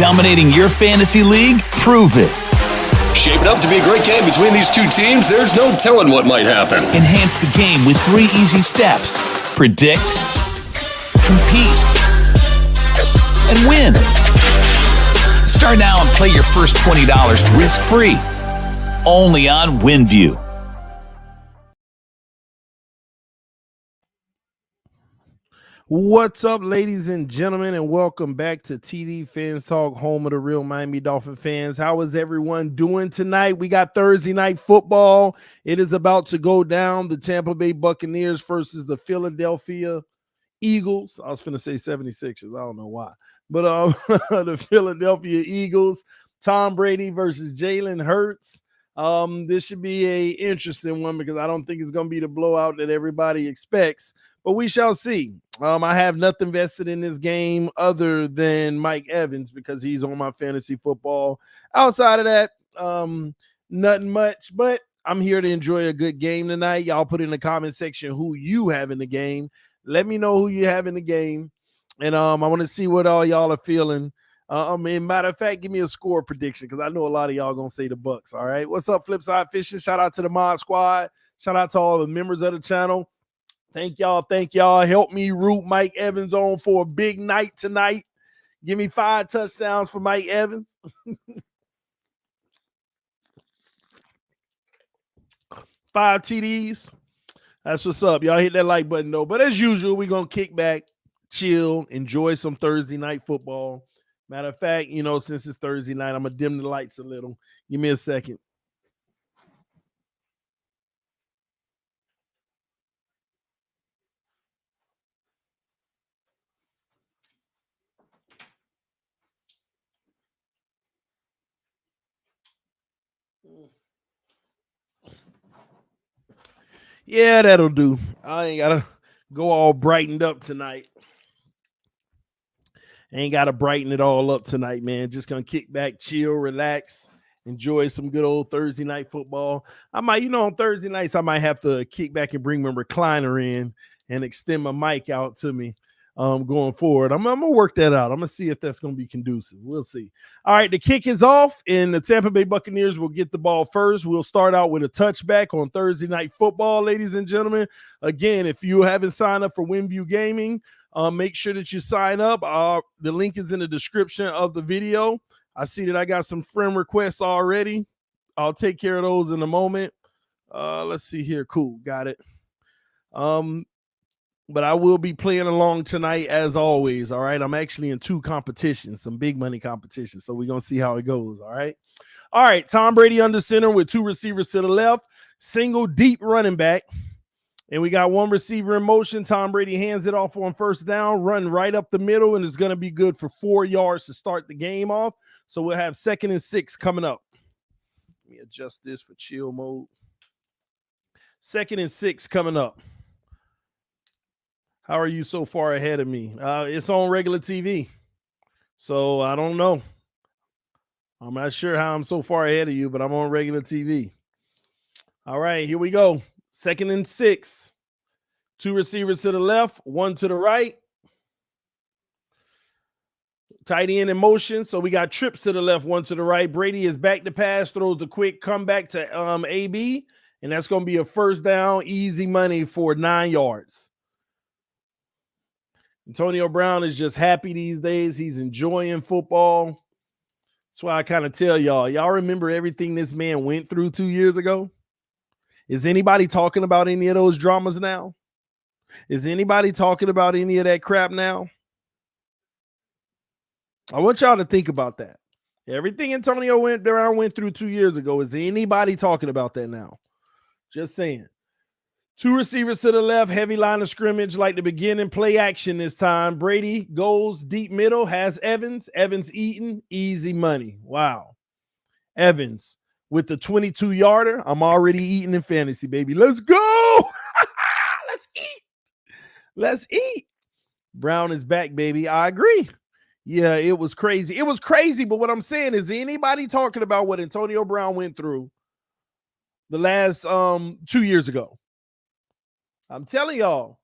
Dominating your fantasy league? Prove it. Shaping up to be a great game between these two teams. There's no telling what might happen. Enhance the game with 3 easy steps. Predict, compete, and win. Start now and play your first $20 risk-free. Only on WINVIEW. What's up, ladies and gentlemen, and welcome back to TDPHINSTALK, home of the real Miami Dolphin fans. How is everyone doing tonight? We got Thursday night football. It is about to go down. The Tampa Bay Buccaneers versus the Philadelphia Eagles. I was finna say 76ers. I don't know why. But the Philadelphia Eagles. Tom Brady versus Jalen Hurts. This should be an interesting one because I don't think it's going to be the blowout that everybody expects. But we shall see. I have nothing vested in this game other than Mike Evans because he's on my fantasy football. Outside of that, nothing much. But I'm here to enjoy a good game tonight. Y'all put in the comment section who you have in the game. Let me know who you have in the game. And I want to see what all y'all are feeling. Matter of fact, give me a score prediction because I know a lot of y'all going to say the Bucks. All right. What's up, Flipside Fishing? Shout out to the Mod Squad. Shout out to all the members of the channel. Thank y'all. Thank y'all. Help me root Mike Evans on for a big night tonight. Give me 5 touchdowns for Mike Evans. 5 TDs. That's what's up. Y'all hit that like button, though. But as usual, we're going to kick back, chill, enjoy some Thursday night football. Matter of fact, you know, since it's Thursday night, I'm going to dim the lights a little. Give me a second. Yeah, that'll do. I ain't gotta go all brightened up tonight. Ain't gotta brighten it all up tonight, man. Just gonna kick back, chill, relax, enjoy some good old Thursday night football. I might, on Thursday nights, I might have to kick back and bring my recliner in and extend my mic out to me. Going forward, I'm gonna work that out. I'm gonna see if that's gonna be conducive. We'll see. All right, the kick is off, and the Tampa Bay Buccaneers will get the ball first. We'll start out with a touchback on Thursday night football, ladies and gentlemen. Again, if you haven't signed up for WINVIEW Gaming, make sure that you sign up. The link is in the description of the video. I see that I got some friend requests already. I'll take care of those in a moment. Let's see here. Cool, got it. But I will be playing along tonight as always, all right? I'm actually in 2 competitions, some big money competitions, so we're going to see how it goes, all right? All right, Tom Brady under center with 2 receivers to the left, single deep running back, and we got 1 receiver in motion. Tom Brady hands it off on first down, run right up the middle, and it's going to be good for 4 yards to start the game off. So we'll have 2nd and 6 coming up. Let me adjust this for chill mode. 2nd and 6 coming up. How are you so far ahead of me? It's on regular TV. So I don't know. I'm not sure how I'm so far ahead of you, but I'm on regular TV. All right, here we go. 2nd and 6. 2 receivers to the left, 1 to the right. Tight end in motion. So we got trips to the left, 1 to the right. Brady is back to pass, throws the quick comeback to AB, and that's going to be a first down, easy money for 9 yards. Antonio Brown is just happy these days. He's enjoying football. That's why I kind of tell y'all remember everything this man went through 2 years ago? Is anybody talking about any of those dramas now? Is anybody talking about any of that crap now? I want y'all to think about that. Everything Antonio Brown went through 2 years ago, is anybody talking about that now? Just saying. 2 receivers to the left, heavy line of scrimmage like the beginning, play action this time. Brady goes deep middle, has Evans. Evans eating, easy money. Wow. Evans with the 22-yarder. I'm already eating in fantasy, baby. Let's go. Let's eat. Let's eat. Brown is back, baby. I agree. Yeah, it was crazy. It was crazy, but what I'm saying is anybody talking about what Antonio Brown went through the last 2 years ago? I'm telling y'all.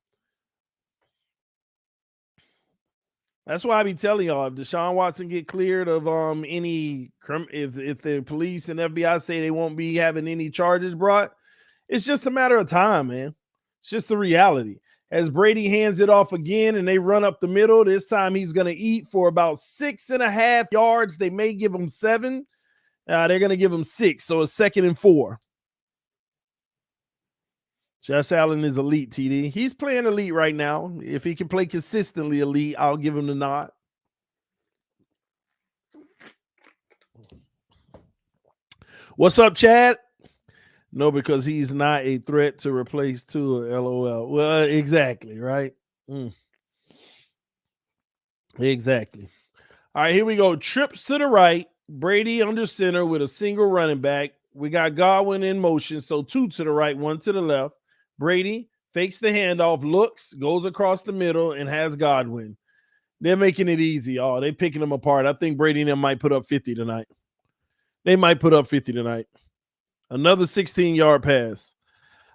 That's why I be telling y'all, if Deshaun Watson get cleared of any if the police and FBI say they won't be having any charges brought, it's just a matter of time, man. It's just the reality. As Brady hands it off again and they run up the middle, this time he's going to eat for about 6.5 yards. They may give him 7. They're going to give him 6, so a 2nd and 4. Josh Allen is elite, TD. He's playing elite right now. If he can play consistently elite, I'll give him the nod. What's up, Chad? No, because he's not a threat to replace Tua, LOL. Well, exactly, right? Exactly. All right, here we go. Trips to the right. Brady under center with a single running back. We got Godwin in motion, so 2 to the right, 1 to the left. Brady fakes the handoff, looks, goes across the middle, and has Godwin. They're making it easy, y'all. They're picking them apart. I think Brady and them might put up 50 tonight. They might put up 50 tonight. Another 16-yard pass.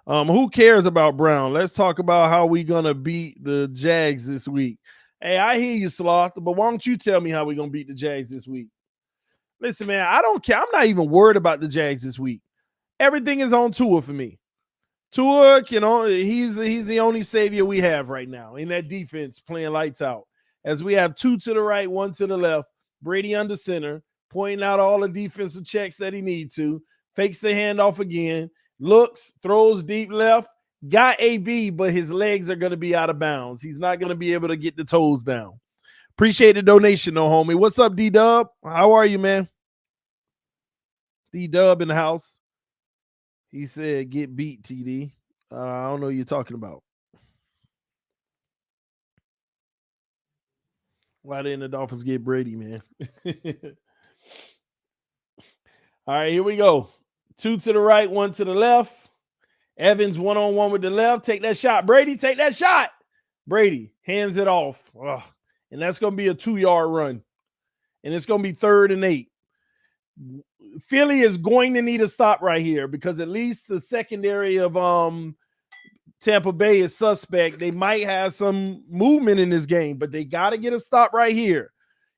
Who cares about Brown? Let's talk about how we gonna beat the Jags this week. Hey, I hear you, Sloth, but why don't you tell me how we're gonna beat the Jags this week? Listen, man, I don't care. I'm not even worried about the Jags this week. Everything is on Tua for me. Tua, he's the only savior we have right now in that defense playing lights out. As we have 2 to the right, 1 to the left, Brady under center, pointing out all the defensive checks that he needs to, fakes the handoff again, looks, throws deep left, got AB, but his legs are going to be out of bounds. He's not going to be able to get the toes down. Appreciate the donation, though, homie. What's up, D-Dub? How are you, man? D-Dub in the house. He said, get beat, TD. I don't know what you're talking about. Why didn't the Dolphins get Brady, man? All right, here we go. 2 to the right, 1 to the left. Evans one-on-one with the left. Take that shot, Brady. Take that shot. Brady hands it off. Ugh. And that's going to be a 2-yard run. And it's going to be 3rd and 8. Philly is going to need a stop right here because at least the secondary of Tampa Bay is suspect. They might have some movement in this game, but they got to get a stop right here.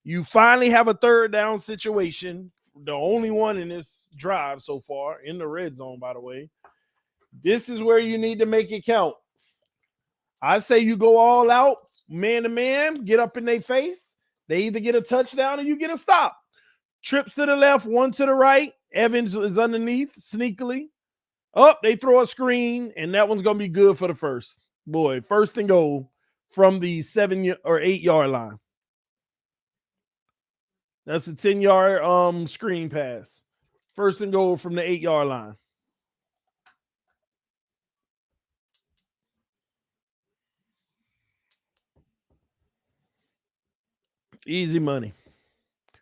You finally have a 3rd down situation, the only one in this drive so far, in the red zone, by the way. This is where you need to make it count. I say you go all out, man to man, get up in their face. They either get a touchdown or you get a stop. Trips to the left, 1 to the right. Evans is underneath sneakily. They throw a screen, and that one's going to be good for the first. Boy, 1st and goal from the 7 or 8-yard line. That's a 10-yard screen pass. 1st and goal from the 8-yard line. Easy money.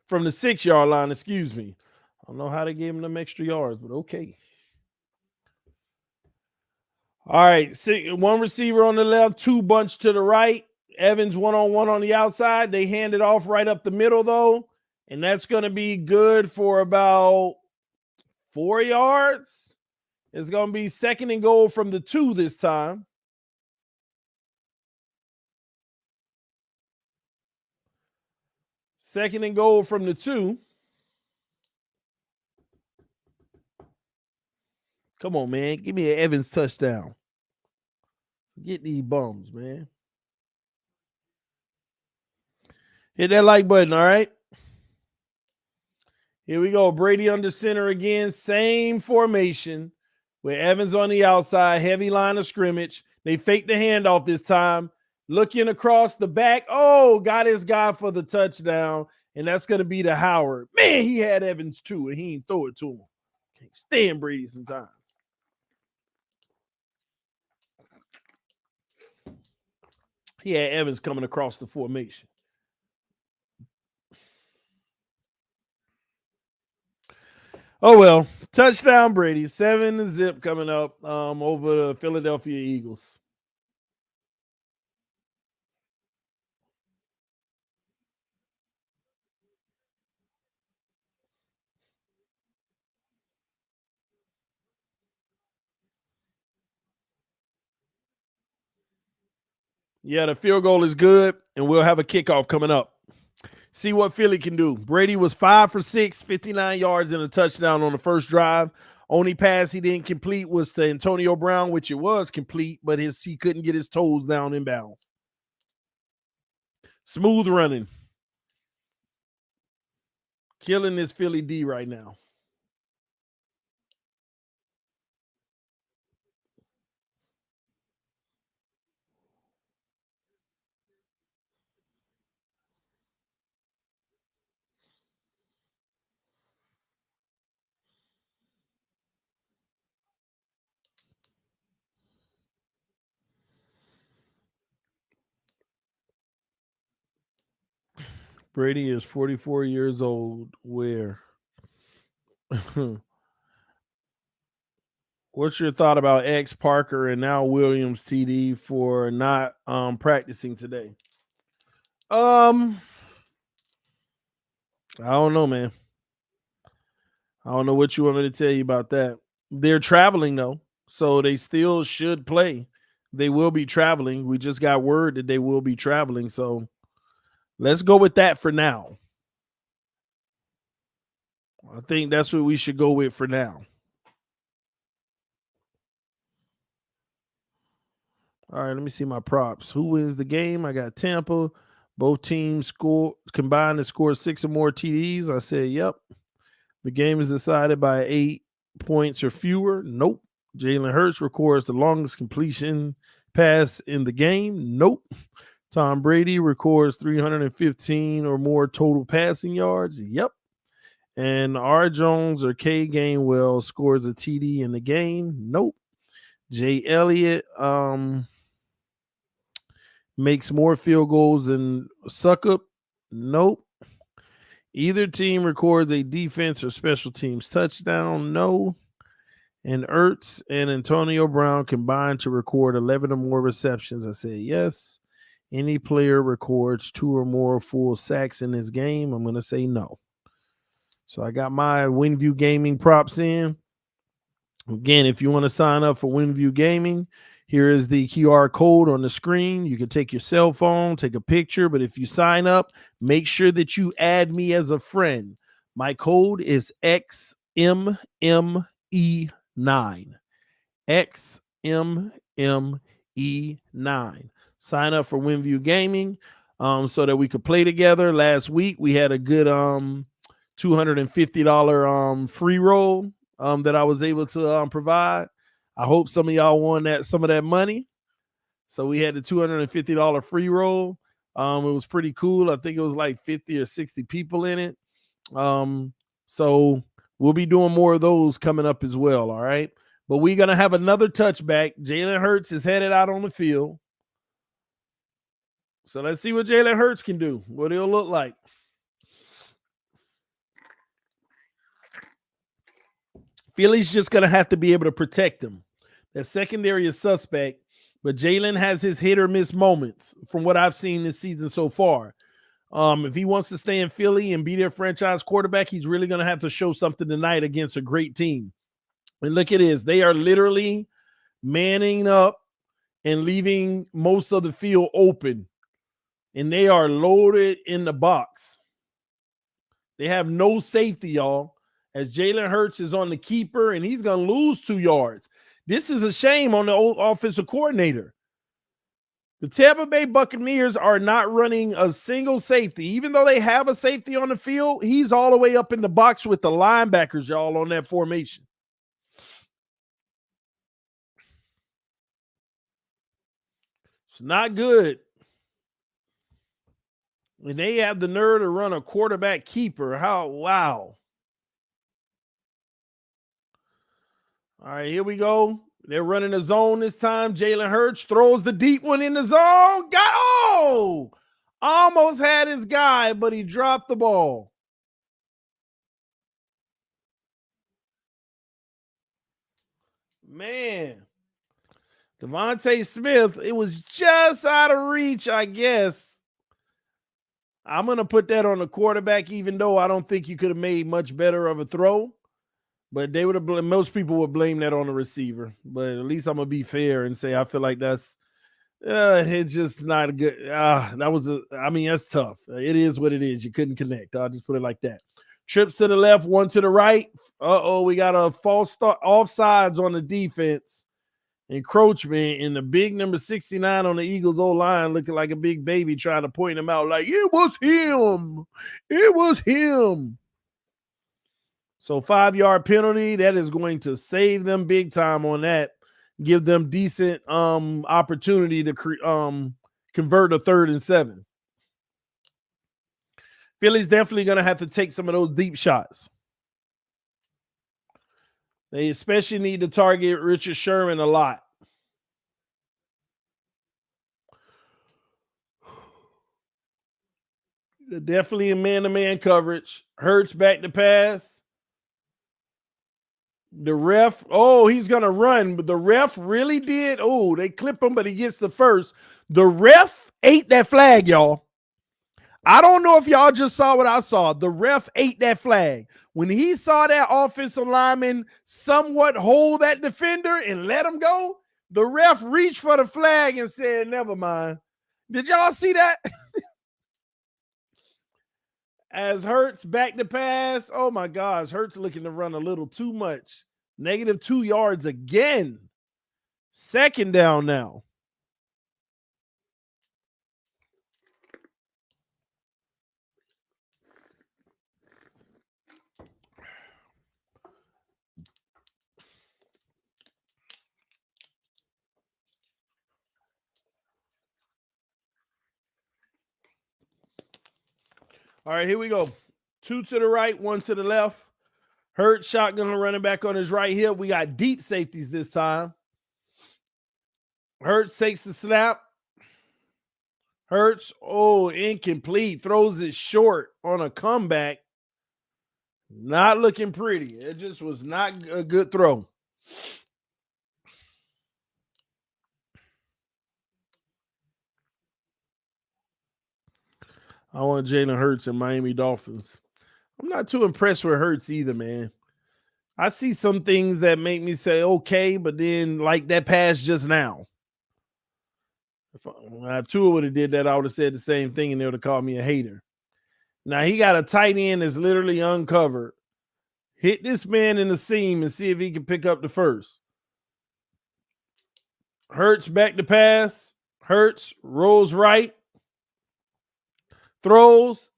From the 6-yard line, excuse me. I don't know how they gave him them extra yards, but okay. All right, 1 receiver on the left, 2 bunch to the right. Evans one-on-one on the outside. They hand it off right up the middle, though, and that's going to be good for about 4 yards. It's going to be 2nd and goal from the 2 this time. Second and goal from the 2. Come on, man. Give me an Evans touchdown. Get these bums, man. Hit that like button, all right? Here we go. Brady under center again. Same formation with Evans on the outside. Heavy line of scrimmage. They fake the handoff this time. Looking across the back. Oh, got his guy for the touchdown. And that's going to be to Howard. Man, he had Evans too, and he didn't throw it to him. Can't stand Brady sometimes. He had Evans coming across the formation. Oh, well. Touchdown, Brady. 7-0 coming up over the Philadelphia Eagles. Yeah, the field goal is good. and we'll have a kickoff coming up. See what Philly can do. Brady was 5 for 6, 59 yards and a touchdown on the first drive. Only pass he didn't complete was to Antonio Brown, which it was complete, but he couldn't get his toes down in bounds. Smooth running. Killing this Philly D right now. Brady is 44 years old. Where? What's your thought about X Parker and now Williams TD for not practicing today? I don't know, man. I don't know what you want me to tell you about that. They're traveling though, so they still should play. They will be traveling. We just got word that they will be traveling, so let's go with that for now. I think that's what we should go with for now. All right, let me see my props. Who wins the game? I got Tampa. Both teams combined to score 6 or more TDs. I said, yep. The game is decided by 8 points or fewer. Nope. Jalen Hurts records the longest completion pass in the game. Nope. Tom Brady records 315 or more total passing yards. Yep. And R. Jones or K. Gainwell scores a TD in the game. Nope. Jay Elliott makes more field goals than Suckup. Nope. Either team records a defense or special teams touchdown. No. And Ertz and Antonio Brown combined to record 11 or more receptions. I said yes. Any player records 2 or more full sacks in this game. I'm going to say no. So I got my WinView Gaming props in. Again, if you want to sign up for WinView Gaming, here is the QR code on the screen. You can take your cell phone, take a picture, but if you sign up, make sure that you add me as a friend. My code is XMME9. XMME9. Sign up for WinView Gaming so that we could play together. Last week, we had a good $250 free roll that I was able to provide. I hope some of y'all won some of that money. So we had the $250 free roll. It was pretty cool. I think it was like 50 or 60 people in it. So we'll be doing more of those coming up as well. All right. But we're going to have another touchback. Jalen Hurts is headed out on the field. So let's see what Jalen Hurts can do, what he'll look like. Philly's just going to have to be able to protect him. That secondary is suspect, but Jalen has his hit or miss moments from what I've seen this season so far. If he wants to stay in Philly and be their franchise quarterback, he's really going to have to show something tonight against a great team. And look at this. They are literally manning up and leaving most of the field open. And they are loaded in the box. They have no safety, y'all, as Jalen Hurts is on the keeper, and he's going to lose 2 yards. This is a shame on the old offensive coordinator. The Tampa Bay Buccaneers are not running a single safety. Even though they have a safety on the field, he's all the way up in the box with the linebackers, y'all, on that formation. It's not good. And they have the nerve to run a quarterback keeper. Wow. All right, here we go. They're running a zone this time. Jalen Hurts throws the deep one in the zone. Almost had his guy, but he dropped the ball. Man. Devontae Smith, it was just out of reach, I guess. I'm going to put that on the quarterback, even though I don't think you could have made much better of a throw. But they would have most people would blame that on the receiver. But at least I'm going to be fair and say I feel like that's It's just not a good. I mean, that's tough. It is what it is. You couldn't connect. I'll just put it like that. Trips to the left, one to the right. We got a false start, offsides on the defense. Encroachment, and the big number 69 on the Eagles O-line looking like a big baby trying to point him out like, it was him. It was him. So 5-yard penalty, that is going to save them big time on that. Give them decent opportunity to convert a 3rd and 7. Philly's definitely going to have to take some of those deep shots. They especially need to target Richard Sherman a lot. Definitely a man-to-man coverage. Hurts back to pass. The ref, he's going to run, but the ref really did. They clip him, but he gets the first. The ref ate that flag, y'all. I don't know if y'all just saw what I saw. The ref ate that flag. When he saw that offensive lineman somewhat hold that defender and let him go, the ref reached for the flag and said, never mind. Did y'all see that? As Hurts back to pass. Oh, my gosh. Hurts looking to run a little too much. -2 yards again. 2nd down now. All right, here we go. 2 to the right, 1 to the left. Hurts shotgun running back on his right hip. We got deep safeties this time. Hurts takes the snap. Hurts, incomplete. Throws it short on a comeback. Not looking pretty. It just was not a good throw. I want Jalen Hurts and Miami Dolphins. I'm not too impressed with Hurts either, man. I see some things that make me say, okay, but then like that pass just now. If Tua would have did that, I would have said the same thing and they would have called me a hater. Now he got a tight end that's literally uncovered. Hit this man in the seam and see if he can pick up the first. Hurts back to pass. Hurts rolls right. Throws.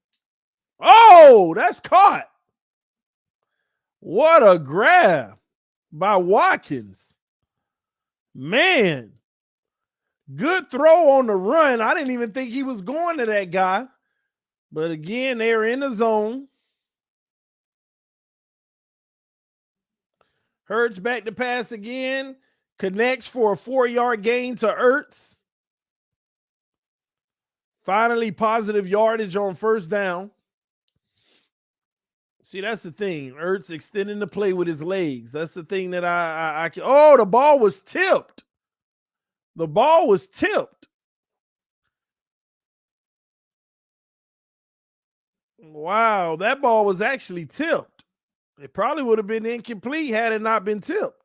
That's caught. What a grab by Watkins. Man. Good throw on the run. I didn't even think he was going to that guy. But again, they're in the zone. Hurts back to pass again. Connects for a 4-yard gain to Ertz. Finally, positive yardage on 1st down. See, that's the thing. Ertz extending the play with his legs. That's the thing that I can. The ball was tipped. The ball was tipped. Wow, that ball was actually tipped. It probably would have been incomplete had it not been tipped.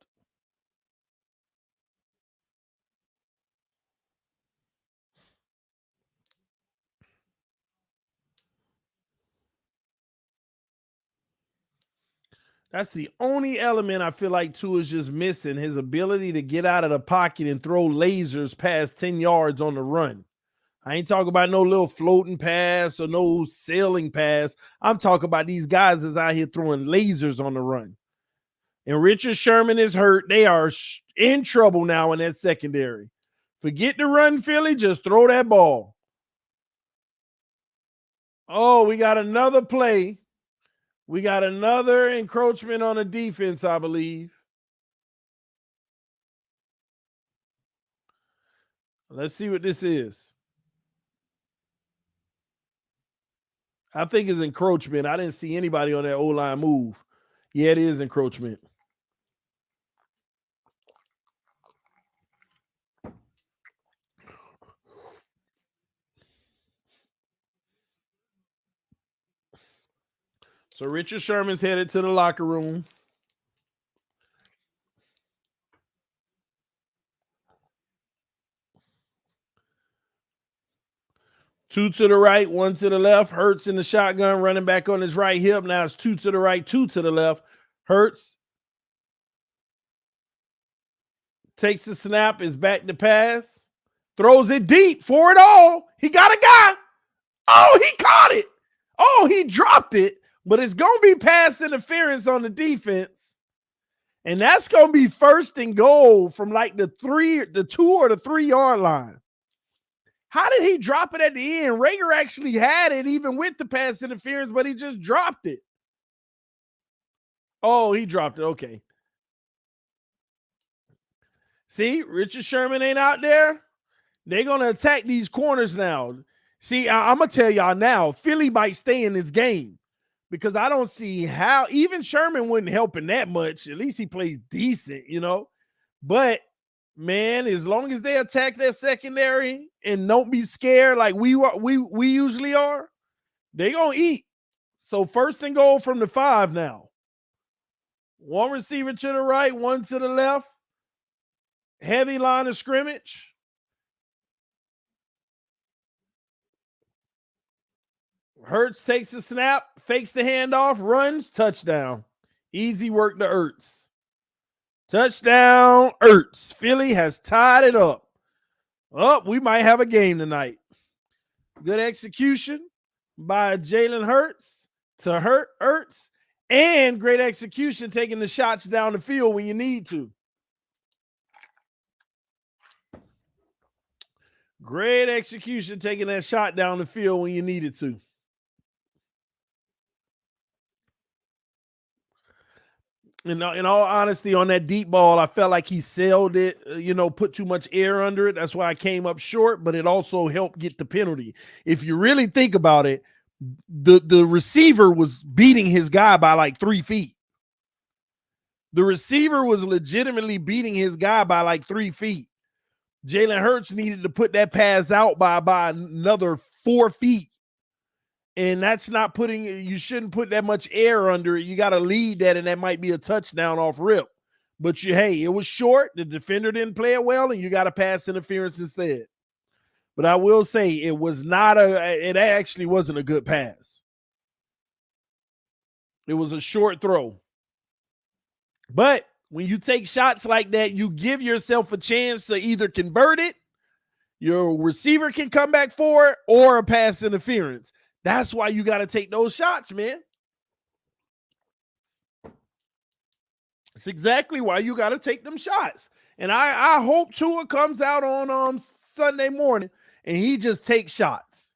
That's the only element I feel like Tua is just missing, his ability to get out of the pocket and throw lasers past 10 yards on the run. I ain't talking about no little floating pass or no sailing pass. I'm talking about these guys that's out here throwing lasers on the run. And Richard Sherman is hurt. They are in trouble now in that secondary. Forget the run, Philly. Just throw that ball. We got another play. We got another encroachment on the defense, I believe. Let's see what this is. I think it's encroachment. I didn't see anybody on that O-line move. Yeah, it is encroachment. So Richard Sherman's headed to the locker room. Two to the right, one to the left. Hurts in the shotgun, running back on his right hip. Now it's two to the right, two to the left. Hurts takes the snap, is back to pass. Throws it deep for it all. He got a guy. Oh, he caught it. Oh, he dropped it. But it's going to be pass interference on the defense. And that's going to be first and goal from like the 2 or the 3 yard line. How did he drop it at the end? Rager actually had it even with the pass interference, but he just dropped it. Oh, he dropped it. Okay. See, Richard Sherman ain't out there. They're going to attack these corners now. See, I'm going to tell y'all now, Philly might stay in this game because I don't see how even Sherman wouldn't help in that much. At least he plays decent, you know. But, man, as long as they attack their secondary and don't be scared like we usually are, they're going to eat. So first and goal from the 5 now. One receiver to the right, one to the left. Heavy line of scrimmage. Hurts takes the snap, fakes the handoff, runs, touchdown. Easy work to Ertz. Touchdown, Ertz. Philly has tied it up. Oh, we might have a game tonight. Good execution by Jalen Hurts to Ertz, and great execution taking the shots down the field when you need to. Great execution taking that shot down the field when you needed to. In all honesty, on that deep ball, I felt like he sailed it, put too much air under it. That's why I came up short, but it also helped get the penalty. If you really think about it, the receiver was beating his guy by like 3 feet. The receiver was legitimately beating his guy by like 3 feet. Jalen Hurts needed to put that pass out by another 4 feet. And that's not you shouldn't put that much air under it. You got to lead that, and that might be a touchdown off rip. But hey, it was short. The defender didn't play it well, and you got a pass interference instead. But I will say it actually wasn't a good pass. It was a short throw. But when you take shots like that, you give yourself a chance to either convert it, your receiver can come back for it, or a pass interference. That's why you got to take those shots, man. It's exactly why you got to take them shots. And I hope Tua comes out on Sunday morning and he just takes shots.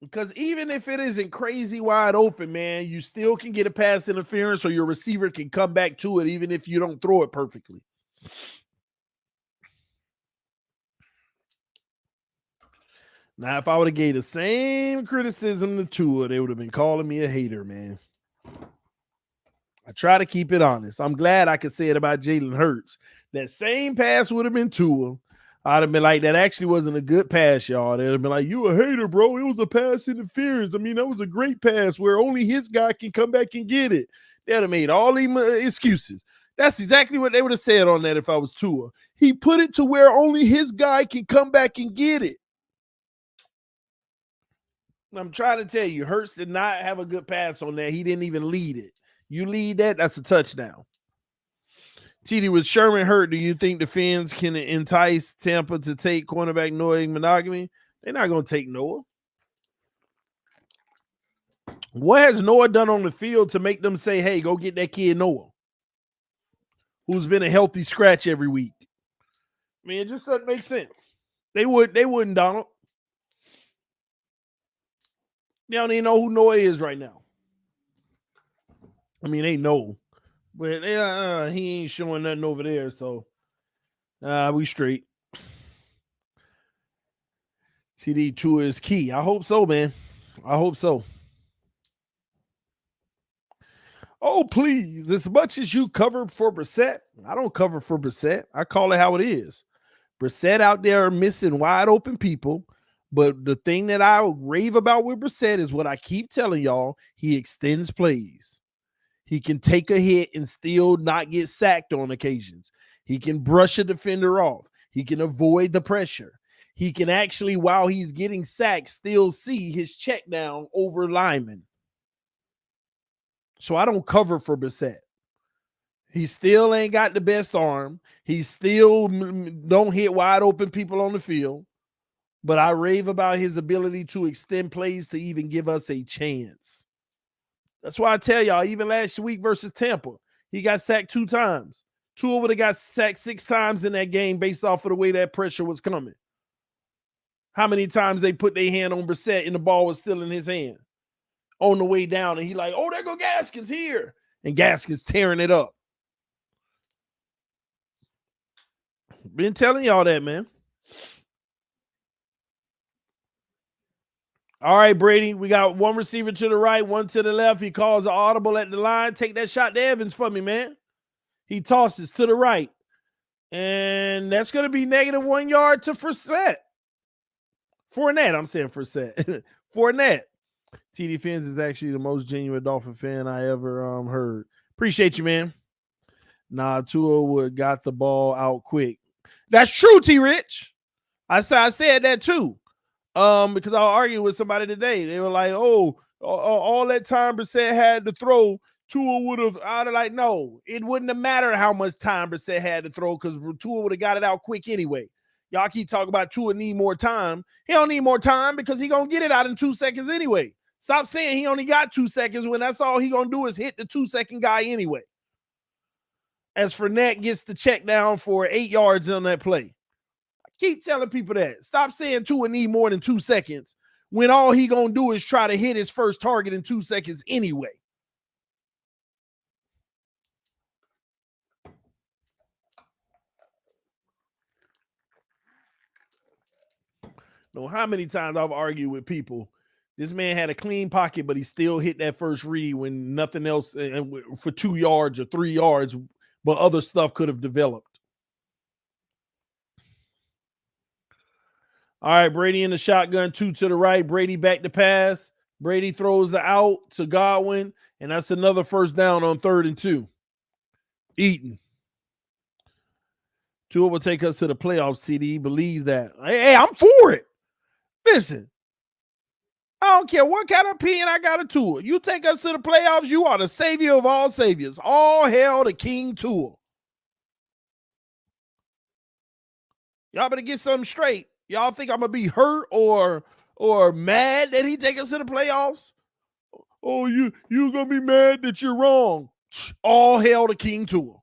Because even if it isn't crazy wide open, man, you still can get a pass interference, or your receiver can come back to it even if you don't throw it perfectly. Now, if I would have gave the same criticism to Tua, they would have been calling me a hater, man. I try to keep it honest. I'm glad I could say it about Jalen Hurts. That same pass would have been Tua. I'd have been like, that actually wasn't a good pass, y'all. They'd have been like, you a hater, bro. It was a pass interference. I mean, that was a great pass where only his guy can come back and get it. They'd have made all these excuses. That's exactly what they would have said on that if I was Tua. He put it to where only his guy can come back and get it. I'm trying to tell you, Hurts did not have a good pass on that. He didn't even lead it. You lead that, that's a touchdown. TD, with Sherman hurt, do you think the Fins can entice Tampa to take cornerback Noah Monogamy? They're not going to take Noah. What has Noah done on the field to make them say, hey, go get that kid Noah, who's been a healthy scratch every week? I mean, it just doesn't make sense. They wouldn't, Donald. They don't even know who Noah is right now. I mean, they know. But he ain't showing nothing over there, so we straight. TD2 is key. I hope so, man. I hope so. Oh, please. As much as you cover for Brissett, I don't cover for Brissett. I call it how it is. Brissett out there missing wide open people. But the thing that I rave about with Brissett is what I keep telling y'all. He extends plays. He can take a hit and still not get sacked on occasions. He can brush a defender off. He can avoid the pressure. he can actually, while he's getting sacked, still see his check down over linemen. So I don't cover for Brissett. He still ain't got the best arm. He still don't hit wide open people on the field. But I rave about his ability to extend plays to even give us a chance. That's why I tell y'all, even last week versus Tampa, he got sacked 2 times. Tua would have got sacked 6 times in that game based off of the way that pressure was coming. How many times they put their hand on Brissett and the ball was still in his hand on the way down, and he like, oh, there go Gaskins here. And Gaskins tearing it up. Been telling y'all that, man. All right, Brady, we got one receiver to the right, one to the left. He calls an audible at the line. Take that shot to Evans for me, man. He tosses to the right. And that's going to be -1 yard to Fournette. I'm saying Fournette. Fournette. TD Fins is actually the most genuine Dolphin fan I ever heard. Appreciate you, man. Nah, Tua would got the ball out quick. That's true, T-Rich. I said that too. Because I was arguing with somebody today. They were like, oh, all that time Brissett had to throw, Tua would have, I'd have like, no, it wouldn't have mattered how much time Brissett had to throw because Tua would have got it out quick anyway. Y'all keep talking about Tua need more time. He don't need more time because he going to get it out in 2 seconds anyway. Stop saying he only got 2 seconds when that's all he going to do is hit the 2-second guy anyway. As Fournette gets the check down for 8 yards on that play. Keep telling people that. Stop saying Tua need more than 2 seconds when all he gonna do is try to hit his first target in 2 seconds anyway. Know how many times I've argued with people. This man had a clean pocket, but he still hit that first read when nothing else for 2 yards or 3 yards, but other stuff could have developed. All right, Brady in the shotgun, 2 to the right. Brady back to pass. Brady throws the out to Godwin, and that's another first down on 3rd and 2. Eaton. Tua will take us to the playoffs, CD. Believe that. Hey, I'm for it. Listen, I don't care what kind of opinion I got of Tua. You take us to the playoffs, you are the savior of all saviors. All hail the King Tua. Y'all better get something straight. Y'all think I'm going to be hurt or mad that he take us to the playoffs? Oh, you going to be mad that you're wrong. All hail the King Tua.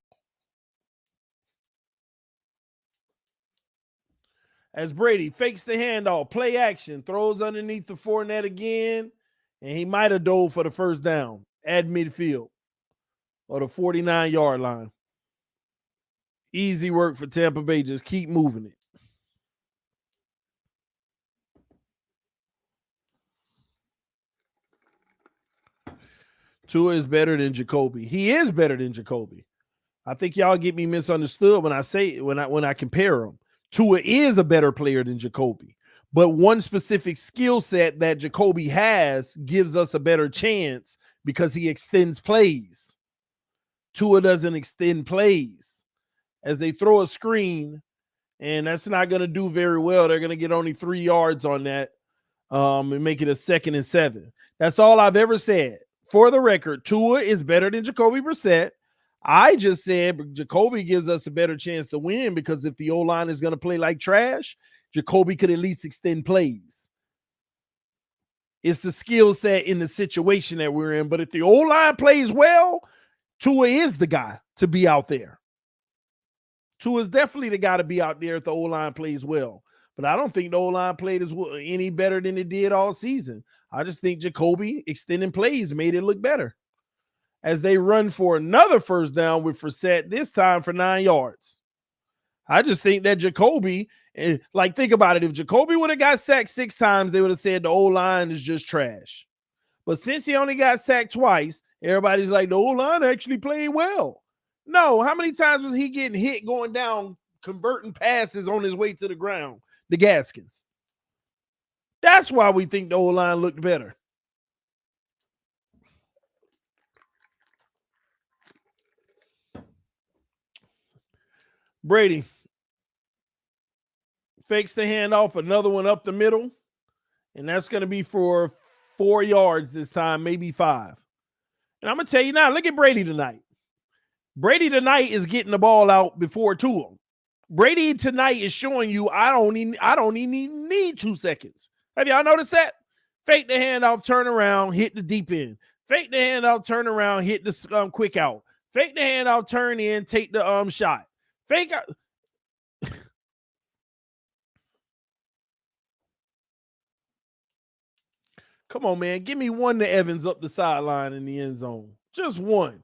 As Brady fakes the handoff, play action, throws underneath the Fournette again, and he might have dove for the first down at midfield or the 49-yard line. Easy work for Tampa Bay. Just keep moving it. Tua is better than Jacoby. He is better than Jacoby. I think y'all get me misunderstood when I say when I compare them. Tua is a better player than Jacoby, but one specific skill set that Jacoby has gives us a better chance because he extends plays. Tua doesn't extend plays. As they throw a screen, and that's not going to do very well. They're going to get only 3 yards on that and make it a 2nd and 7. That's all I've ever said. For the record, Tua is better than Jacoby Brissett. I just said Jacoby gives us a better chance to win because if the O-line is going to play like trash, Jacoby could at least extend plays. It's the skill set in the situation that we're in. But if the O-line plays well, Tua is the guy to be out there. Tua is definitely the guy to be out there if the O-line plays well. But I don't think the O-line played any better than it did all season. I just think Jacoby extending plays made it look better. As they run for another first down with Brissett, this time for 9 yards. I just think that Jacoby, think about it. If Jacoby would have got sacked 6 times, they would have said the O-line is just trash. But since he only got sacked twice, everybody's like, the O-line actually played well. No, how many times was he getting hit going down, converting passes on his way to the ground? The Gaskins. That's why we think the O-line looked better. Brady, fakes the handoff, another one up the middle, and that's going to be for 4 yards this time, maybe 5. And I'm going to tell you now, look at Brady tonight. Brady tonight is getting the ball out before Tua. Brady tonight is showing you I don't even need 2 seconds. Have y'all noticed that? Fake the handoff, turn around, hit the deep end. Fake the handoff, turn around, hit the quick out. Fake the handoff, turn in, take the shot. Fake out. Come on, man. Give me one to Evans up the sideline in the end zone. Just one.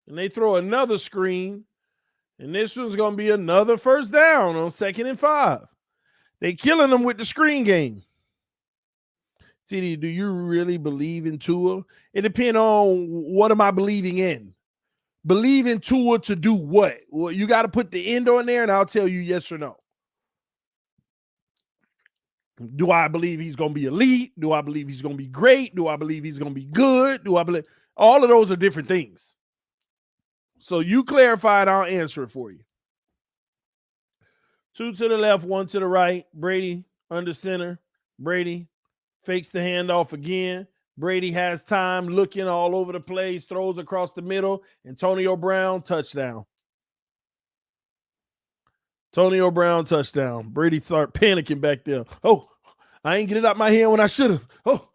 And they throw another screen. And this one's going to be another first down on 2nd and 5. They killing them with the screen game. TD, do you really believe in Tua? It depends on what am I believing in. Believe in Tua to do what? Well, you got to put the end on there, and I'll tell you yes or no. Do I believe he's going to be elite? Do I believe he's going to be great? Do I believe he's going to be good? Do I believe all of those are different things? So you clarify it, I'll answer it for you. 2 to the left, 1 to the right. Brady under center. Brady fakes the handoff again. Brady has time, looking all over the place, throws across the middle. Antonio Brown, touchdown. Antonio Brown, touchdown. Brady start panicking back there. Oh, I ain't get it out my hand when I should have. Oh.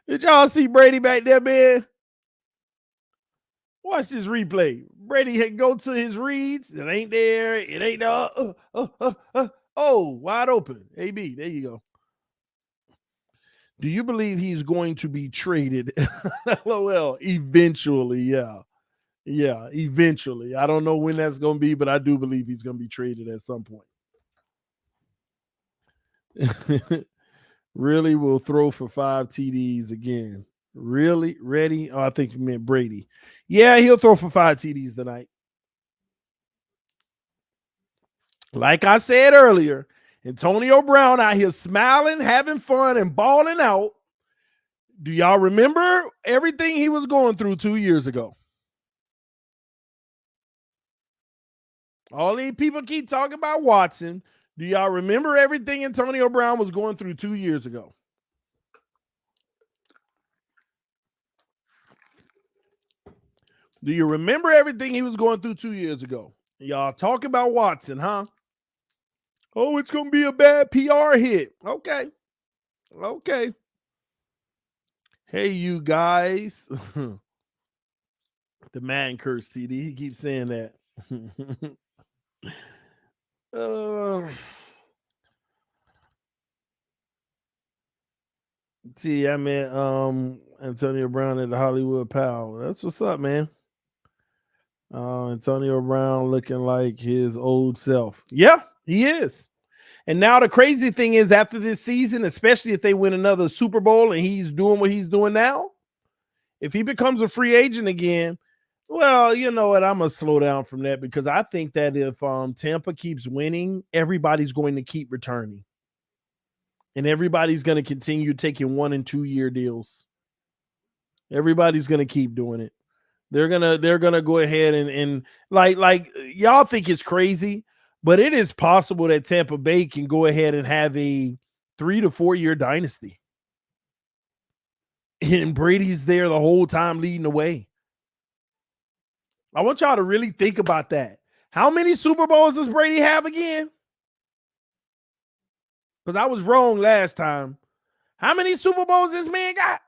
Did y'all see Brady back there, man? Watch this replay. Brady had go to his reads. It ain't there. It ain't there. Oh, wide open. AB, there you go. Do you believe he's going to be traded? LOL. Eventually, yeah. Yeah, eventually. I don't know when that's going to be, but I do believe he's going to be traded at some point. Really will throw for 5 TDs again. Really? Ready? Oh, I think you meant Brady. Yeah, he'll throw for 5 TDs tonight. Like I said earlier, Antonio Brown out here smiling, having fun, and balling out. Do y'all remember everything he was going through 2 years ago? All these people keep talking about Watson. Do y'all remember everything Antonio Brown was going through 2 years ago? Do you remember everything he was going through 2 years ago? Y'all talk about Watson, huh? Oh, it's going to be a bad PR hit. Okay. Okay. Hey, you guys. The man curse, TD. He keeps saying that. See, I met Antonio Brown at the Hollywood Pal. That's what's up, man. Antonio Brown looking like his old self. Yeah, he is. And now the crazy thing is, after this season, especially if they win another Super Bowl and he's doing what he's doing now, if he becomes a free agent again, well, you know what? I'm going to slow down from that because I think that if Tampa keeps winning, everybody's going to keep returning. And everybody's going to continue taking 1 and 2 year deals. Everybody's going to keep doing it. They're gonna go ahead and like y'all think it's crazy, but it is possible that Tampa Bay can go ahead and have a 3 to 4 year dynasty. And Brady's there the whole time leading the way. I want y'all to really think about that. How many Super Bowls does Brady have again? Because I was wrong last time. How many Super Bowls this man got?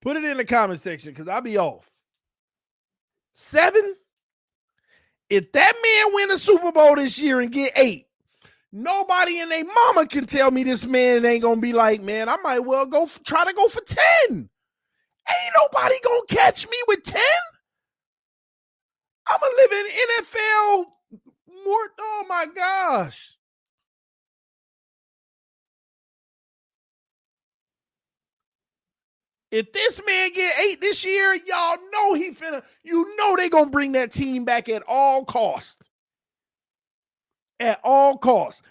Put it in the comment section because I'll be off. 7? If that man win a Super Bowl this year and get 8, nobody and their mama can tell me this man ain't going to be like, man, I might well try to go for 10. Ain't nobody going to catch me with 10. I'm going to live in NFL more. Oh, my gosh. If this man get 8 this year, y'all know they going to bring that team back at all costs. At all costs.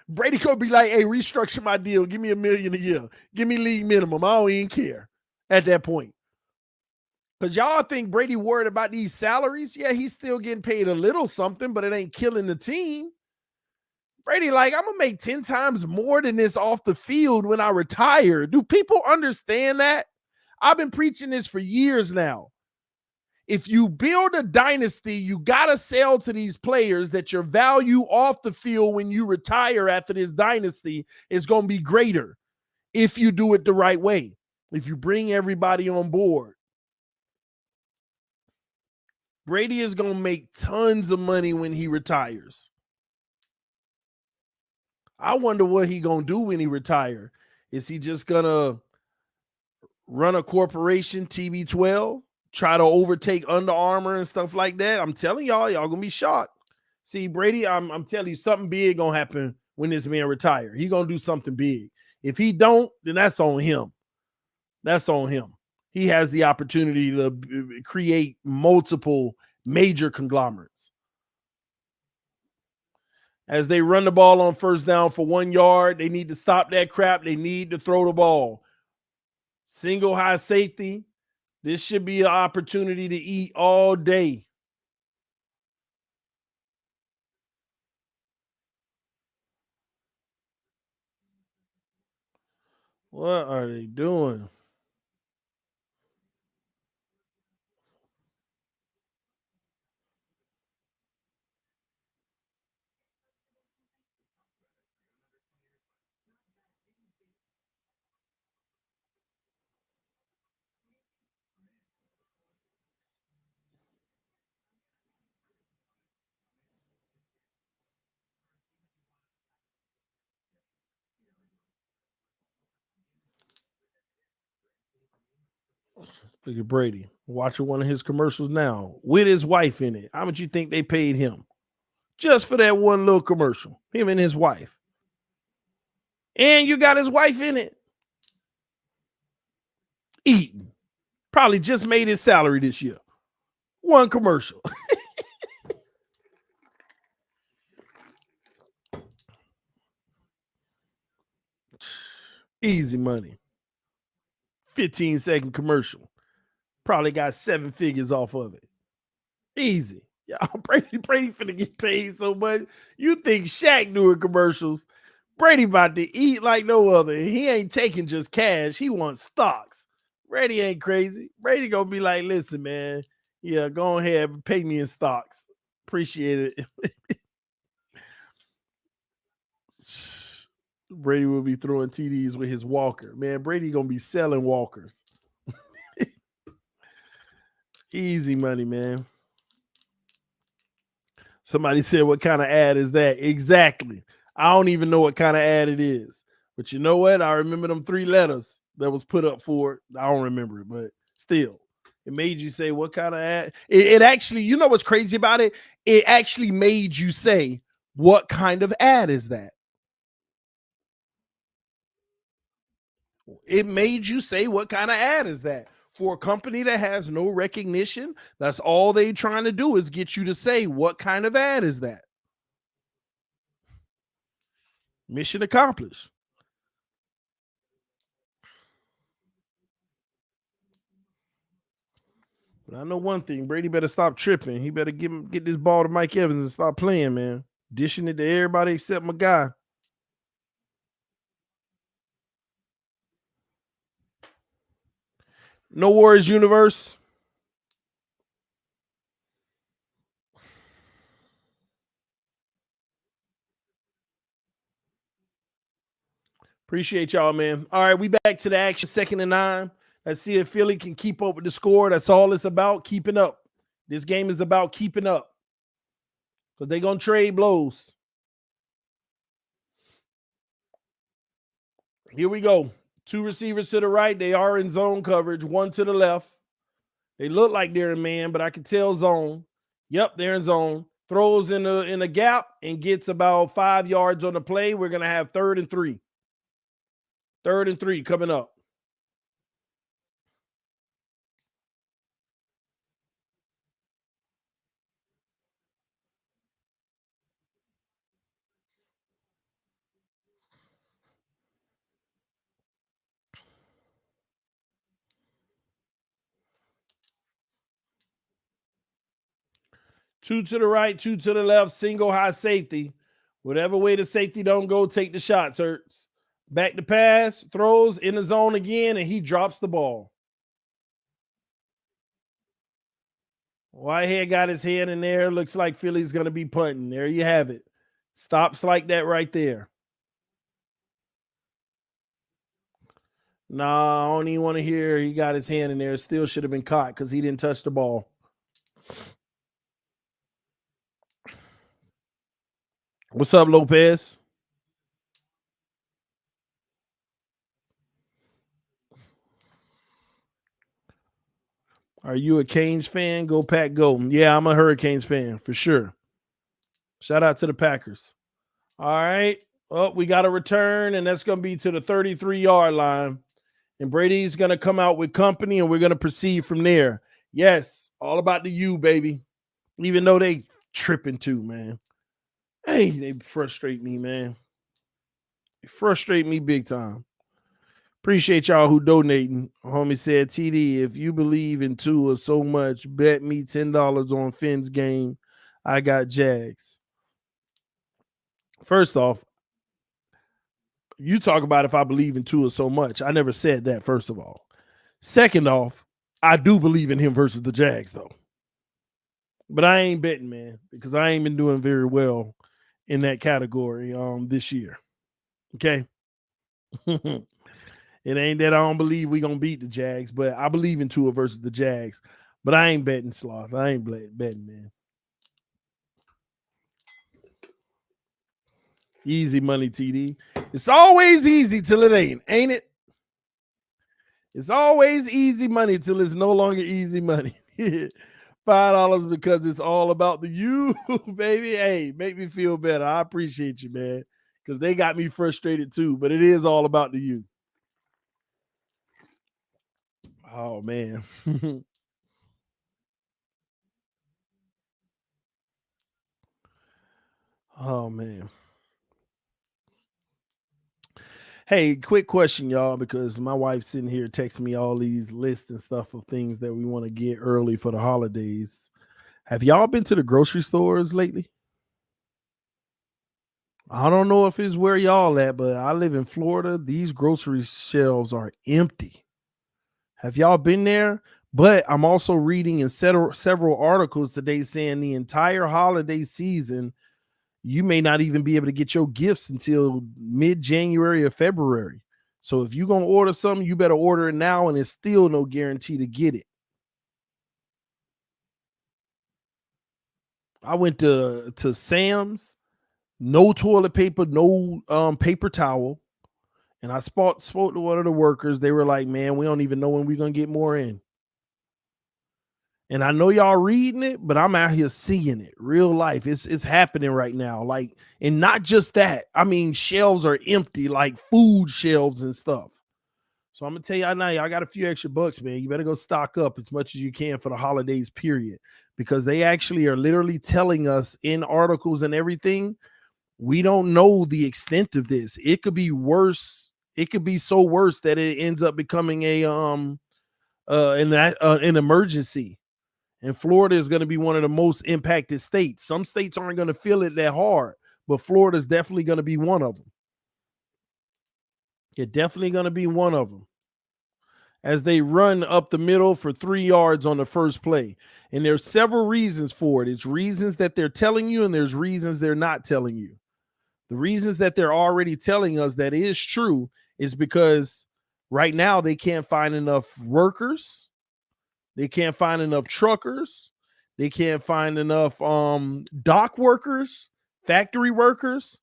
Brady could be like, hey, restructure my deal. Give me $1 million a year. Give me league minimum. I don't even care at that point. Because y'all think Brady worried about these salaries. Yeah, he's still getting paid a little something, but it ain't killing the team. Brady, like, I'm going to make 10 times more than this off the field when I retire. Do people understand that? I've been preaching this for years now. If you build a dynasty, you got to sell to these players that your value off the field when you retire after this dynasty is going to be greater if you do it the right way. If you bring everybody on board. Brady is going to make tons of money when he retires. I wonder what he going to do when he retire. Is he just going to run a corporation, TB12, try to overtake Under Armour and stuff like that? I'm telling y'all going to be shocked. See, Brady, I'm telling you, something big going to happen when this man retire. He going to do something big. If he don't, then that's on him. That's on him. He has the opportunity to create multiple major conglomerates. As they run the ball on first down for 1 yard, they need to stop that crap. They need to throw the ball. Single high safety. This should be an opportunity to eat all day. What are they doing? Look at Brady watching one of his commercials now with his wife in it. How much you think they paid him just for that one little commercial? Him and his wife. And you got his wife in it. Eating. Probably just made his salary this year. One commercial. Easy money. 15-second commercial. Probably got 7 figures off of it. Easy. Yeah, Brady finna get paid so much. You think Shaq doing commercials? Brady about to eat like no other. He ain't taking just cash. He wants stocks. Brady ain't crazy. Brady gonna be like, listen, man. Yeah, go ahead and pay me in stocks. Appreciate it. Brady will be throwing TDs with his walker. Man, Brady gonna be selling walkers. Easy money, man. Somebody said, what kind of ad is that? Exactly. I don't even know what kind of ad it is. But you know what? I remember them 3 letters that was put up for it. I don't remember it, but still. It made you say, what kind of ad? It actually, you know what's crazy about it? It actually made you say, what kind of ad is that? It made you say, what kind of ad is that? For a company that has no recognition, that's all they trying to do is get you to say, what kind of ad is that? Mission accomplished. But I know one thing, Brady better stop tripping. He better get this ball to Mike Evans and stop playing, man. Dishing it to everybody except my guy. No worries, universe. Appreciate y'all, man. All right, we back to the action. 2nd and 9. Let's see if Philly can keep up with the score. That's all it's about, keeping up. This game is about keeping up. Because they're going to trade blows. Here we go. 2 receivers to the right. They are in zone coverage. 1 to the left. They look like they're in man, but I can tell zone. Yep, they're in zone. Throws in a gap and gets about 5 yards on the play. We're going to have 3rd and 3. 3rd and 3 coming up. Two to the right, two to the left, single high safety. Whatever way the safety don't go, take the shots, Hurts. Back to pass, throws in the zone again, and he drops the ball. Whitehead got his head in there. Looks like Philly's going to be punting. There you have it. Stops like that right there. Nah, I don't even want to hear he got his hand in there. Still should have been caught because he didn't touch the ball. What's up, Lopez? Are you a Canes fan? Go Pack, go. Yeah, I'm a Hurricanes fan for sure. Shout out to the Packers. All right. Well, we got a return, and that's going to be to the 33-yard line. And Brady's going to come out with company, and we're going to proceed from there. Yes, all about the U, baby. Even though they tripping too, man. Hey, they frustrate me, man. They frustrate me big time. Appreciate y'all who donating. Homie said, TD, if you believe in Tua so much, bet me $10 on Finn's game. I got Jags. First off, you talk about if I believe in Tua so much. I never said that, first of all. Second off, I do believe in him versus the Jags, though. But I ain't betting, man, because I ain't been doing very well in that category this year. Okay? It ain't that I don't believe we going to beat the Jags, but I believe in Tua versus the Jags. But I ain't betting, Sloth. I ain't betting, man. Easy money, TD. It's always easy till it ain't it? It's always easy money till it's no longer easy money. $5 because it's all about the you, baby. Hey, make me feel better. I appreciate you, man, because they got me frustrated too, but it is all about the you. Oh, man. Oh, man. Hey, quick question, y'all, because my wife's sitting here texting me all these lists and stuff of things that we want to get early for the holidays. Have y'all been to the grocery stores lately? I don't know if it's where y'all at, but I live in Florida. These grocery shelves are empty. Have y'all been there? But I'm also reading in several articles today saying the entire holiday season, you may not even be able to get your gifts until mid-January or February. So if you're going to order something, you better order it now, and it's still no guarantee to get it. I went to Sam's, no toilet paper, no paper towel. And I spoke to one of the workers. They were like, man, we don't even know when we're going to get more in. And I know y'all reading it, but I'm out here seeing it. Real life. It's happening right now. Like, and not just that. I mean, shelves are empty, like food shelves and stuff. So I'm going to tell y'all now, y'all got a few extra bucks, man. You better go stock up as much as you can for the holidays, period. Because they actually are literally telling us in articles and everything, we don't know the extent of this. It could be worse. It could be so worse that it ends up becoming an emergency. And Florida is going to be one of the most impacted states. Some states aren't going to feel it that hard, but Florida is definitely going to be one of them. It's definitely going to be one of them. As they run up the middle for 3 yards on the first play. And there's several reasons for it. It's reasons that they're telling you, and there's reasons they're not telling you. The reasons that they're already telling us that is true is because right now they can't find enough workers. They can't find enough truckers. They can't find enough dock workers, factory workers.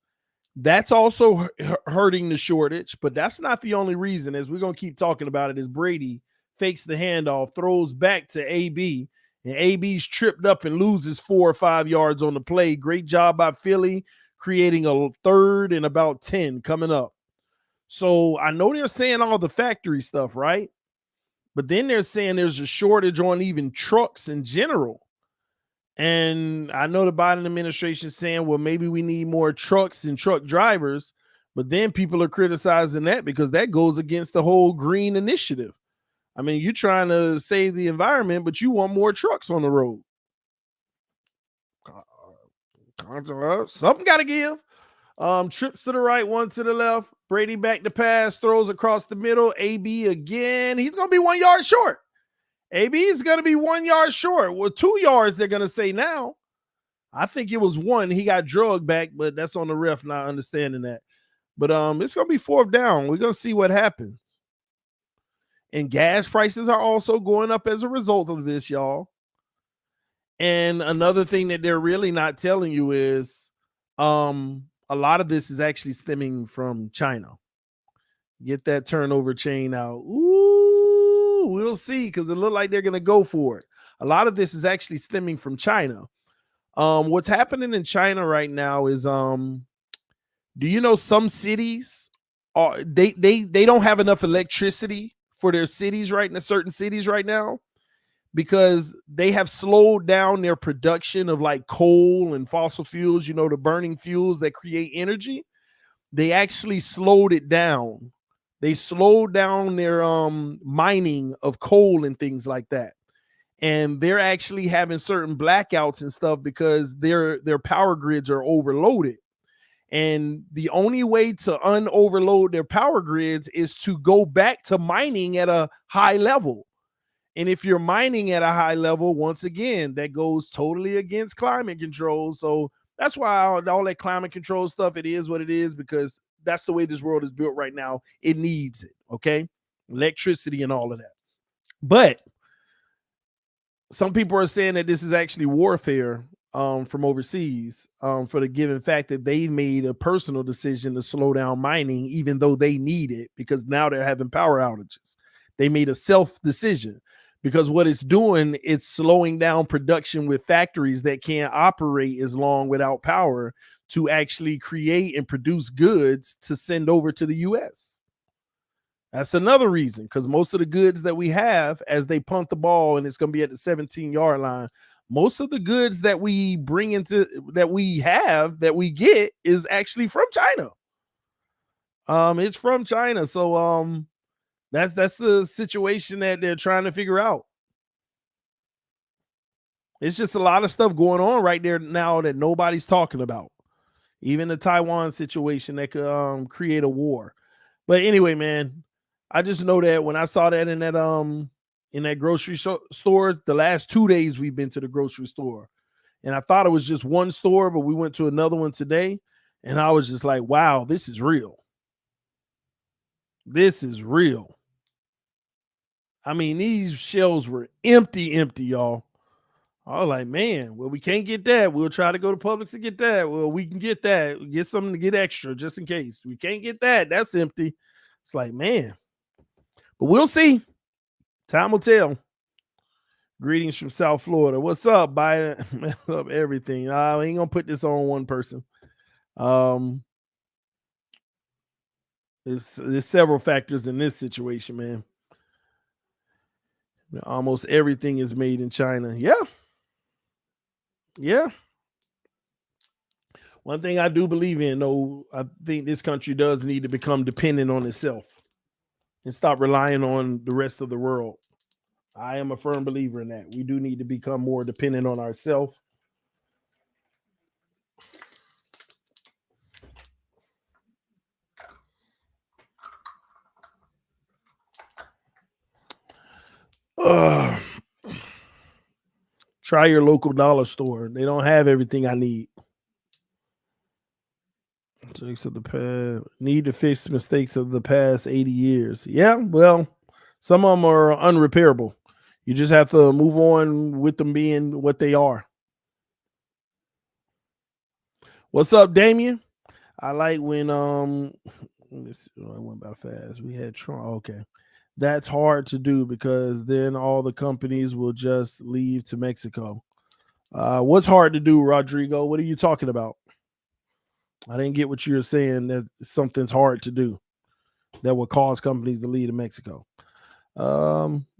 That's also hurting the shortage, but that's not the only reason. As we're going to keep talking about it, is Brady fakes the handoff, throws back to AB, and AB's tripped up and loses 4 or 5 yards on the play. Great job by Philly, creating a third and about 10 coming up. So I know they're saying all the factory stuff, right? But then they're saying there's a shortage on even trucks in general. And I know the Biden administration is saying, well, maybe we need more trucks and truck drivers. But then people are criticizing that because that goes against the whole green initiative. I mean, you're trying to save the environment, but you want more trucks on the road. something got to give. Trips to the right, one to the left. Brady back to pass, throws across the middle. AB again. He's going to be 1 yard short. AB is going to be 1 yard short. Well, 2 yards, they're going to say now. I think it was 1. He got drugged back, but that's on the ref not understanding that. But it's going to be 4th down. We're going to see what happens. And gas prices are also going up as a result of this, y'all. And another thing that they're really not telling you is a lot of this is actually stemming from China. Get that turnover chain out. Ooh, we'll see, because it looked like they're going to go for it. A lot of this is actually stemming from China. What's happening in China right now is, do you know some cities are they don't have enough electricity for their cities right now, certain cities right now, because they have slowed down their production of like coal and fossil fuels, you know, the burning fuels that create energy. They actually slowed it down. They slowed down their mining of coal and things like that. And they're actually having certain blackouts and stuff because their power grids are overloaded. And the only way to unoverload their power grids is to go back to mining at a high level. And if you're mining at a high level, once again, that goes totally against climate control. So that's why all that climate control stuff, it is what it is, because that's the way this world is built right now. It needs it, okay? Electricity and all of that. But some people are saying that this is actually warfare from overseas, for the given fact that they made a personal decision to slow down mining, even though they need it, because now they're having power outages. They made a self decision, because what it's doing, it's slowing down production with factories that can't operate as long without power to actually create and produce goods to send over to the US. That's another reason, because most of the goods that we have, as they punt the ball and it's going to be at the 17-yard line, most of the goods that we bring into, that we get, is actually from China. It's from China. So that's a situation that they're trying to figure out. It's just a lot of stuff going on right there now that nobody's talking about. Even the Taiwan situation that could create a war. But anyway, man, I just know that when I saw that in that grocery store, the last 2 days we've been to the grocery store, and I thought it was just one store, but we went to another one today, and I was just like, wow, this is real. This is real. I mean, these shelves were empty, y'all. I was like, man, well, we can't get that. We'll try to go to Publix to get that. Well, we can get that. Get something to get extra just in case. We can't get that. That's empty. It's like, man. But we'll see. Time will tell. Greetings from South Florida. What's up, Biden? Mess up everything. I ain't gonna put this on one person. There's several factors in this situation, man. Almost everything is made in China. Yeah. One thing I do believe in, though, I think this country does need to become dependent on itself and stop relying on the rest of the world. I am a firm believer in that. We do need to become more dependent on ourselves. Try your local dollar store. They don't have everything I need. Mistakes of the past. Need to fix mistakes of the past 80 years. Yeah, well, some of them are unrepairable. You just have to move on with them being what they are. What's up, Damien? I like when let me see, I went by fast. We had Trump. Okay. That's hard to do because then all the companies will just leave to Mexico. What's hard to do, Rodrigo? What are you talking about? I didn't get what you were saying, that something's hard to do that will cause companies to leave to Mexico.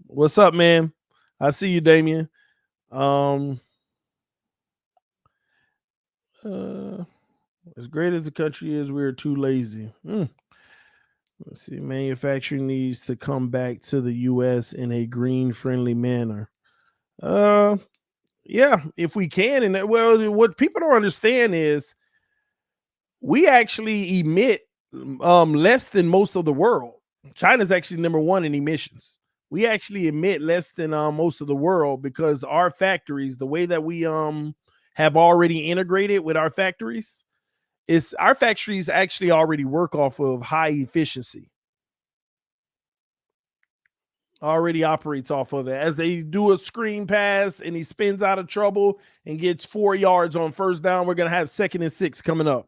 What's up, man? I see you, Damien. As great as the country is, we're too lazy. Let's see. Manufacturing needs to come back to the U.S. in a green-friendly manner. Yeah, if we can. And well, what people don't understand is we actually emit less than most of the world. China's actually number one in emissions. We actually emit less than most of the world because our factories, the way that we have already integrated with our factories, is our factories actually already work off of high efficiency. Already operates off of it. As they do a screen pass and he spins out of trouble and gets 4 yards on first down, we're gonna have 2nd and 6 coming up.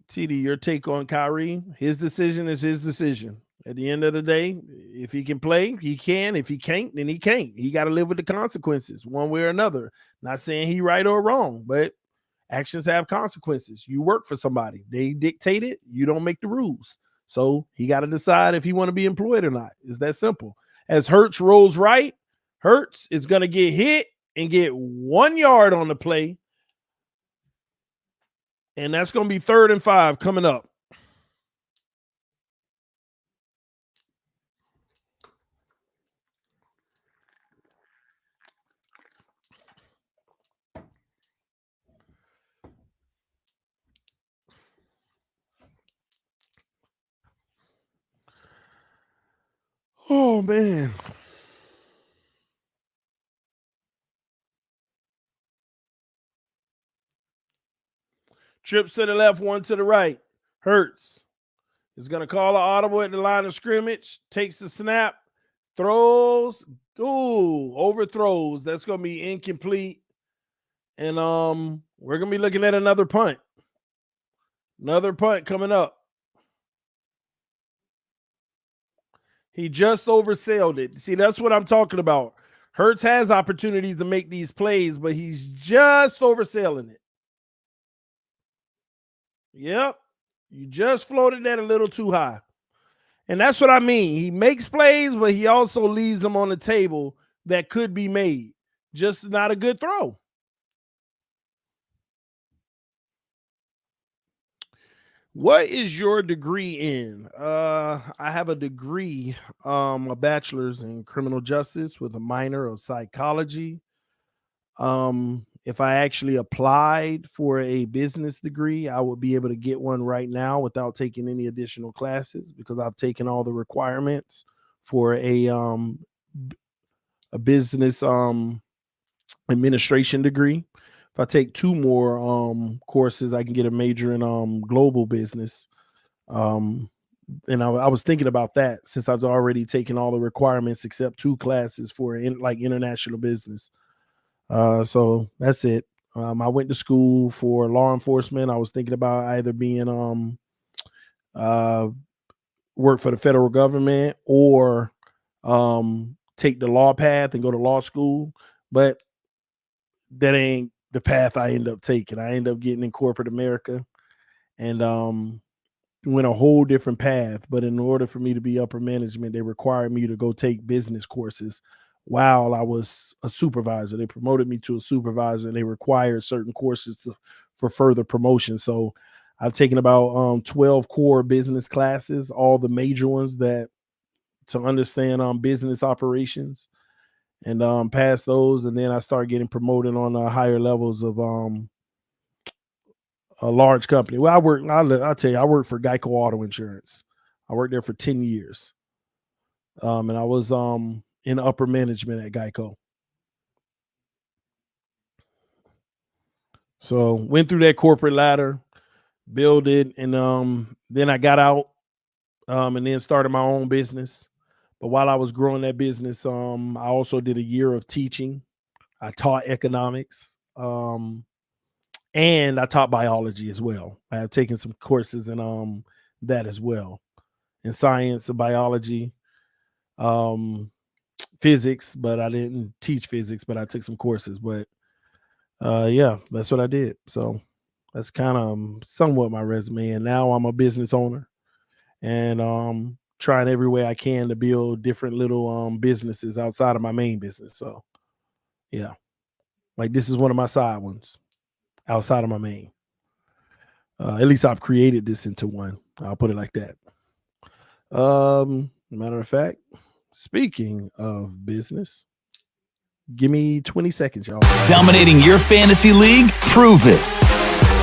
TD, your take on Kyrie? His decision is his decision. At the end of the day, if he can play, he can. If he can't, then he can't. He got to live with the consequences one way or another. Not saying he right or wrong, but actions have consequences. You work for somebody. They dictate it. You don't make the rules. So he got to decide if he want to be employed or not. It's that simple. As Hurts rolls right, Hurts is going to get hit and get 1 yard on the play. And that's going to be 3rd and 5 coming up. Oh, man. Trips to the left, one to the right. Hurts is going to call an audible at the line of scrimmage, takes the snap, throws, overthrows. That's going to be incomplete. And we're going to be looking at another punt. Another punt coming up. He just oversailed it. See, that's what I'm talking about. Hurts has opportunities to make these plays, but he's just overselling it. Yep. You just floated that a little too high. And that's what I mean. He makes plays, but he also leaves them on the table that could be made. Just not a good throw. What is your degree in? I have a degree, a bachelor's in criminal justice with a minor of psychology. If I actually applied for a business degree, I would be able to get one right now without taking any additional classes because I've taken all the requirements for a business administration degree. If I take 2 more courses, I can get a major in global business. And I was thinking about that since I've already taken all the requirements except 2 classes for like international business. So that's it. I went to school for law enforcement. I was thinking about either being work for the federal government or take the law path and go to law school, but that ain't the path I end up taking. I end up getting in corporate America and went a whole different path. But in order for me to be upper management, they required me to go take business courses while I was a supervisor. They promoted me to a supervisor and they required certain courses for further promotion. So I've taken about 12 core business classes, all the major ones that to understand business operations and pass those. And then I start getting promoted on higher levels of a large company. Well, I'll tell you, I worked for Geico Auto Insurance. I worked there for 10 years. And I was in upper management at Geico. So went through that corporate ladder, built it, and then I got out and then started my own business. But while I was growing that business, I also did a year of teaching. I taught economics. And I taught biology as well. I have taken some courses in that as well. In science and biology, physics, but I didn't teach physics, but I took some courses. But yeah, that's what I did. So that's kind of somewhat my resume. And now I'm a business owner and trying every way I can to build different little businesses outside of my main business. So yeah, like this is one of my side ones outside of my main. At least I've created this into one. I'll put it like that. Matter of fact, speaking of business, Give me 20 seconds, y'all. Dominating your fantasy league? Prove it.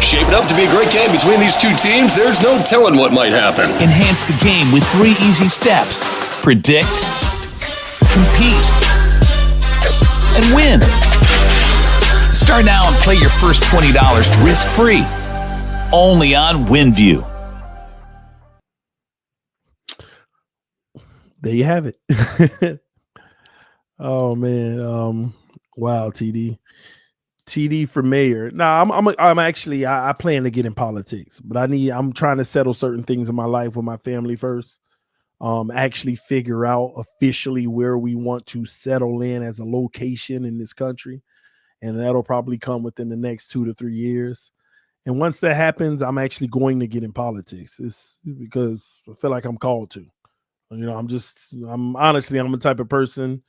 Shaping up to be a great game between these two teams. There's no telling what might happen. Enhance the game with 3 easy steps. Predict, compete, and win. Start now and play your first $20 risk-free. Only on WINVIEW. There you have it. Oh man. Wow, TD for mayor. Now I'm actually I plan to get in politics, but I'm trying to settle certain things in my life with my family first. Actually figure out officially where we want to settle in as a location in this country. And that'll probably come within the next 2 to 3 years. And once that happens, I'm actually going to get in politics. It's because I feel like I'm called to. You know, I'm a type of person,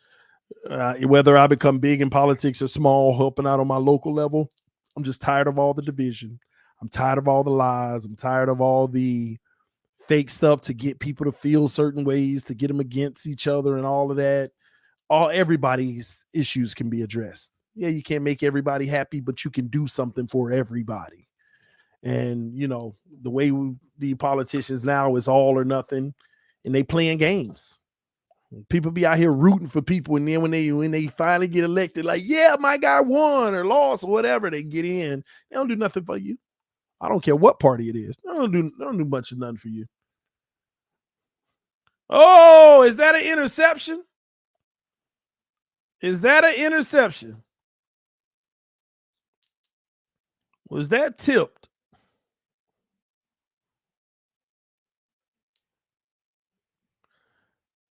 whether I become big in politics or small, helping out on my local level, I'm just tired of all the division. I'm tired of all the lies. I'm tired of all the fake stuff to get people to feel certain ways, to get them against each other and all of that. Everybody's issues can be addressed. Yeah, you can't make everybody happy, but you can do something for everybody. And, you know, the way the politicians now is all or nothing, and they playing games. People be out here rooting for people, and then when they finally get elected, like, yeah, my guy won or lost or whatever, they get in. They don't do nothing for you. I don't care what party it is. They don't do much of nothing for you. Oh, is that an interception? Is that an interception? Was that tipped?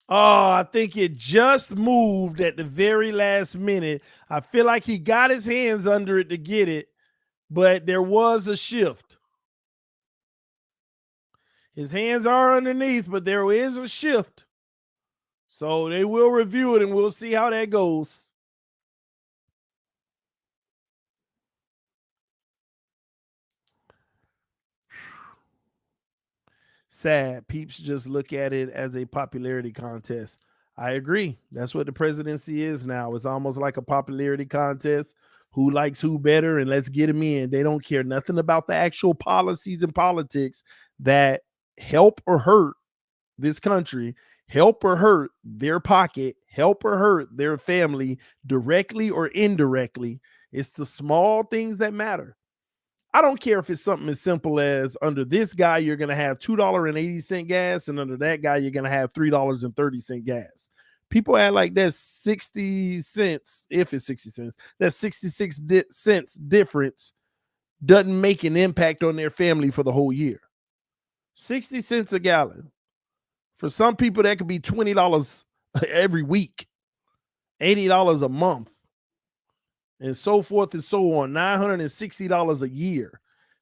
Oh, I think it just moved at the very last minute. I feel like he got his hands under it to get it, but there was a shift. His hands are underneath, but there is a shift. So they will review it, and we'll see how that goes. Sad. Peeps just look at it as a popularity contest. I agree. That's what the presidency is now. It's almost like a popularity contest. Who likes who better, and let's get them in. They don't care nothing about the actual policies and politics that help or hurt this country, help or hurt their pocket, help or hurt their family directly or indirectly. It's the small things that matter. I don't care if it's something as simple as under this guy, you're going to have $2.80 gas, and under that guy, you're going to have $3.30 gas. People act like that's 60 cents. If it's 60 cents, that 66 cents difference doesn't make an impact on their family for the whole year. 60 cents a gallon. For some people, that could be $20 every week, $80 a month, and so forth and so on. $960 a year.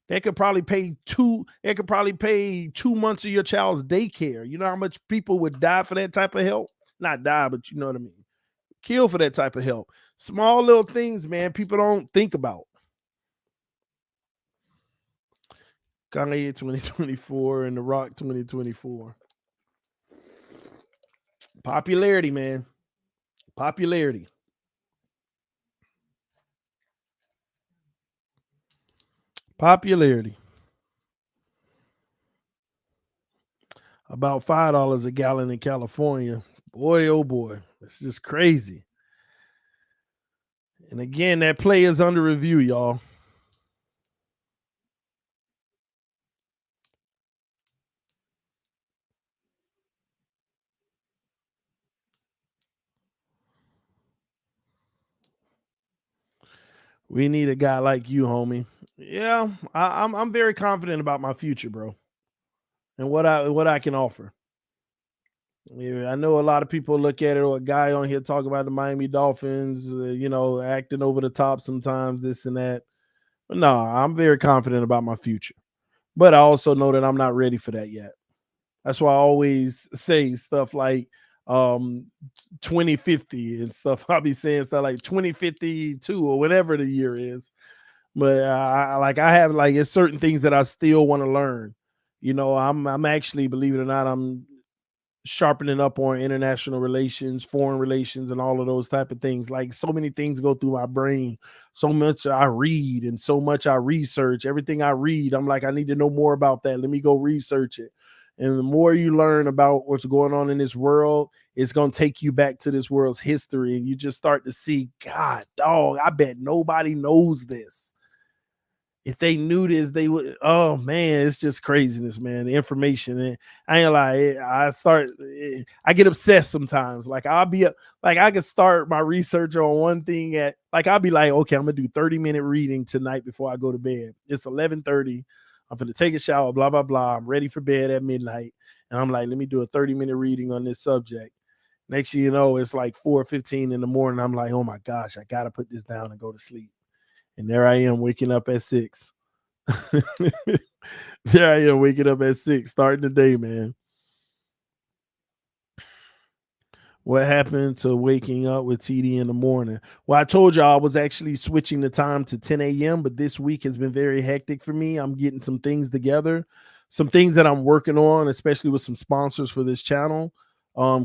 That could probably pay 2 months of your child's daycare. You know how much people would die for that type of help? Not die, but you know what I mean. Kill for that type of help. Small little things, man, people don't think about. Kanye 2024 and The Rock 2024. Popularity, man. Popularity. Popularity. About $5 a gallon in California. Boy, oh boy. It's just crazy. And again, that play is under review, y'all. We need a guy like you, homie. Yeah, I'm very confident about my future, bro, and what I can offer. Yeah, I know a lot of people look at it, or a guy on here talk about the Miami Dolphins, acting over the top sometimes, this and that. But no, I'm very confident about my future. But I also know that I'm not ready for that yet. That's why I always say stuff like 2050 and stuff. I'll be saying stuff like 2052 or whatever the year is. But I have it's certain things that I still want to learn. I'm actually, believe it or not, sharpening up on international relations, foreign relations, and all of those type of things. Like, so many things go through my brain, so much I read and so much I research. Everything I read, I'm like, I need to know more about that. Let me go research it. And the more you learn about what's going on in this world, it's going to take you back to this world's history. And you just start to see, God, dog, I bet nobody knows this. If they knew this, they would. Oh man, it's just craziness, man. The information, and I ain't lie. I get obsessed sometimes. Like, I'll be like, I can start my research on one thing I'll be like, okay, I'm gonna do 30-minute reading tonight before I go to bed. It's 11:30. I'm gonna take a shower, blah blah blah. I'm ready for bed at midnight, and I'm like, let me do a 30-minute reading on this subject. Next thing you know, it's like 4:15 in the morning. I'm like, oh my gosh, I gotta put this down and go to sleep. And there I am waking up at 6. There I am waking up at 6, starting the day, man. What happened to waking up with TD in the morning? Well, I told y'all I was actually switching the time to 10 a.m., but this week has been very hectic for me. I'm getting some things together, some things that I'm working on, especially with some sponsors for this channel,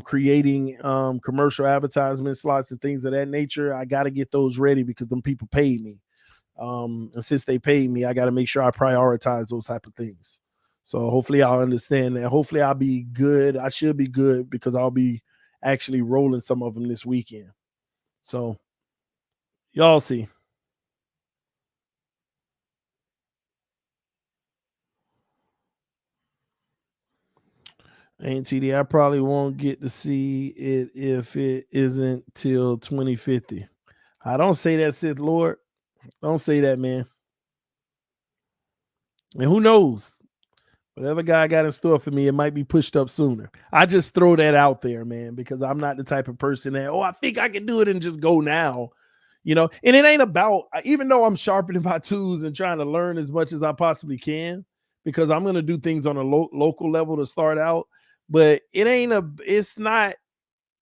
creating commercial advertisement slots and things of that nature. I got to get those ready because them people paid me. And since they paid me, I got to make sure I prioritize those type of things. So hopefully I'll understand that. Hopefully I'll be good. I should be good because I'll be actually rolling some of them this weekend. So y'all see. Ain't TD, I probably won't get to see it if it isn't till 2050. I don't say that, Sith Lord. Don't say that, man. And who knows? Whatever God got in store for me, it might be pushed up sooner. I just throw that out there, man, because I'm not the type of person that, I think I can do it and just go now. And it ain't about, even though I'm sharpening my tools and trying to learn as much as I possibly can, because I'm going to do things on a local level to start out, but it's not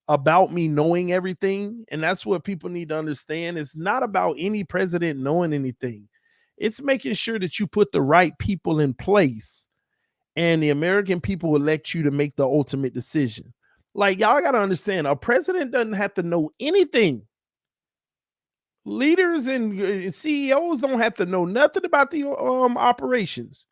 about me knowing everything. And that's what people need to understand. It's not about any president knowing anything. It's making sure that you put the right people in place and the American people elect you to make the ultimate decision. Like, y'all got to understand, a president doesn't have to know anything. Leaders and CEOs don't have to know nothing about the operations.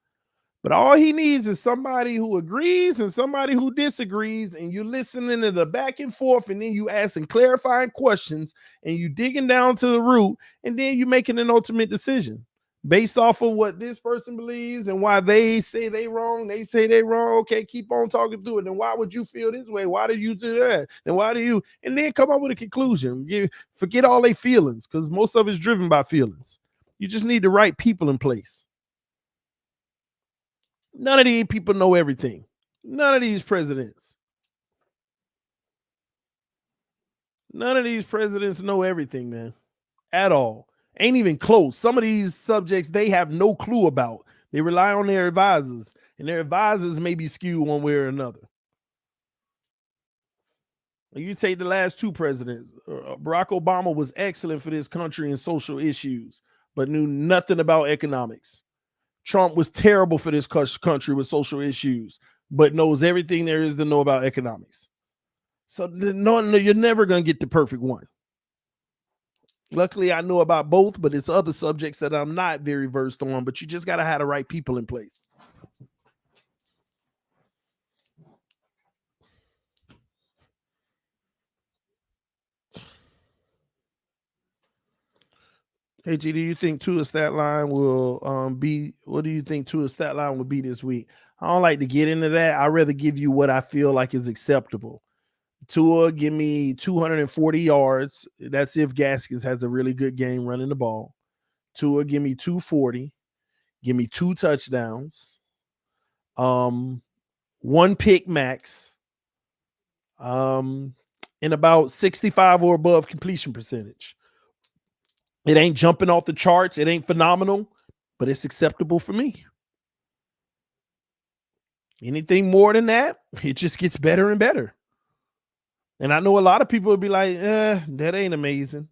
But all he needs is somebody who agrees and somebody who disagrees, and you listening to the back and forth, and then you asking clarifying questions, and you digging down to the root, and then you making an ultimate decision based off of what this person believes and why they say they wrong. They say they wrong. Okay, keep on talking through it. And why would you feel this way? Why do you do that? And why do you? And then come up with a conclusion. Forget all their feelings, because most of it's driven by feelings. You just need the right people in place. None of these people know everything. None of these presidents. None of these presidents know everything, man, at all. Ain't even close. Some of these subjects they have no clue about. They rely on their advisors, and their advisors may be skewed one way or another. You take the last two presidents. Barack Obama was excellent for this country in social issues, but knew nothing about economics. Trump was terrible for this country with social issues, but knows everything there is to know about economics. So no, you're never going to get the perfect one. Luckily, I know about both, but it's other subjects that I'm not very versed on, but you just got to have the right people in place. Hey, G, do you think Tua's stat line will be? What do you think Tua's stat line will be this week? I don't like to get into that. I'd rather give you what I feel like is acceptable. Tua, give me 240 yards. That's if Gaskins has a really good game running the ball. Tua, give me 240. Give me 2 touchdowns. One pick max. And about 65 or above completion percentage. It ain't jumping off the charts. It ain't phenomenal, but it's acceptable for me. Anything more than that, it just gets better and better. And I know a lot of people would be like, that ain't amazing.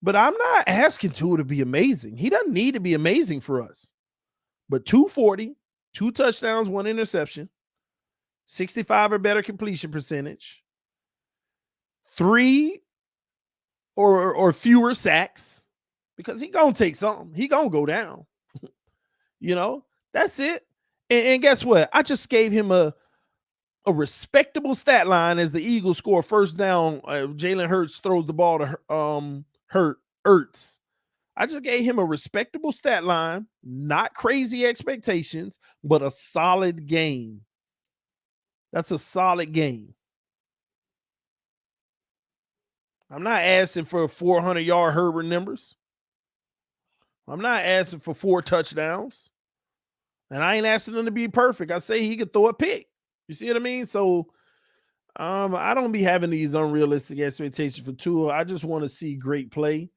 But I'm not asking Tua to be amazing. He doesn't need to be amazing for us. But 240, 2 touchdowns, 1 interception, 65 or better completion percentage, 3 or fewer sacks, because he gonna take something. He gonna go down. That's it. And guess what? I just gave him a respectable stat line as the Eagles score first down. Jalen Hurts throws the ball to Hurts. I just gave him a respectable stat line, not crazy expectations, but a solid game. That's a solid game. I'm not asking for 400-yard Herbert numbers. I'm not asking for 4 touchdowns. And I ain't asking him to be perfect. I say he could throw a pick. You see what I mean? So I don't be having these unrealistic expectations for Tua. I just want to see great play.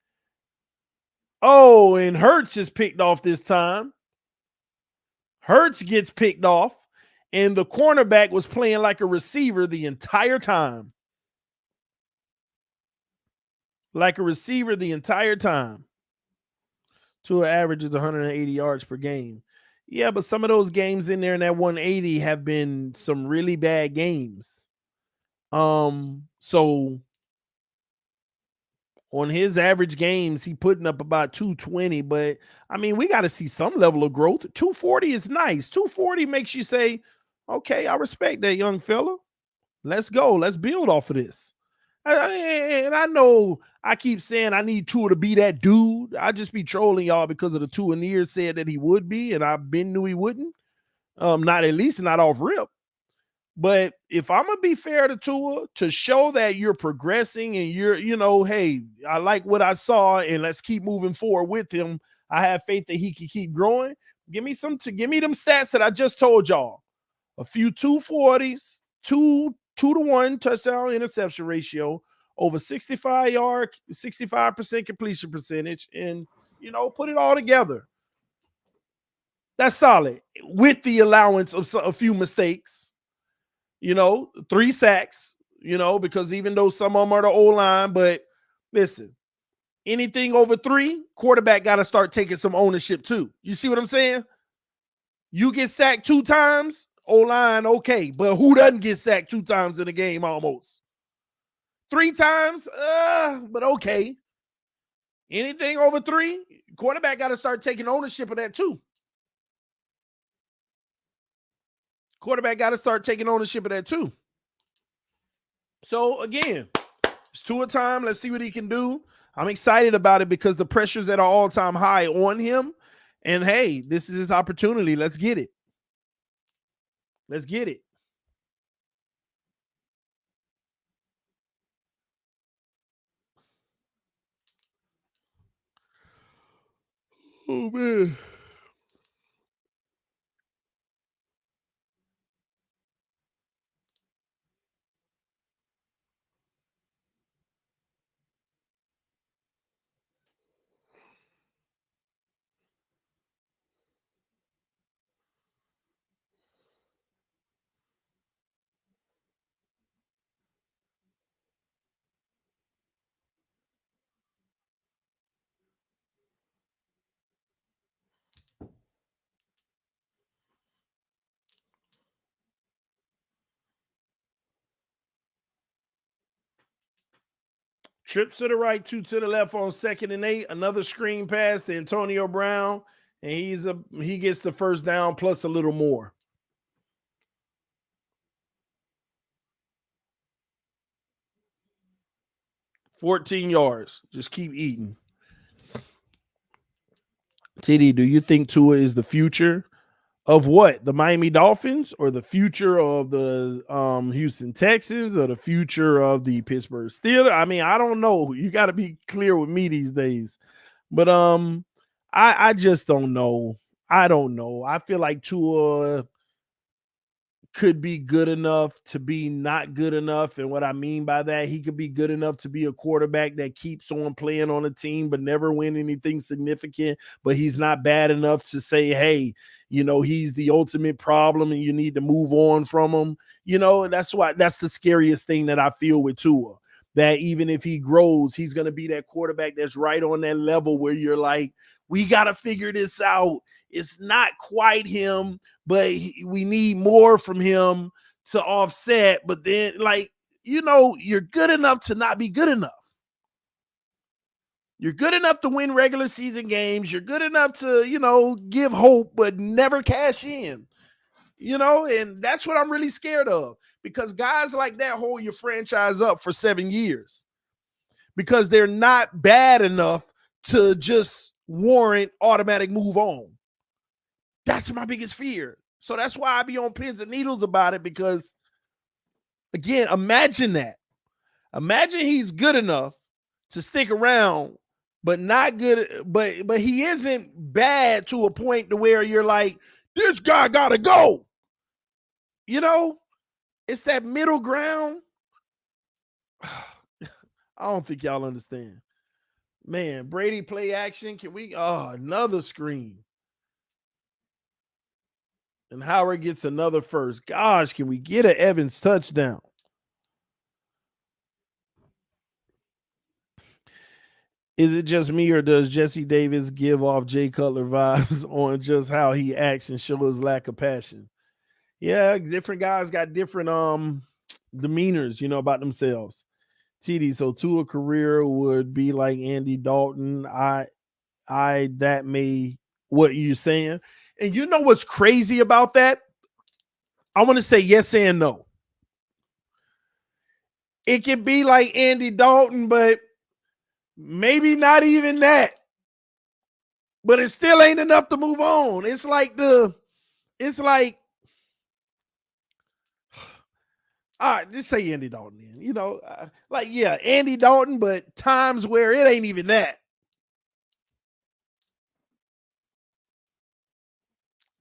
Oh, and Hurts is picked off this time. Hurts gets picked off, and the cornerback was playing like a receiver the entire time. Like a receiver the entire time. Tua averages 180 yards per game. Yeah, but some of those games in there in that 180 have been some really bad games. So on his average games, he putting up about 220, but I mean, we got to see some level of growth. 240 is nice. 240 makes you say, okay, I respect that young fella. Let's go. Let's build off of this. And I know I keep saying I need Tua to be that dude. I just be trolling y'all because of the Tua Nears said that he would be, and I've been knew he wouldn't. Not at least not off rip. But if I'm gonna be fair to Tua, to show that you're progressing and you're, hey, I like what I saw, and let's keep moving forward with him. I have faith that he can keep growing. Give me them stats that I just told y'all. A few 240s, 2-to-1 touchdown interception ratio, over 65% completion percentage, and put it all together. That's solid with the allowance of a few mistakes. 3 sacks, because even though some of them are the O-line, but listen, anything over 3, quarterback got to start taking some ownership too. You see what I'm saying? You get sacked 2 times, O-line, okay, but who doesn't get sacked 2 times in a game almost? 3 times, but okay. Anything over 3, quarterback got to start taking ownership of that too. Quarterback got to start taking ownership of that too. So again, it's Tua time. Let's see what he can do. I'm excited about it because the pressure's at an all-time high on him. And hey, this is his opportunity. Let's get it. Let's get it. Oh, man. Trips to the right, 2 to the left on 2nd and 8. Another screen pass to Antonio Brown, and he gets the first down plus a little more. $14 yards. Just keep eating. TD, do you think Tua is the future of what? The Miami Dolphins, or the future of the Houston Texans, or the future of the Pittsburgh Steelers? I mean, I don't know. You got to be clear with me these days. But I just don't know. I don't know. I feel like Tua could be good enough to be not good enough. And what I mean by that, he could be good enough to be a quarterback that keeps on playing on a team but never win anything significant. But he's not bad enough to say, hey, he's the ultimate problem and you need to move on from him. That's the scariest thing that I feel with Tua. That even if he grows, he's going to be that quarterback that's right on that level where you're like, we got to figure this out. It's not quite him, but we need more from him to offset, but then you're good enough to not be good enough. You're good enough to win regular season games. You're good enough to, give hope, but never cash in. And that's what I'm really scared of, because guys like that hold your franchise up for 7 years because they're not bad enough to just warrant automatic move on. That's my biggest fear. So that's why I be on pins and needles about it, because again, imagine that. Imagine he's good enough to stick around, but not good, but he isn't bad to a point to where you're like, this guy gotta go. It's that middle ground. I don't think y'all understand. Man, Brady play action. Can we? Oh, another screen. And Howard gets another first. Gosh, can we get an Evans touchdown? Is it just me, or does Jesse Davis give off Jay Cutler vibes on just how he acts and shows lack of passion? Yeah, different guys got different demeanors, about themselves. TD, so Tua career would be like Andy Dalton. That may what you're saying. And you know what's crazy about that? I want to say yes and no. It can be like Andy Dalton, but maybe not even that. But it still ain't enough to move on. It's like all right, just say Andy Dalton then. Andy Dalton, but times where it ain't even that.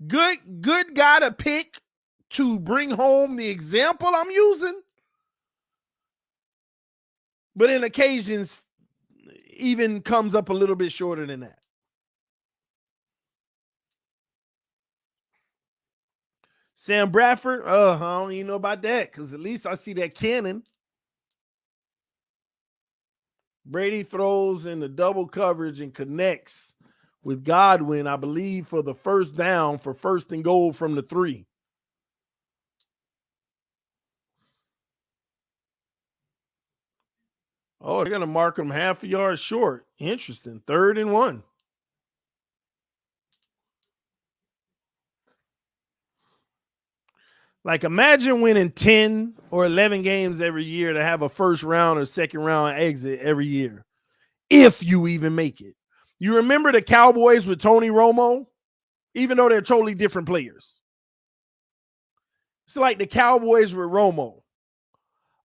Good guy to pick to bring home the example I'm using. But in occasions, even comes up a little bit shorter than that. Sam Bradford, I don't even know about that, because at least I see that cannon. Brady throws in the double coverage and connects with Godwin, I believe, for the first down for 1st and goal from the 3. Oh, they're going to mark him half a yard short. Interesting. 3rd and 1. Like, imagine winning 10 or 11 games every year to have a first round or second round exit every year, if you even make it. You remember the Cowboys with Tony Romo, even though they're totally different players. It's like the Cowboys with Romo.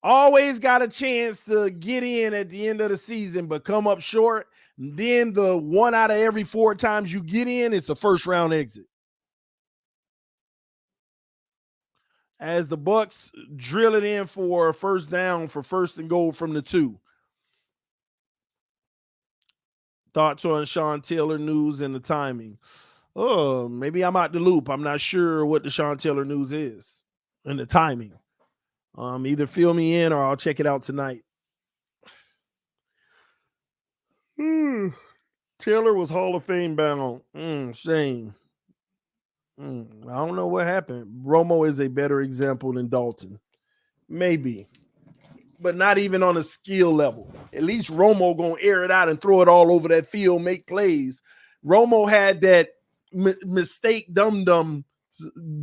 Always got a chance to get in at the end of the season, but come up short. Then the 1 out of every 4 times you get in, it's a first round exit. As the Bucs drill it in for a first down for 1st and goal from the 2. Thoughts on Sean Taylor news and the timing? Oh, maybe I'm out the loop. I'm not sure what the Sean Taylor news is and the timing. Either fill me in or I'll check it out tonight. Taylor was Hall of Fame bound. Shame. I don't know what happened. Romo is a better example than Dalton. Maybe. But not even on a skill level. At least Romo gonna air it out and throw it all over that field, make plays. Romo had that mistake dum-dum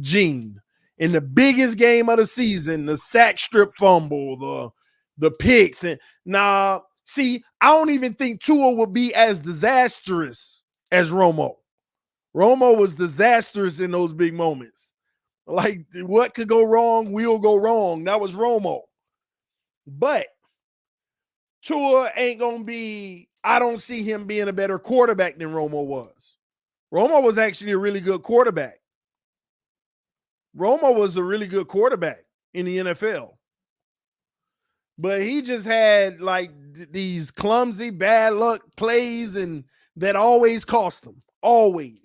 gene. In the biggest game of the season, the sack strip fumble, the picks. And see, I don't even think Tua would be as disastrous as Romo. Romo was disastrous in those big moments. Like, what could go wrong will go wrong. That was Romo. But Tua ain't going to be, I don't see him being a better quarterback than Romo was. Romo was actually a really good quarterback. Romo was a really good quarterback in the NFL. But he just had like these clumsy bad luck plays, and that always cost him. Always.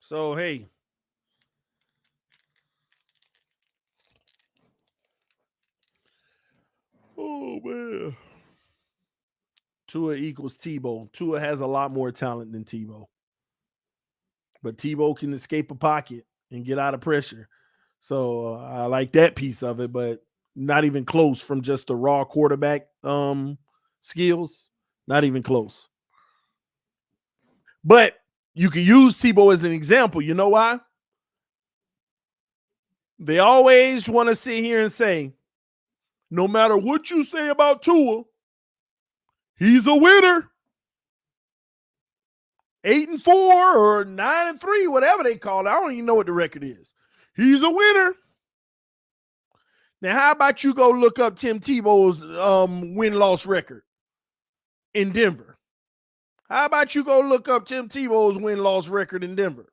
So, hey. Oh, man. Tua equals Tebow. Tua has a lot more talent than Tebow. but Tebow can escape a pocket and get out of pressure. So I like that piece of it, but not even close from just the raw quarterback skills. Not even close. But you can use Tebow as an example. You know why? They always want to sit here and say, no matter what you say about Tua, he's a winner. 8-4 or 9-3, whatever they call it. I don't even know what the record is. He's a winner. Now, how about you go look up Tim Tebow's win-loss record in Denver? How about you go look up Tim Tebow's win-loss record in Denver?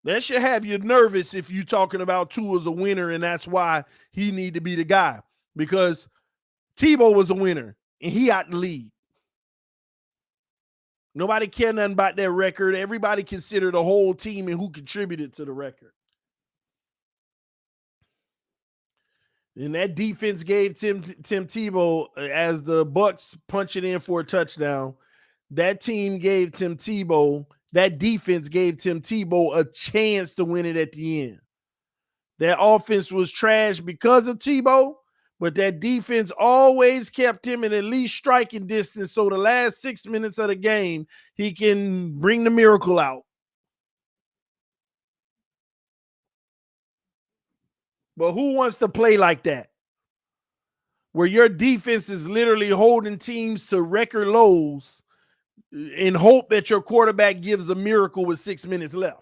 That should have you nervous if you're talking about Tua as a winner, and that's why he need to be the guy. Because Tebow was a winner, and he out the lead. Nobody cared nothing about that record. Everybody considered the whole team and who contributed to the record. And that defense gave Tim Tebow, as the Bucs punch it in for a touchdown, that team gave Tim Tebow, that defense gave Tim Tebow a chance to win it at the end. That offense was trash because of Tebow, but that defense always kept him in at least striking distance, so the last 6 minutes of the game, he can bring the miracle out. But who wants to play like that? Where your defense is literally holding teams to record lows in hope that your quarterback gives a miracle with 6 minutes left.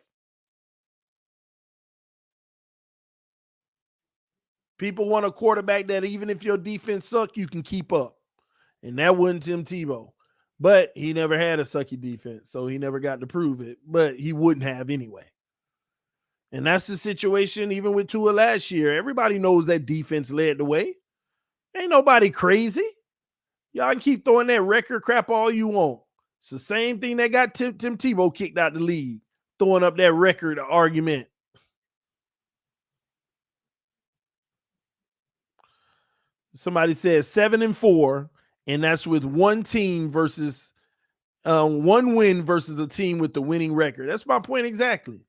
People want a quarterback that even if your defense sucks, you can keep up. And that wasn't Tim Tebow. But he never had a sucky defense, so he never got to prove it. But he wouldn't have anyway. And that's the situation even with Tua last year. Everybody knows that defense led the way. Ain't nobody crazy. Y'all can keep throwing that record crap all you want. It's the same thing that got Tim Tebow kicked out the league, throwing up that record argument. Somebody says 7-4, and that's with one team versus one win versus a team with the winning record. That's my point exactly.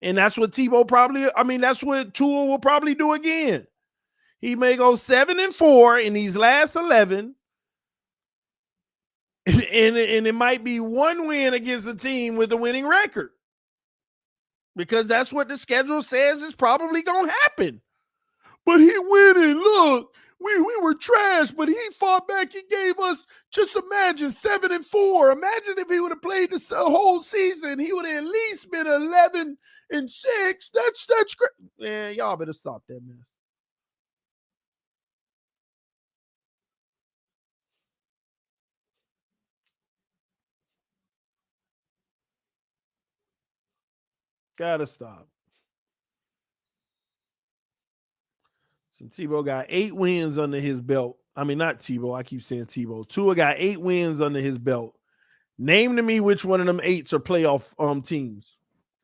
And that's what Tebow that's what Tua will probably do again. He may go 7-4 in these last 11. And it might be one win against a team with a winning record. Because that's what the schedule says is probably going to happen. But he winning. Look, we were trash, but he fought back. He gave us, just imagine, 7-4. Imagine if he would have played the whole season. He would have at least been 11-6. That's great. Yeah, y'all better stop that mess. Gotta stop. So Tebow got 8 wins under his belt. I mean, not Tebow. I keep saying Tebow. Tua got 8 wins under his belt. Name to me which one of them 8s are playoff teams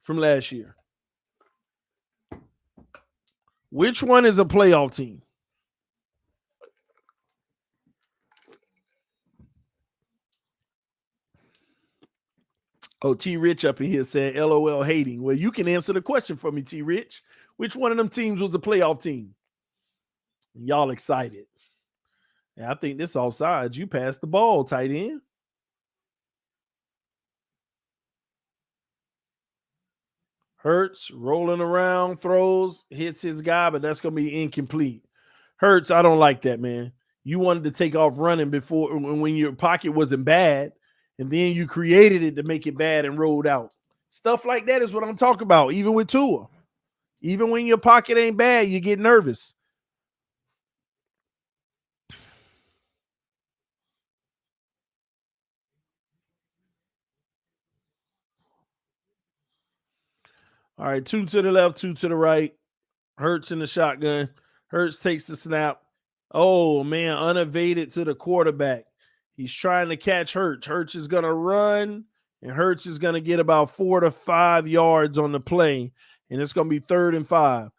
from last year. Which one is a playoff team? Oh, T. Rich up in here said, LOL hating. Well, you can answer the question for me, T. Rich. Which one of them teams was the playoff team? Y'all excited. Yeah, I think this offsides. You passed the ball, tight end. Hurts rolling around, throws, hits his guy, but that's going to be incomplete. Hurts, I don't like that, man. You wanted to take off running before when your pocket wasn't bad, and then you created it to make it bad and rolled out. Stuff like that is what I'm talking about, even with Tua. Even when your pocket ain't bad, you get nervous. All right, 2 to the left, 2 to the right. Hurts in the shotgun. Hurts takes the snap. Oh, man, unevaded to the quarterback. He's trying to catch Hurts. Hurts is going to run, and Hurts is going to get about 4 to 5 yards on the play, and it's going to be 3rd and 5.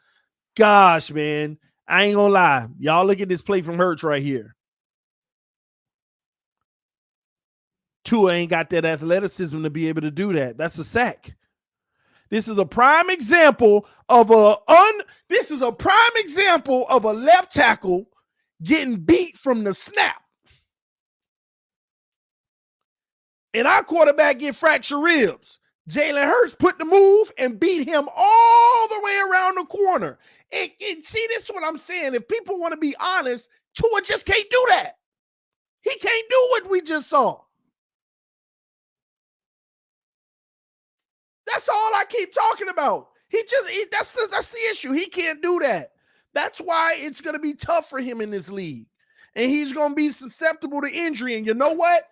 Gosh, man, I ain't going to lie. Y'all look at this play from Hurts right here. Tua ain't got that athleticism to be able to do that. That's a sack. This is a prime example of a left tackle getting beat from the snap. And our quarterback get fractured ribs. Jalen Hurts put the move and beat him all the way around the corner. See, this is what I'm saying. If people want to be honest, Tua just can't do that. He can't do what we just saw. That's all I keep talking about. That's the issue. He can't do that. That's why it's going to be tough for him in this league. And he's going to be susceptible to injury. And you know what?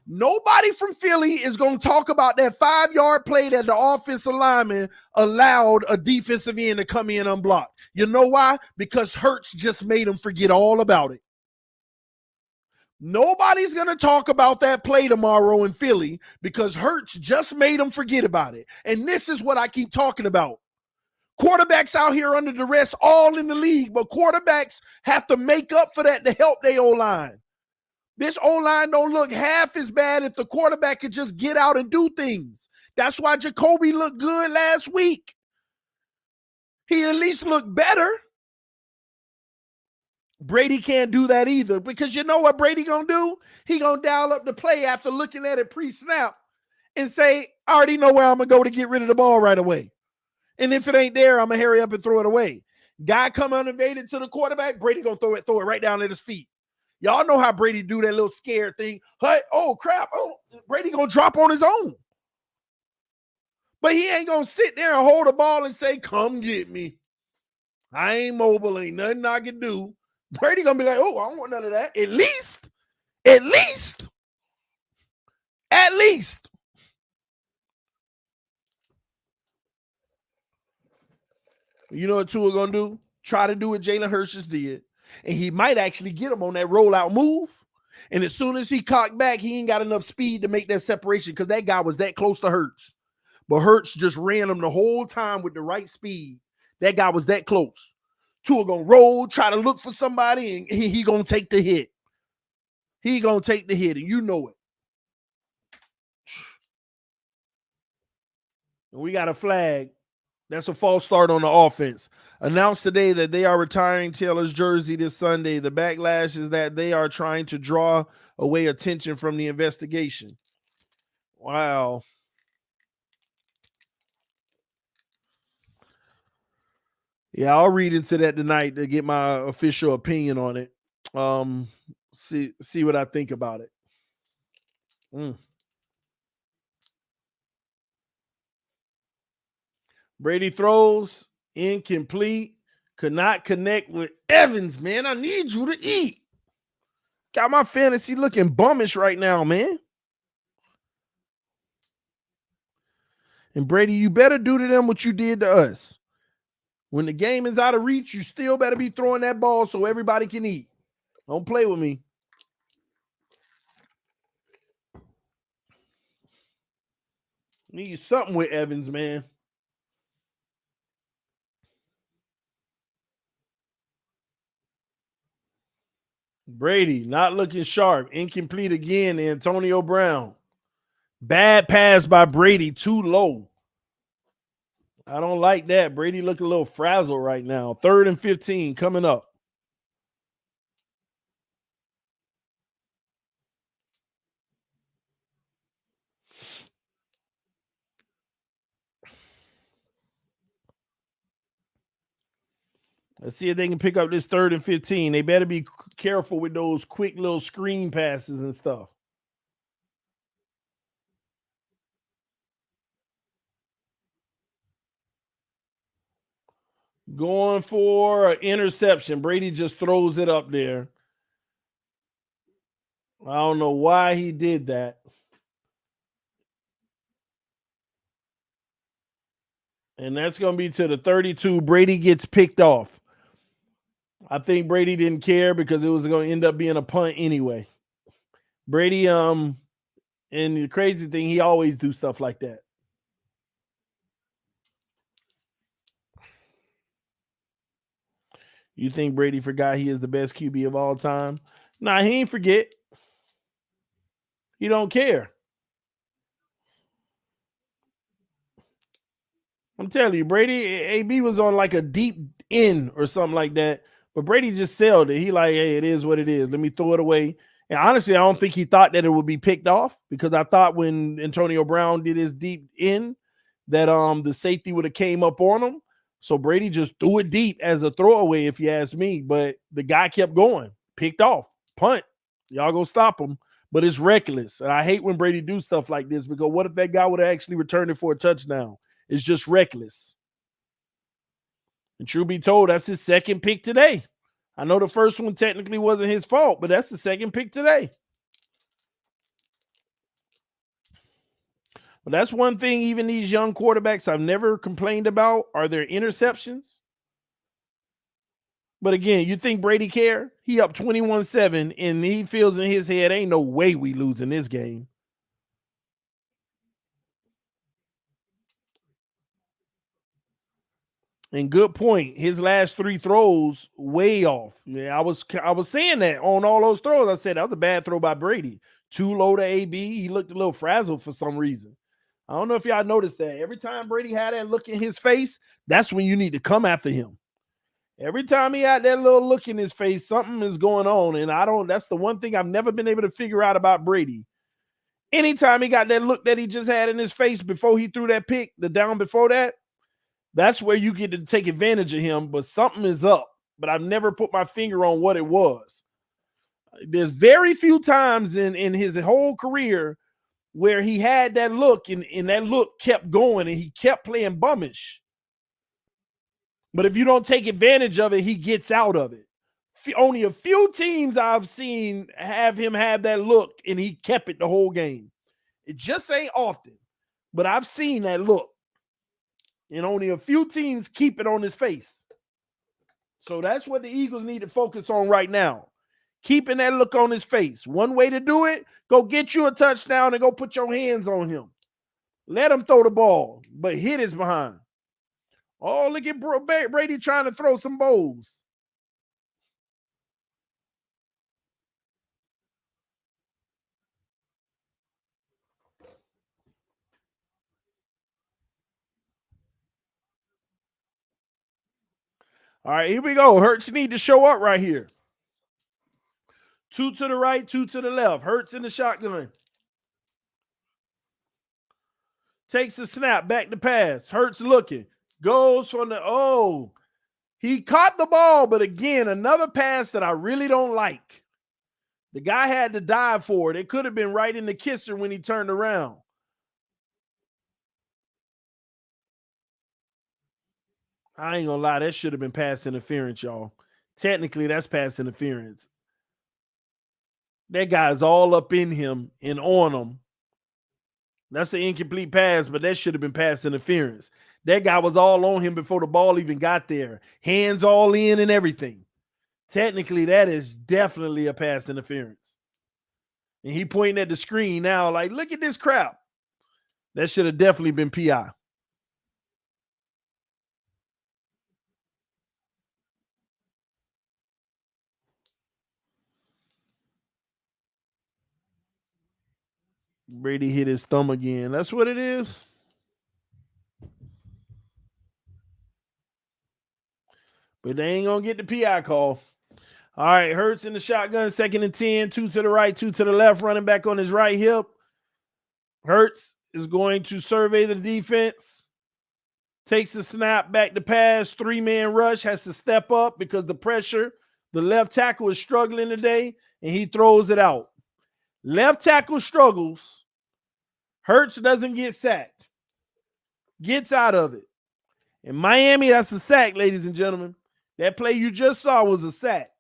Nobody from Philly is going to talk about that 5-yard play that the offensive lineman allowed a defensive end to come in unblocked. You know why? Because Hurts just made him forget all about it. Nobody's going to talk about that play tomorrow in Philly because Hurts just made them forget about it. And this is what I keep talking about. Quarterbacks out here under duress all in the league, but quarterbacks have to make up for that to help their O-line. This O-line don't look half as bad if the quarterback could just get out and do things. That's why Jacoby looked good last week. He at least looked better. Brady can't do that either because you know what Brady gonna do? He gonna dial up the play after looking at it pre-snap and say, I already know where I'm gonna go to get rid of the ball right away. And if it ain't there, I'm gonna hurry up and throw it away. Guy come uninvaded to the quarterback, Brady gonna throw it right down at his feet. Y'all know how Brady do that little scared thing. Hey, oh crap! Oh, Brady gonna drop on his own. But he ain't gonna sit there and hold the ball and say, "Come get me." I ain't mobile, ain't nothing I can do. Brady gonna be like, "Oh, I don't want none of that." At least. You know what Tua gonna do? Try to do what Jalen Hurts just did. And he might actually get him on that rollout move. And as soon as he cocked back, he ain't got enough speed to make that separation because that guy was that close to Hurts. But Hurts just ran him the whole time with the right speed. That guy was that close. Tua gonna roll, try to look for somebody, and he gonna take the hit. He gonna take the hit, and you know it. And we got a flag. That's a false start on the offense. Announced today that they are retiring Taylor's jersey this Sunday. The backlash is that they are trying to draw away attention from the investigation. Wow. Yeah, I'll read into that tonight to get my official opinion on it. See what I think about it. Brady throws incomplete, could not connect with Evans, man. I need you to eat. Got my fantasy looking bummish right now, man. And Brady, you better do to them what you did to us. When the game is out of reach, you still better be throwing that ball so everybody can eat. Don't play with me. Need something with Evans, man. Brady not looking sharp. Incomplete again, Antonio Brown. Bad pass by Brady, too low. I don't like that. Brady looking a little frazzled right now. 3rd and 15 coming up. Let's see if they can pick up this 3rd and 15. They better be careful with those quick little screen passes and stuff. Going for an interception. Brady just throws it up there. I don't know why he did that. And that's going to be to the 32. Brady gets picked off. I think Brady didn't care because it was going to end up being a punt anyway. Brady, and the crazy thing, he always do stuff like that. You think Brady forgot he is the best QB of all time? Nah, he ain't forget. He don't care. I'm telling you, Brady, AB was on like a deep end or something like that. But Brady just sailed it. He like, hey, it is what it is. Let me throw it away. And honestly, I don't think he thought that it would be picked off, because I thought when Antonio Brown did his deep end that the safety would have came up on him. So Brady just threw it deep as a throwaway, if you ask me. But the guy kept going, picked off, punt. Y'all go stop him. But it's reckless. And I hate when Brady do stuff like this, because what if that guy would have actually returned it for a touchdown? It's just reckless. And truth be told, that's his second pick today. I know the first one technically wasn't his fault, but that's the second pick today. But that's one thing even these young quarterbacks I've never complained about are their interceptions. But again, you think Brady care? He up 21-7, and he feels in his head, ain't no way we losing this game. And good point. His last 3 throws way off. Yeah, I was saying that on all those throws. I said that was a bad throw by Brady. Too low to AB. He looked a little frazzled for some reason. I don't know if y'all noticed that. Every time Brady had that look in his face, that's when you need to come after him. Every time he had that little look in his face, something is going on. And that's the one thing I've never been able to figure out about Brady. Anytime he got that look that he just had in his face before he threw that pick, the down before that, that's where you get to take advantage of him. But something is up. But I've never put my finger on what it was. There's very few times in his whole career where he had that look and that look kept going and he kept playing bummish. But if you don't take advantage of it, he gets out of it. Only a few teams I've seen have him have that look and he kept it the whole game. It just ain't often, but I've seen that look. And only a few teams keep it on his face. So that's what the Eagles need to focus on right now. Keeping that look on his face. One way to do it, go get you a touchdown and go put your hands on him. Let him throw the ball, but hit his behind. Oh, look at Brady trying to throw some bowls. All right, here we go. Hurts need to show up right here. 2 to the right, 2 to the left. Hurts in the shotgun. Takes a snap, back to pass. Hurts looking. Goes from the, he caught the ball, but again, another pass that I really don't like. The guy had to dive for it. It could have been right in the kisser when he turned around. I ain't gonna lie, that should have been pass interference, y'all. Technically, that's pass interference. That guy's all up in him and on him. That's an incomplete pass, but that should have been pass interference. That guy was all on him before the ball even got there. Hands all in and everything. Technically, that is definitely a pass interference. And he pointing at the screen now like, look at this crap. That should have definitely been PI. Brady hit his thumb again. That's what it is. But they ain't going to get the PI call. All right, Hurts in the shotgun, 2nd and 10, 2 to the right, 2 to the left, running back on his right hip. Hurts is going to survey the defense. Takes a snap, back to pass, 3-man rush, has to step up because the pressure, the left tackle is struggling today, and he throws it out. Left tackle struggles. Hurts doesn't get sacked. Gets out of it. In Miami, that's a sack, ladies and gentlemen. That play you just saw was a sack.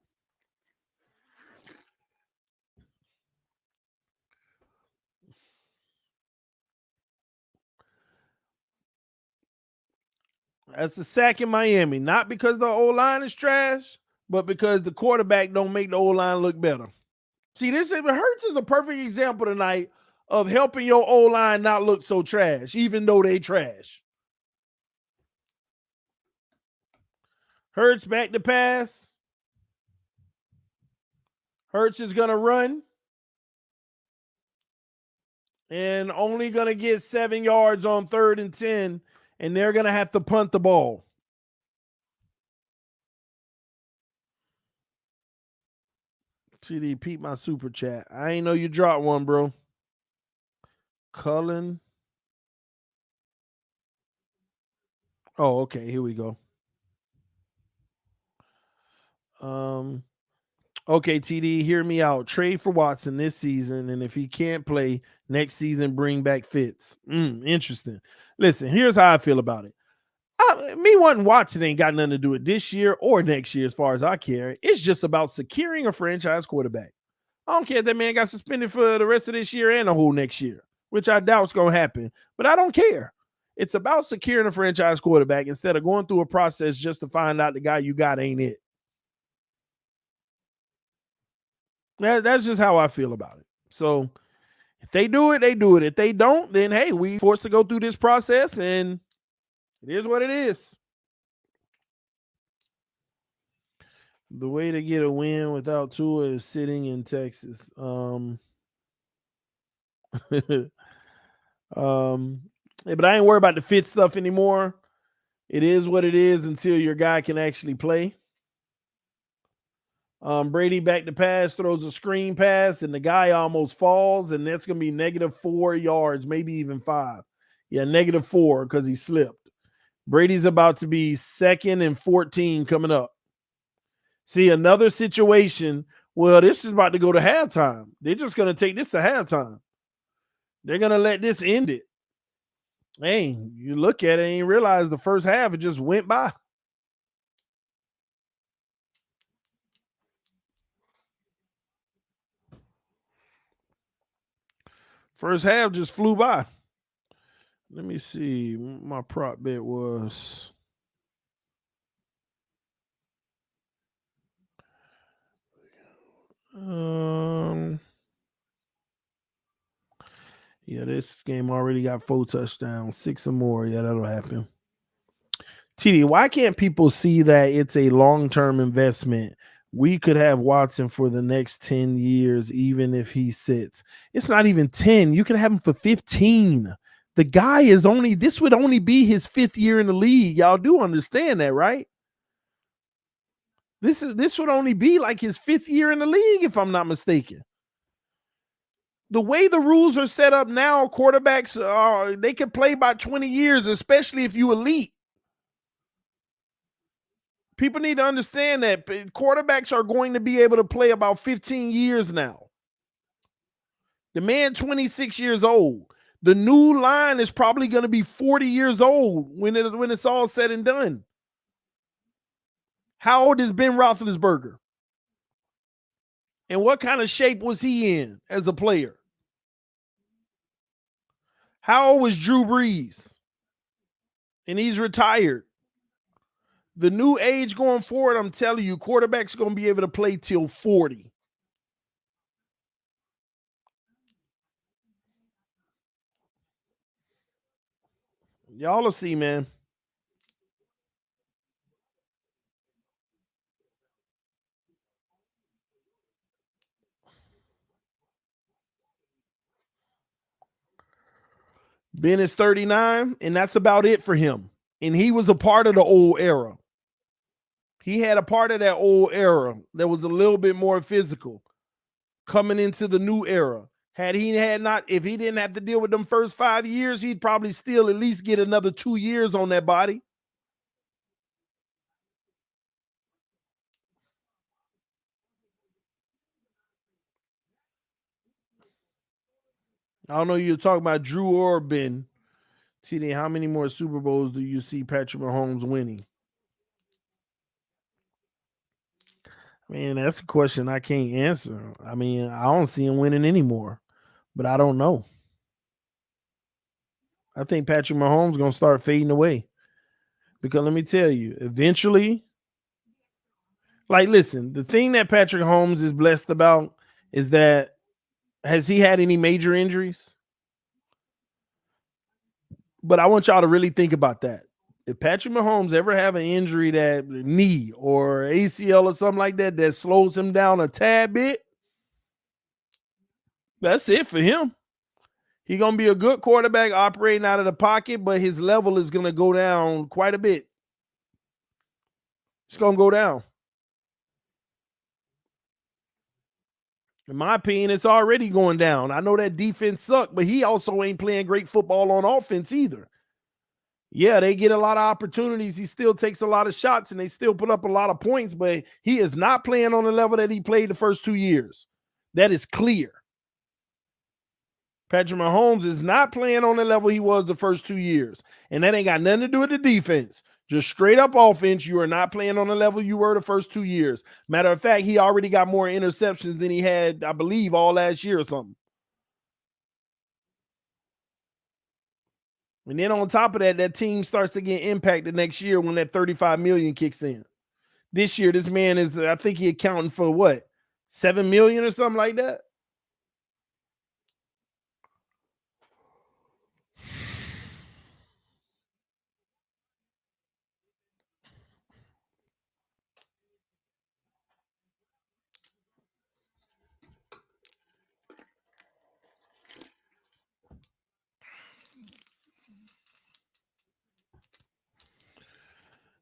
That's a sack in Miami. Not because the O-line is trash, but because the quarterback don't make the O-line look better. See, Hurts is a perfect example tonight of helping your O-line not look so trash, even though they trash. Hurts back to pass. Hurts is going to run. And only going to get 7 yards on 3rd and 10. and they're going to have to punt the ball. TD, peep my super chat. I ain't know you dropped one, bro. Cullen. Oh, okay. Here we go. Okay, TD, hear me out. Trade for Watson this season, and if he can't play next season, bring back Fitz. Interesting. Listen, here's how I feel about it. Me wanting Watson ain't got nothing to do with this year or next year, as far as I care. It's just about securing a franchise quarterback. I don't care if that man got suspended for the rest of this year and the whole next year, which I doubt is going to happen, but I don't care. It's about securing a franchise quarterback instead of going through a process just to find out the guy you got ain't it. That's just how I feel about it. So if they do it, they do it. If they don't, then hey, we forced to go through this process, and it is what it is. The way to get a win without Tua is sitting in Texas. But I ain't worried about the fit stuff anymore. It is what it is until your guy can actually play. Brady back to pass, throws a screen pass, and the guy almost falls, and that's going to be -4 yards, maybe even 5. Yeah, -4 because he slipped. Brady's about to be 2nd and 14 coming up. See, another situation. Well, this is about to go to halftime. They're just going to take this to halftime. They're going to let this end it. Hey, you look at it and you realize the first half, it just went by. First half just flew by. Let me see. My prop bet was... yeah, this game already got 4 touchdowns, 6 or more. Yeah, that'll happen. TD, why can't people see that it's a long-term investment? We could have Watson for the next 10 years, even if he sits. It's not even 10. You could have him for 15. The guy is only, this would only be his 5th year in the league. Y'all do understand that, right? This would only be like his 5th year in the league, if I'm not mistaken. The way the rules are set up now, quarterbacks they can play by 20 years, especially if you elite. People need to understand that quarterbacks are going to be able to play about 15 years now. The man 26 years old. The new line is probably going to be 40 years old when it's all said and done. How old is Ben Roethlisberger? And what kind of shape was he in as a player? How old was Drew Brees? And he's retired. The new age going forward, I'm telling you, quarterbacks are going to be able to play till 40. Y'all will see, man. Ben is 39, and that's about it for him. And he was a part of the old era. He had a part of that old era that was a little bit more physical coming into the new era. If he didn't have to deal with them first 5 years, he'd probably still at least get another 2 years on that body. I don't know, you're talking about Drew or Ben. TD, how many more Super Bowls do you see Patrick Mahomes winning? I mean, that's a question I can't answer. I mean, I don't see him winning anymore, but I don't know. I think Patrick Mahomes is going to start fading away because let me tell you, eventually, like, listen, the thing that Patrick Mahomes is blessed about is that has he had any major injuries? But I want y'all to really think about that. If Patrick Mahomes ever have an injury, that knee or ACL or something like that slows him down a tad bit, that's it for him. He's going to be a good quarterback operating out of the pocket, but his level is going to go down quite a bit. It's going to go down. In my opinion, it's already going down. I know that defense sucked, but he also ain't playing great football on offense either. Yeah, they get a lot of opportunities. He still takes a lot of shots, and they still put up a lot of points, but he is not playing on the level that he played the first 2 years. That is clear. Patrick Mahomes is not playing on the level he was the first 2 years, and that ain't got nothing to do with the defense. Just straight up offense, you are not playing on the level you were the first 2 years. Matter of fact, he already got more interceptions than he had, I believe, all last year or something. And then on top of that, that team starts to get impacted next year when that $35 million kicks in. This year, this man is, I think he accounting for what, $7 million or something like that?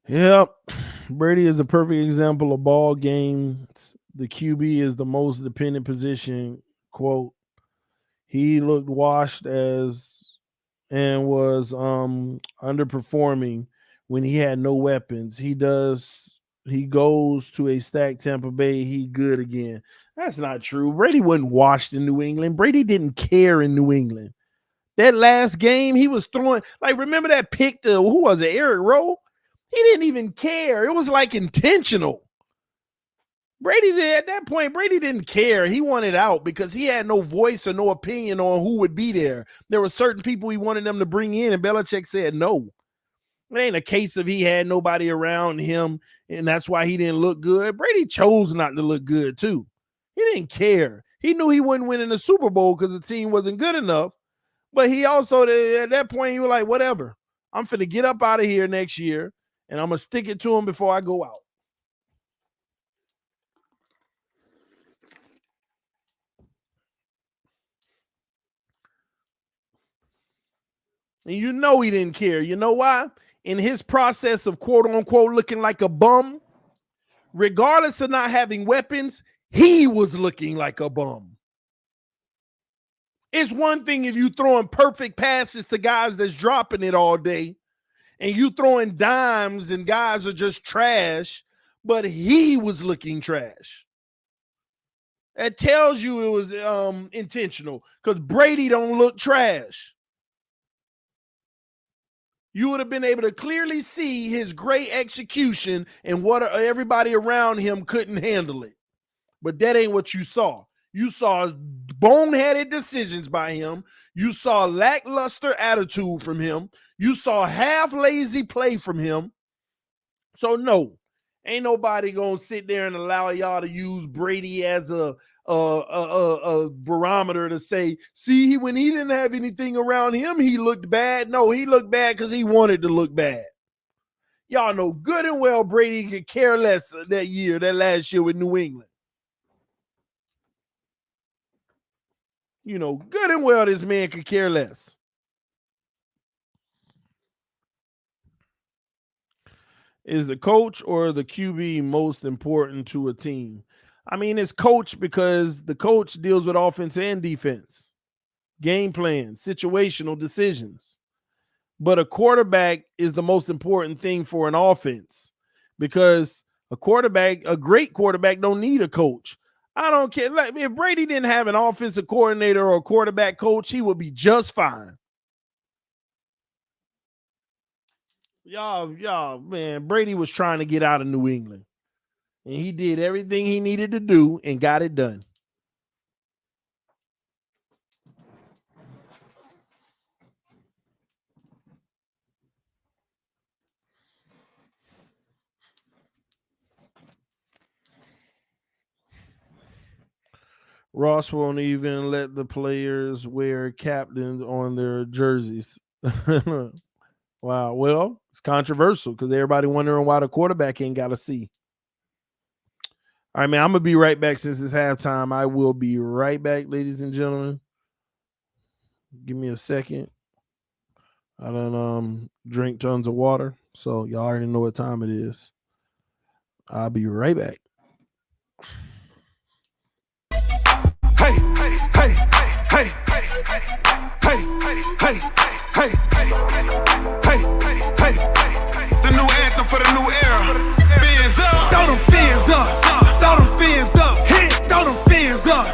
Yep. Brady is a perfect example of ball games. The QB is the most dependent position. Quote, he looked washed as and was underperforming when he had no weapons. He goes to a stacked Tampa Bay, he good again. That's not true. Brady wasn't washed in New England. Brady didn't care in New England. That last game, he was throwing, like, remember that pick to, who was it, Eric Rowe? He didn't even care. It was like intentional. Brady did, at that point, Brady didn't care. He wanted out because he had no voice or no opinion on who would be there. There were certain people he wanted them to bring in, and Belichick said no. It ain't a case of he had nobody around him, and that's why he didn't look good. Brady chose not to look good, too. He didn't care. He knew he wouldn't win in the Super Bowl because the team wasn't good enough. But he also, at that point, he was like, whatever. I'm finna get up out of here next year, and I'm going to stick it to him before I go out. And you know he didn't care. You know why? In his process of quote-unquote looking like a bum, regardless of not having weapons, he was looking like a bum. It's one thing if you throwing perfect passes to guys that's dropping it all day, and you throwing dimes and guys are just trash, but he was looking trash. That tells you it was intentional, because Brady don't look trash. You would have been able to clearly see his great execution and what everybody around him couldn't handle it. But that ain't what you saw. You saw boneheaded decisions by him. You saw lackluster attitude from him. You saw half lazy play from him. So no, ain't nobody gonna sit there and allow y'all to use Brady as a barometer to say, see, when he didn't have anything around him, he looked bad. No, he looked bad because he wanted to look bad. Y'all know good and well Brady could care less that last year with New England. You know good and well this man could care less. Is the coach or the QB most important to a team? I mean, it's coach, because the coach deals with offense and defense, game plan, situational decisions. But a quarterback is the most important thing for an offense, because a great quarterback don't need a coach. I don't care. Like, if Brady didn't have an offensive coordinator or a quarterback coach, he would be just fine. Y'all, man, Brady was trying to get out of New England, and he did everything he needed to do and got it done. Ross won't even let the players wear captains on their jerseys. Wow. Well, it's controversial because everybody wondering why the quarterback ain't got a C. All right, man, I'm going to be right back since it's halftime. I will be right back, ladies and gentlemen. Give me a second. I done drink tons of water, so y'all already know what time it is. I'll be right back. Hey, hey, hey, hey, hey, hey, hey, hey, hey. It's the new anthem for the new era. Fins up. Throw them fins up. Throw them fins up. Hit. Throw them fins up.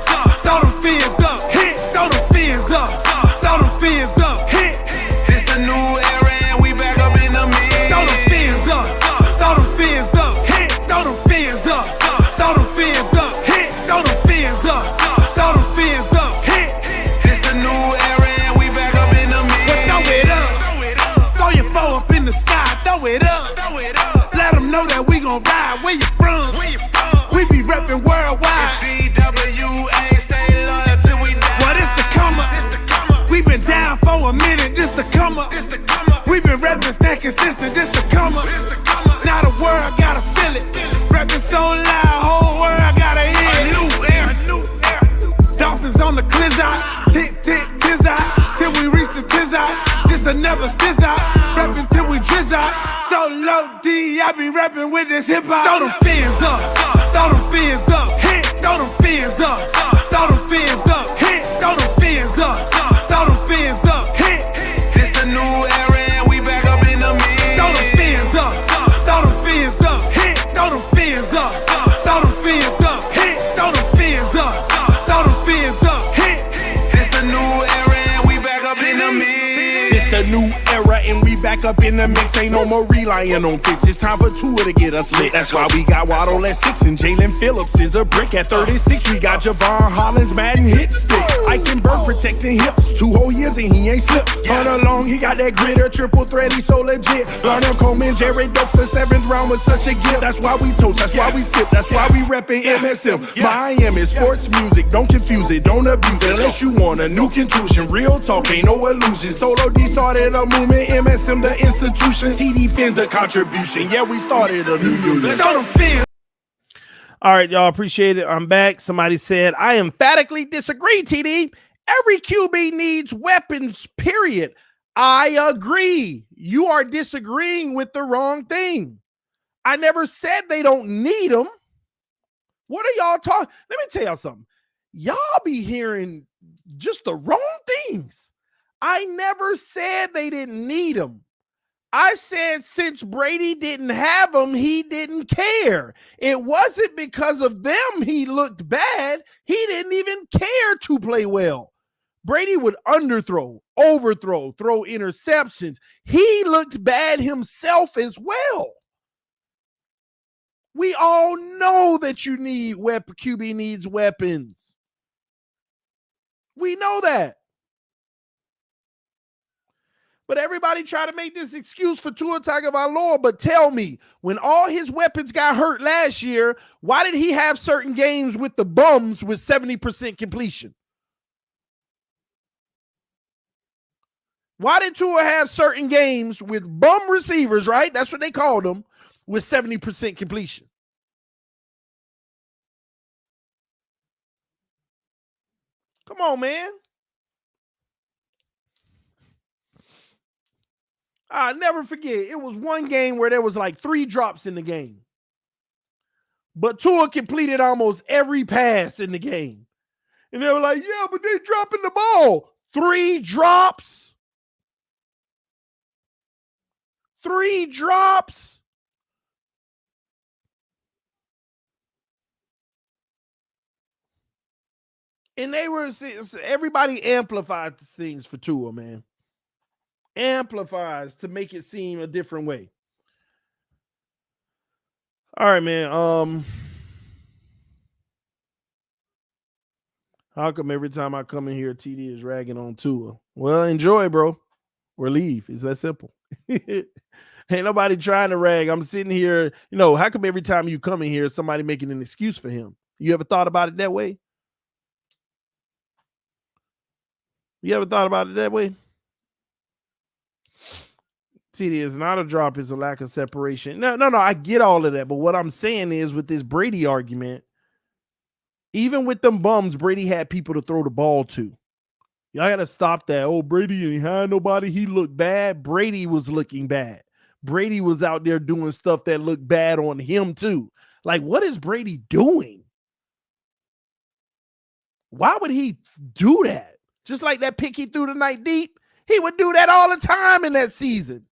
Throw them fins up. Hit. Throw them fins up. Throw them fins up. Hit. It's the new era and we back up in the mix. Throw them fins up. Throw them fins up. Hit. Throw them fins up. Throw them fins up. Hit. Throw them fins up. Throw them fins up. Hit. It's the new era and we back up in the mix. Throw it up. Throw your foe up in the sky. Throw it up. Let them know that we gon' ride. Where you from? We be reppin' worldwide. BWA, stay loyal till we die. What is the come up? We been down for a minute, just to come up. We been reppin', stay consistent, just to come up. Now the world gotta feel it. Reppin' so loud, whole world gotta hear it. A new era. Dolphins on the clizzard. Tick, tick, tizzard. Till we reach the tizzard. This another stizzard. Reppin' till we drizzard. So low D, I be reppin' with this hip hop. Throw them fins up. Throw them fins up. Hit. Throw them fins up. Throw them fins up. Hit. Throw them fins up. Throw them fins up. Hit. It's the new era and we back up in the mix. Throw them fins up. Throw them fins up. Hit. Throw them fins up. Throw them fins up. Hit. Throw them fins up. Throw them fins up. Hit. It's the new era and we back up in the mix. It's the new era and we back up in the mix. Ain't no more relying on fits. It's time for Tua to get us lit. That's why we got Waddle at 6 and Jalen Phillips is a brick at 36. We got Javon Hollins, Madden hit stick. Ike and Burke protecting hips. 2 whole years and he ain't slipped. Hunt along, he got that gritter, triple threat, he so legit. Learner Coleman, Jared Dokes, the 7th round was such a gift. That's why we toast, that's why we sip, that's why we reppin' MSM. Miami sports music, don't confuse it, don't abuse it. Unless you want a new contusion, real talk, ain't no illusion. Solo D started a movement, MSM the institution. TD Fins the contribution, yeah, we started a new unit. Throw them fins. All right, y'all, appreciate it. I'm back. Somebody said, I emphatically disagree, TD. Every QB needs weapons, period. I agree. You are disagreeing with the wrong thing. I never said they don't need them. What are y'all talking? Let me tell y'all something. Y'all be hearing just the wrong things. I never said they didn't need them. I said since Brady didn't have them, he didn't care. It wasn't because of them he looked bad. He didn't even care to play well. Brady would underthrow, overthrow, throw interceptions. He looked bad himself as well. We all know that you need QB needs weapons. We know that. But everybody try to make this excuse for Tua Tagovailoa. But tell me, when all his weapons got hurt last year, why did he have certain games with the bums with 70% completion? Why did Tua have certain games with bum receivers, right? That's what they called them, with 70% completion. Come on, man. I'll never forget. It was one game where there was like 3 drops in the game. But Tua completed almost every pass in the game. And they were like, yeah, but they dropping the ball. 3 drops. 3 drops. And they were, everybody amplified things for Tua, man. Amplifies to make it seem a different way. All right, man. How come every time I come in here, TD is ragging on Tua? Well, enjoy, bro, or leave. It's that simple. Ain't nobody trying to rag. I'm sitting here, how come every time you come in here, somebody making an excuse for him? You ever thought about it that way? You ever thought about it that way? TD is not a drop, it's a lack of separation. No, I get all of that. But what I'm saying is with this Brady argument, even with them bums, Brady had people to throw the ball to. Y'all got to stop that. Oh, Brady ain't had nobody. He looked bad. Brady was looking bad. Brady was out there doing stuff that looked bad on him too. Like, what is Brady doing? Why would he do that? Just like that pick he threw the night deep. He would do that all the time in that season.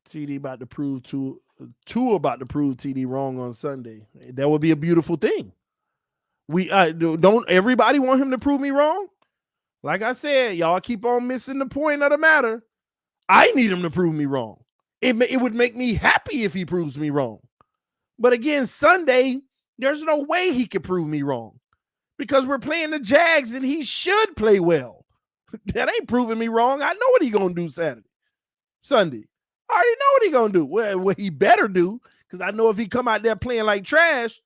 TD about to prove Tua about to prove TD wrong on Sunday. That would be a beautiful thing. We don't everybody want him to prove me wrong. Like I said, y'all keep on missing the point of the matter. I need him to prove me wrong. It would make me happy if he proves me wrong. But again, Sunday, there's no way he could prove me wrong because we're playing the Jags and he should play well. That ain't proving me wrong. I know what he gonna do Sunday. I already know what he gonna do. Well, what he better do, because I know if he come out there playing like trash,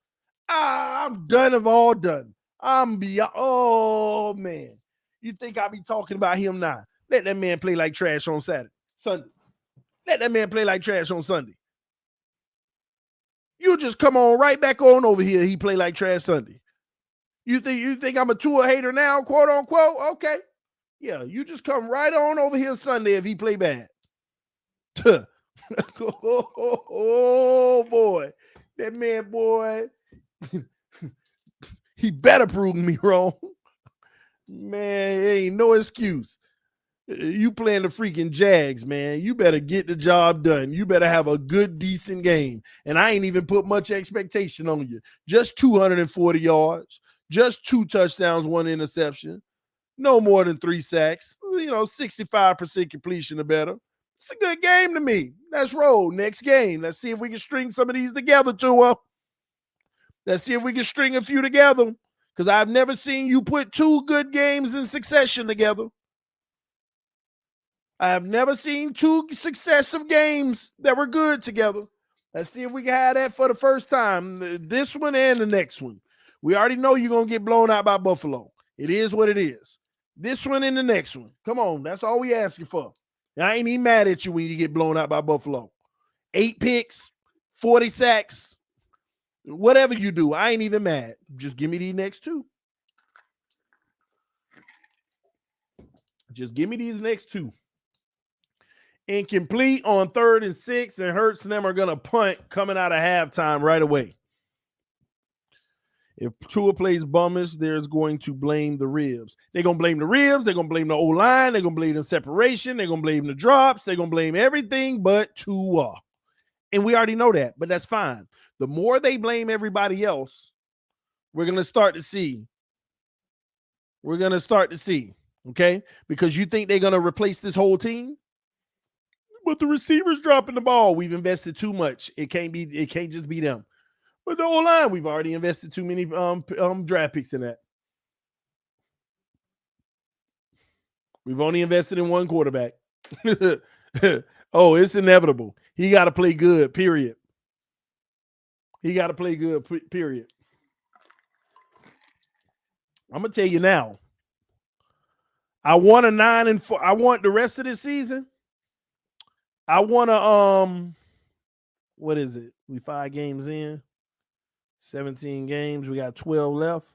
I'm done of all done. Oh man. You think I be talking about him now? Let that man play like trash on Sunday. Let that man play like trash on Sunday. You just come on right back on over here. He play like trash Sunday. You think I'm a Tua hater now, quote unquote? Okay. Yeah, you just come right on over here Sunday if he play bad. Oh boy. That man, boy. He better prove me wrong. Man, ain't no excuse. You playing the freaking Jags, man. You better get the job done. You better have a good, decent game. And I ain't even put much expectation on you. Just 240 yards, just 2 touchdowns, 1 interception, no more than 3 sacks. 65% completion or better. It's a good game to me. Let's roll. Next game. Let's see if we can string some of these together, Tua. Let's see if we can string a few together. Because I've never seen you put 2 good games in succession together. I have never seen 2 successive games that were good together. Let's see if we can have that for the first time. This one and the next one. We already know you're going to get blown out by Buffalo. It is what it is. This one and the next one. Come on. That's all we ask you for. I ain't even mad at you when you get blown out by Buffalo. 8 picks, 40 sacks, whatever you do, I ain't even mad. Just give me these next 2. Just give me these next 2. Incomplete on 3rd and 6, and Hurts and them are going to punt coming out of halftime right away. If Tua plays bummish, there's going to blame the ribs. They're going to blame the ribs. They're going to blame the O-line. They're going to blame the separation. They're going to blame the drops. They're going to blame everything but Tua. And we already know that, but that's fine. The more they blame everybody else, we're going to start to see. We're going to start to see, okay? Because you think they're going to replace this whole team? But the receivers dropping the ball. We've invested too much. It can't just be them. But the O-line, we've already invested too many draft picks in that. We've only invested in 1 quarterback. Oh, it's inevitable. He got to play good, period. He got to play good, period. I'm going to tell you now. I want a 9-4. I want the rest of the season. I want to, what is it? We 5 games in. 17 games. We got 12 left.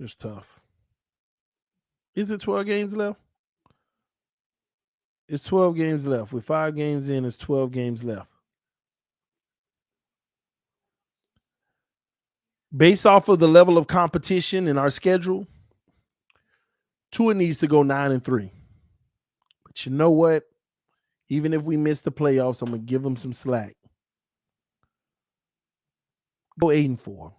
It's tough. Is it 12 games left? It's 12 games left. With 5 games in, it's 12 games left. Based off of the level of competition in our schedule, Tua needs to go 9-3. But you know what? Even if we miss the playoffs, I'm going to give them some slack. Go 8-4.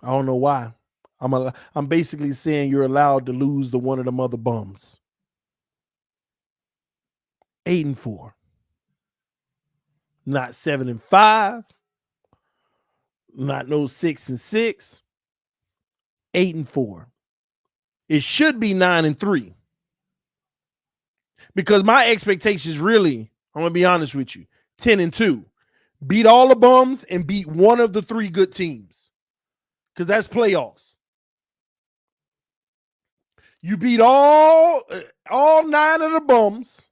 I don't know why. I'm basically saying you're allowed to lose to one of them other bums. 8-4. Not 7-5. Not no 6-6. 8-4. It should be 9-3. Because my expectations really, I'm going to be honest with you, 10-2. Beat all the bums and beat one of the 3 good teams. Because that's playoffs. You beat all 9 of the bums.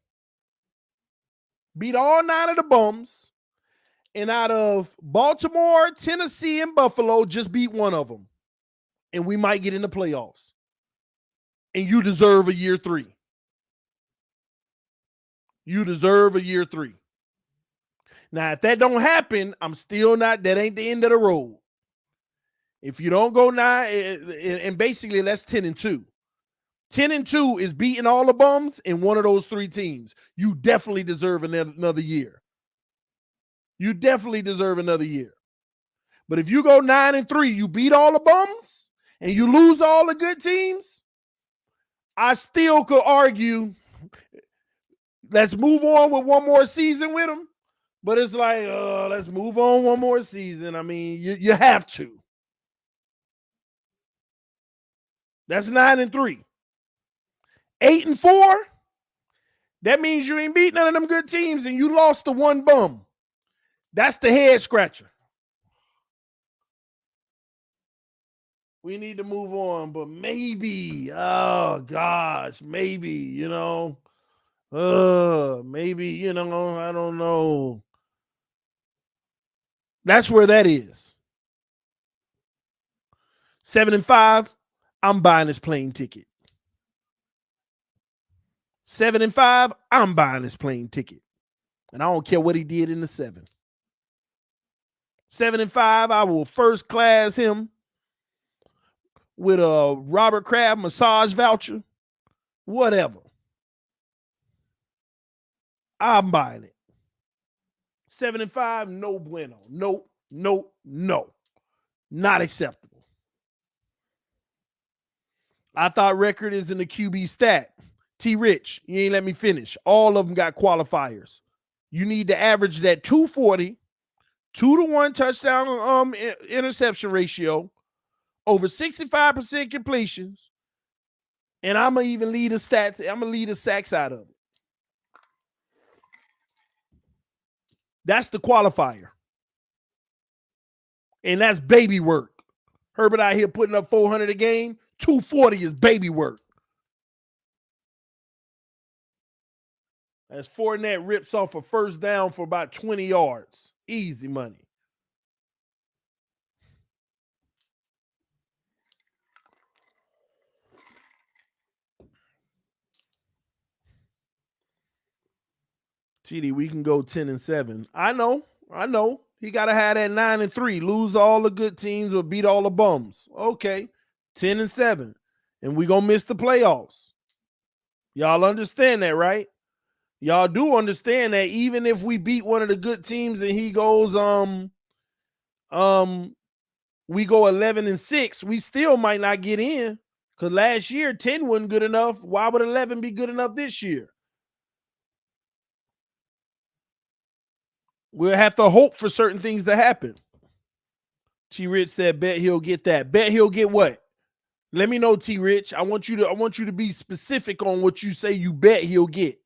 Beat all 9 of the bums. And out of Baltimore, Tennessee, and Buffalo, just beat one of them. And we might get in the playoffs. And you deserve a year 3. You deserve a year 3. Now, if that don't happen, I'm still not, that ain't the end of the road. If you don't go 9, and basically that's 10-2. 10-2 is beating all the bums in one of those 3 teams. You definitely deserve another year. You definitely deserve another year. But if you go 9-3, you beat all the bums and you lose all the good teams, I still could argue, let's move on with one more season with them. But it's like, let's move on one more season. I mean, you have to. That's 9-3. 8-4, that means you ain't beat none of them good teams and you lost to one bum. That's the head scratcher. We need to move on, but maybe, oh gosh, maybe, maybe, I don't know. That's where that is. 7-5, I'm buying this plane ticket. 7-5, I'm buying this plane ticket. And I don't care what he did in the 7. 7-5, I will first class him with a Robert Kraft massage voucher. Whatever. I'm buying it. 7-5, no bueno. No. Not acceptable. I thought record is in the QB stat. T. Rich, you ain't let me finish. All of them got qualifiers. You need to average that 240, 2-to-1 touchdown interception ratio, over 65% completions, and I'm gonna even lead the stats. I'm gonna lead the sacks out of it. That's the qualifier, and that's baby work. Herbert out here putting up 400 a game. 240 is baby work. As Fournette rips off a first down for about 20 yards. Easy money. TD, we can go 10-7. I know. He got to have that 9-3. Lose all the good teams or beat all the bums. Okay. 10-7. And we going to miss the playoffs. Y'all understand that, right? Y'all do understand that even if we beat one of the good teams and he goes, we go 11-6, we still might not get in. Because last year, 10 wasn't good enough. Why would 11 be good enough this year? We'll have to hope for certain things to happen. T. Rich said, bet he'll get that. Bet he'll get what? Let me know, T. Rich. I want you to be specific on what you say you bet he'll get.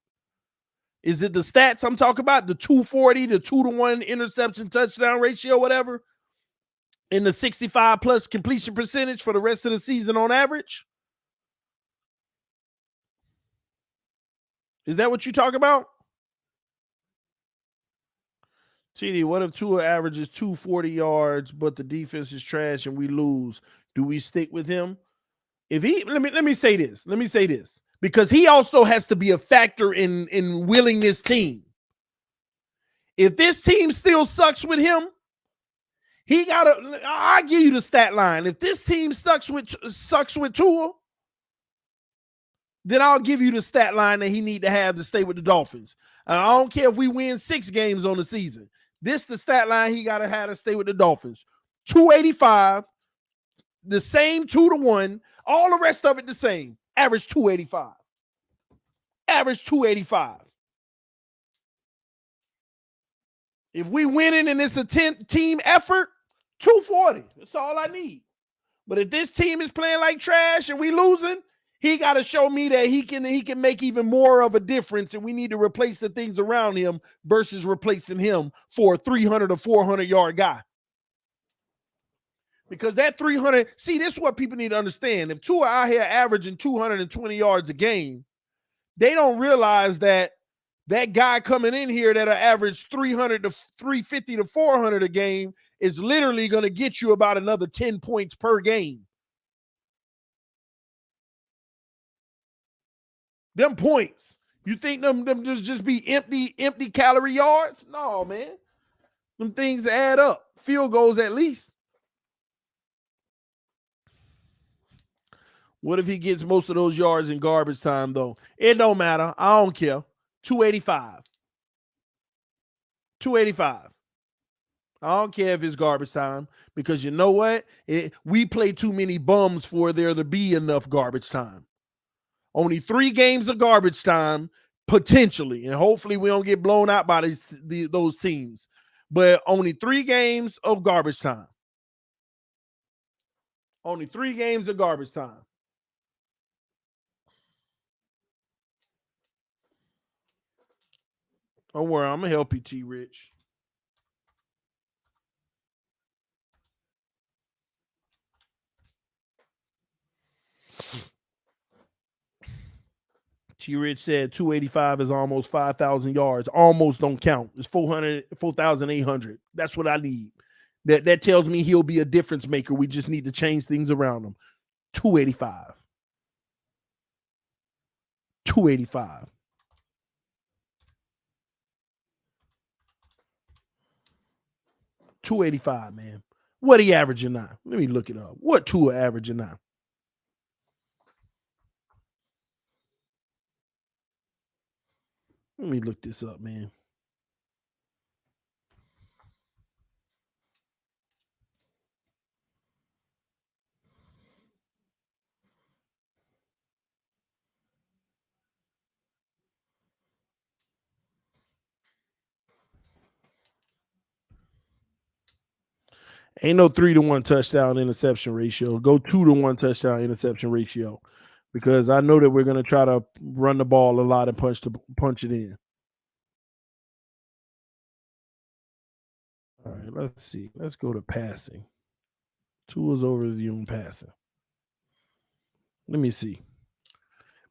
Is it the stats I'm talking about? The 240, the 2-to-1 interception touchdown ratio, whatever? And the 65 plus completion percentage for the rest of the season on average? Is that what you talk about? TD, what if Tua averages 240 yards, but the defense is trash and we lose? Do we stick with him? If he let me say this. Because he also has to be a factor in willing this team. If this team still sucks with him, I'll give you the stat line. If this team sucks with Tua, then I'll give you the stat line that he need to have to stay with the Dolphins. I don't care if we win 6 games on the season. This the stat line he got to have to stay with the Dolphins. 285, the same 2-to-1, all the rest of it the same. Average 285. Average 285. If we winning and it's a team effort, 240. That's all I need. But if this team is playing like trash and we losing, He got to show me that he can make even more of a difference, and we need to replace the things around him versus replacing him for a 300 or 400 yard guy. Because that 300, see, this is what people need to understand. If Tua out here averaging 220 yards a game, they don't realize that that guy coming in here that'll average 300 to 350 to 400 a game is literally going to get you about another 10 points per game. Them points. You think them just be empty calorie yards? No, man. Them things add up. Field goals at least. What if he gets most of those yards in garbage time, though? It don't matter. I don't care. 285. 285. I don't care if it's garbage time, because you know what? We play too many bums for there to be enough garbage time. Only 3 games of garbage time, potentially, and hopefully we don't get blown out by those teams. But only 3 games of garbage time. Only 3 games of garbage time. Don't worry, I'm going to help you, T-Rich. T-Rich said 285 is almost 5,000 yards. Almost don't count. It's 4,800. That's what I need. That tells me he'll be a difference maker. We just need to change things around him. 285. 285. $285, man. What he averaging now? Let me look it up. What Tua averaging now? Let me look this up, man. Ain't no 3-to-1 touchdown interception ratio. Go 2-to-1 touchdown interception ratio, because I know that we're going to try to run the ball a lot and punch it in. All right, let's see. Let's go to passing. Tua's over the on passing. Let me see.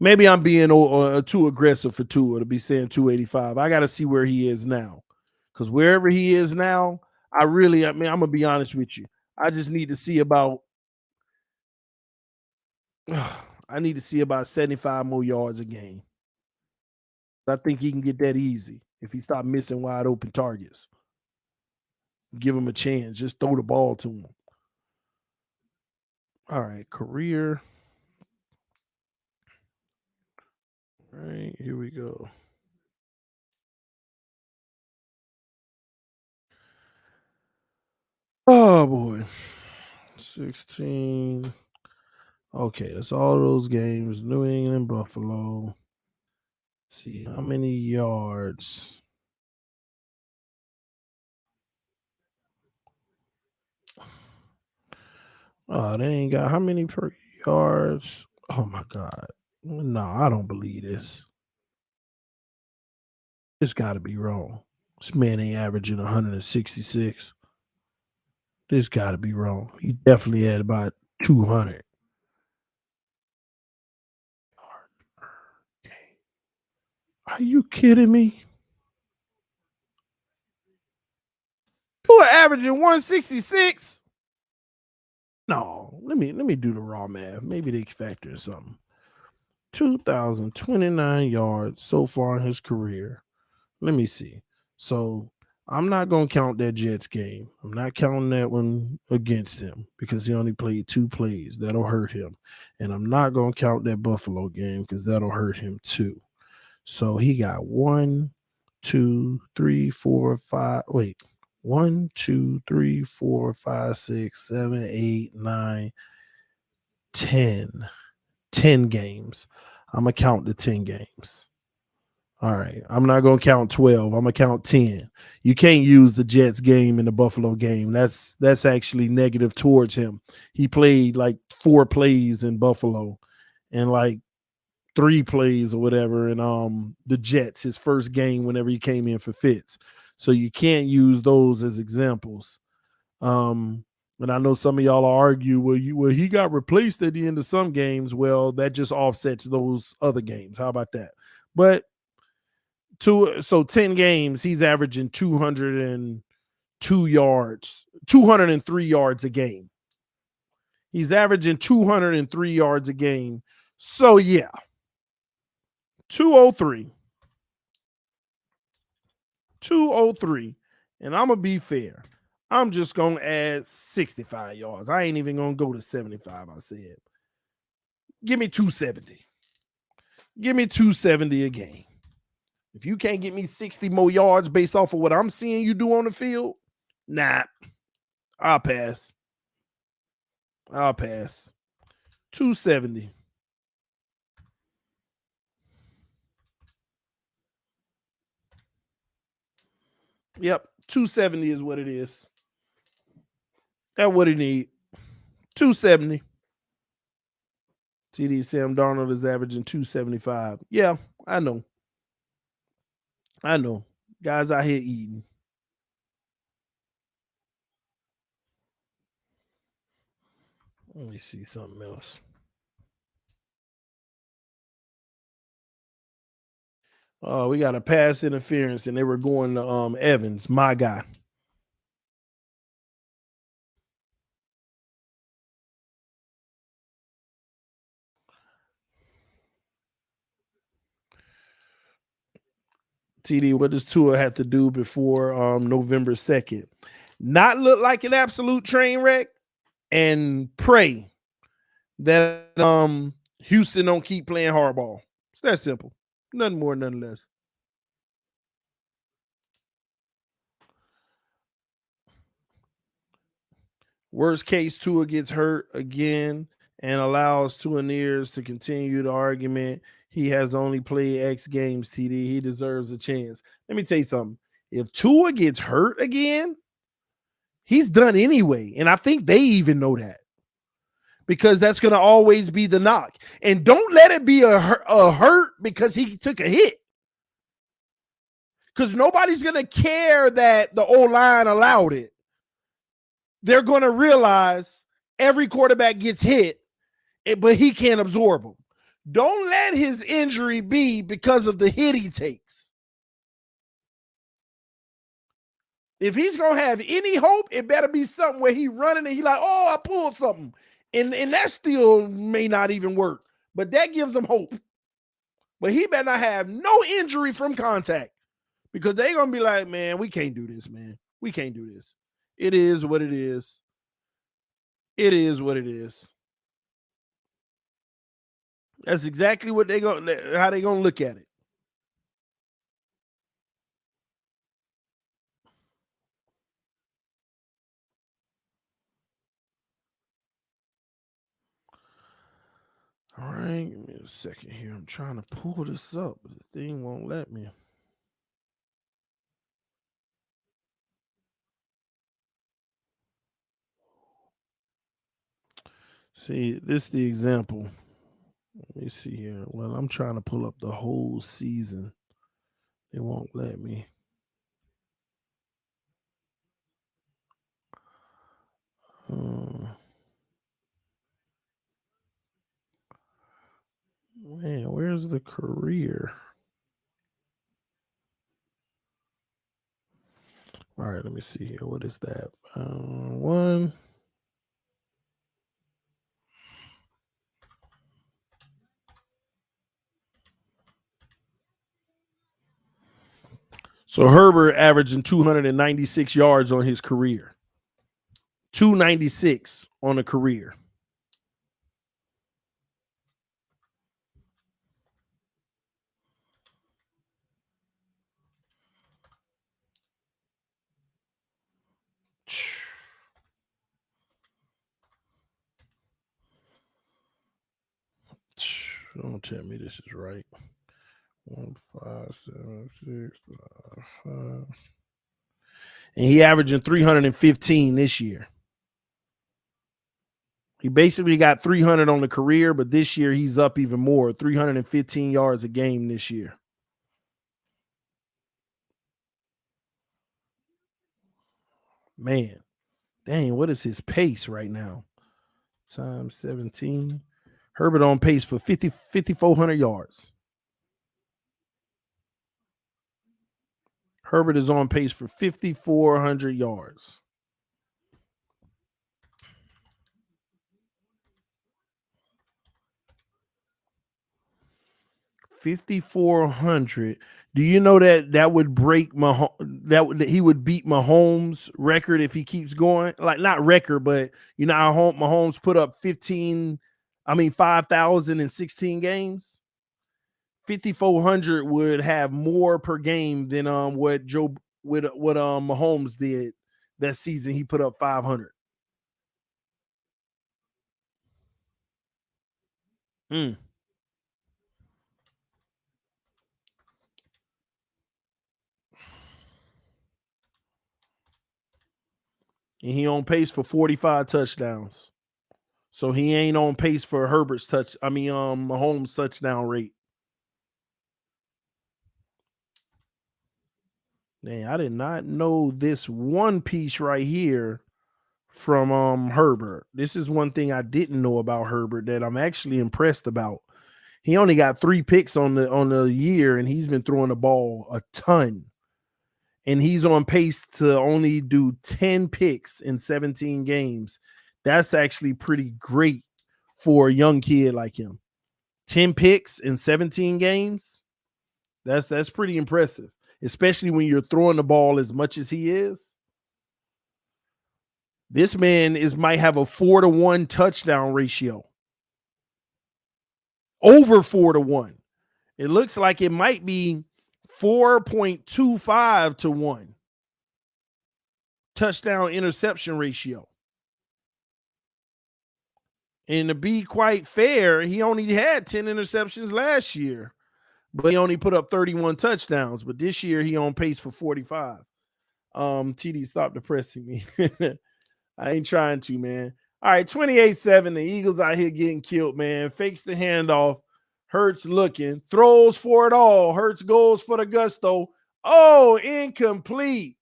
Maybe I'm being too aggressive for Tua to be saying 285. I got to see where he is now, because wherever he is now, I'm going to be honest with you. I just need to see about 75 more yards a game. I think he can get that easy if he stop missing wide open targets. Give him a chance. Just throw the ball to him. All right, career. All right, here we go. Oh, boy. 16. Okay, that's all those games. New England, Buffalo. Let's see, how many yards? Oh, they ain't got how many per yards? Oh, my God. No, I don't believe this. This got to be wrong. This man ain't averaging 166. This got to be wrong. He definitely had about 200. Are you kidding me? You are averaging 166? No, let me do the raw math. Maybe they factor in something. 2,029 yards so far in his career. Let me see. So I'm not going to count that Jets game. I'm not counting that one against him because he only played 2 plays. That'll hurt him. And I'm not going to count that Buffalo game because that'll hurt him too. So he got 1, 2, 3, 4, 5. Wait, 1, 2, 3, 4, 5, 6, 7, 8, 9, 10. 10 games. I'm going to count the 10 games. All right. I'm not going to count 12. I'm going to count 10. You can't use the Jets game and the Buffalo game. That's actually negative towards him. He played like 4 plays in Buffalo and like 3 plays or whatever. And the Jets, his first game whenever he came in for Fitz. So you can't use those as examples. And I know some of y'all argue, well, he got replaced at the end of some games. Well, that just offsets those other games. How about that? But 10 games, he's averaging 202 yards, 203 yards a game. He's averaging 203 yards a game. So yeah, 203. And I'm going to be fair. I'm just going to add 65 yards. I ain't even going to go to 75, I said. Give me 270. Give me 270 a game. If you can't get me 60 more yards based off of what I'm seeing you do on the field, nah, I'll pass. 270. Yep, 270 is what it is. That's what he need. 270. TD Sam Darnold is averaging 275. Yeah, I know. Guys out here eating. Let me see something else. We got a pass interference, and they were going to Evans, my guy. TD, what does Tua have to do before November 2nd? Not look like an absolute train wreck and pray that Houston don't keep playing hardball. It's that simple. Nothing more, nothing less. Worst case, Tua gets hurt again and allows Tuaneers to continue the argument. He has only played X games, TD. He deserves a chance. Let me tell you something. If Tua gets hurt again, he's done anyway. And I think they even know that. Because that's going to always be the knock. And don't let it be a hurt because he took a hit. Because nobody's going to care that the O-line allowed it. They're going to realize every quarterback gets hit, but he can't absorb them. Don't let his injury be because of the hit he takes. If he's going to have any hope, it better be something where he running and he like, oh, I pulled something. And that still may not even work. But that gives him hope. But he better not have no injury from contact. Because they're going to be like, man, we can't do this, man. We can't do this. It is what it is. It is what it is. That's exactly what how they gonna look at it. All right, give me a second here. I'm trying to pull this up, but the thing won't let me. See, this is the example. Let me see here. Well, I'm trying to pull up the whole season. It won't let me. Man, where's the career? All right, let me see here. What is that? One. So Herbert averaging 296 yards on his career. 296 on a career. Don't tell me this is right. 1, 5, 7, 6, 5. And he averaging 315 this year. He basically got 300 on the career, but this year he's up even more, 315 yards a game this year. Man, dang, what is his pace right now? Times 17. Herbert on pace for 5,400 yards. Herbert is on pace for 5,400 yards. $5,400. Do you know that would break that he would beat Mahomes' record if he keeps going? Like, not record, but you know how Mahomes put up 5,016 games. 5,400 would have more per game than what Mahomes did that season. He put up 500. And he on pace for 45 touchdowns. So he ain't on pace for Herbert's Mahomes' touchdown rate. Dang, I did not know this one piece right here from Herbert. This is one thing I didn't know about Herbert that I'm actually impressed about. He only got 3 picks on the year, and he's been throwing the ball a ton. And he's on pace to only do 10 picks in 17 games. That's actually pretty great for a young kid like him. 10 picks in 17 games. That's pretty impressive, especially when you're throwing the ball as much as he is. This man might have a 4-to-1 touchdown ratio. Over 4-to-1. It looks like it might be 4.25 to 1 touchdown interception ratio. And to be quite fair, he only had 10 interceptions last year, but he only put up 31 touchdowns. But this year he on pace for 45. TD, stop depressing me. I ain't trying to, man. All right, 28-7. The Eagles out here getting killed, man. Fakes the handoff. Hurts looking. Throws for it all. Hurts goes for the gusto. Oh, incomplete.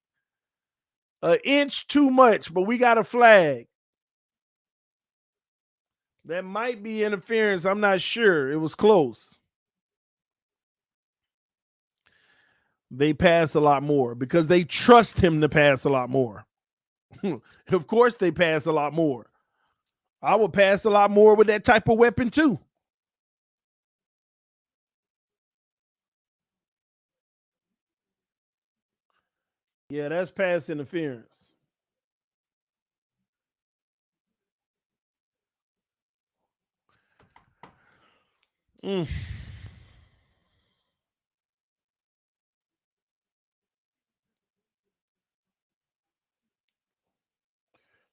An inch too much, but we got a flag. That might be interference. I'm not sure. It was close. They pass a lot more because they trust him to pass a lot more. Of course they pass a lot more. I would pass a lot more with that type of weapon too. Yeah, that's pass interference. Mm.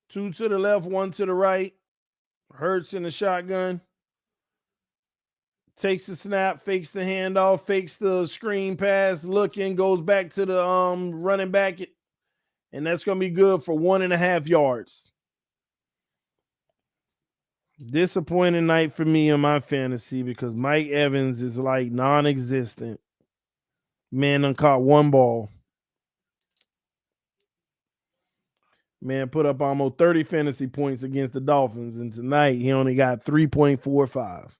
Two to the left, one to the right. Hurts in the shotgun. Takes the snap, fakes the handoff, fakes the screen pass, looking, goes back to the running back, and that's going to be good for 1.5 yards. Disappointing night for me in my fantasy because Mike Evans is like non-existent. Man done caught 1 ball. Man put up almost 30 fantasy points against the Dolphins, and tonight he only got 3.45.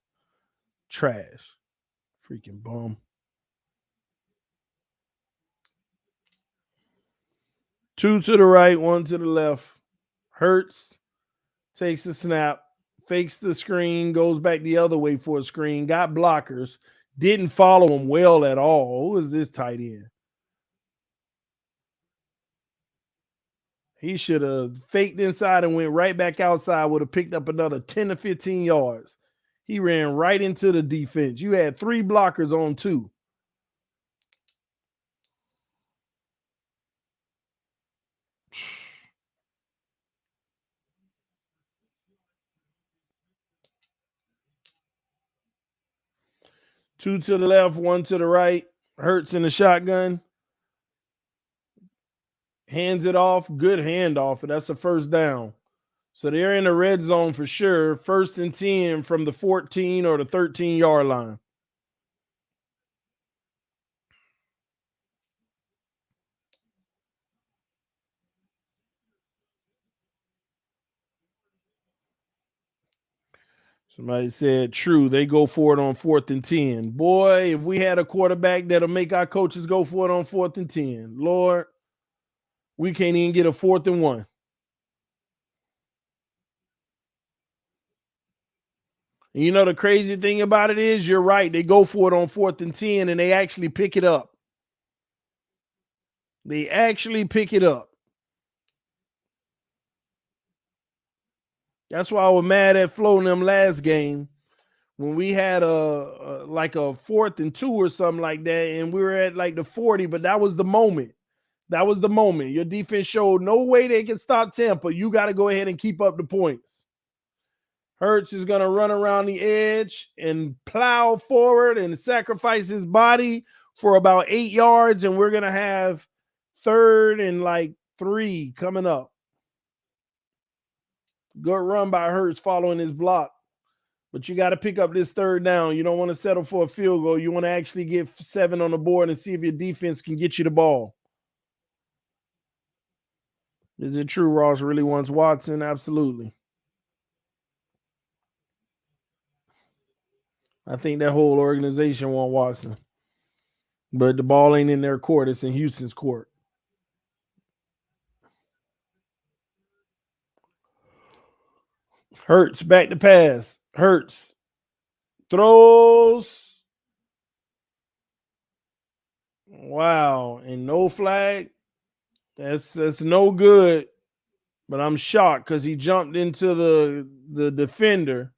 Trash. Freaking bum. Two to the right, one to the left. Hurts. Takes the snap. Fakes the screen. Goes back the other way for a screen. Got blockers. Didn't follow him well at all. Who is this tight end? He should have faked inside and went right back outside. Would have picked up another 10 to 15 yards. He ran right into the defense. You had 3 blockers on 2. Two to the left, one to the right. Hurts in the shotgun. Hands it off. Good handoff. That's a first down. So they're in the red zone for sure. 1st and 10 from the 14 or the 13-yard line. Somebody said, true, they go for it on 4th and 10. Boy, if we had a quarterback that'll make our coaches go for it on 4th and 10, Lord, we can't even get a 4th and 1. And you know, the crazy thing about it is, you're right. They go for it on 4th and 10, and they actually pick it up. They actually pick it up. That's why I was mad at Flo in them last game when we had like a 4th and 2 or something like that, and we were at like the 40, but that was the moment. That was the moment. Your defense showed no way they can stop Tampa. You got to go ahead and keep up the points. Hurts is going to run around the edge and plow forward and sacrifice his body for about 8 yards, and we're going to have 3rd and like 3 coming up. Good run by Hurts following his block. But you got to pick up this 3rd down. You don't want to settle for a field goal. You want to actually get 7 on the board and see if your defense can get you the ball. Is it true Ross really wants Watson? Absolutely. I think that whole organization wants Watson. But the ball ain't in their court. It's in Houston's court. Hurts back to pass. Hurts. Throws. Wow. And no flag. That's no good. But I'm shocked because he jumped into the defender.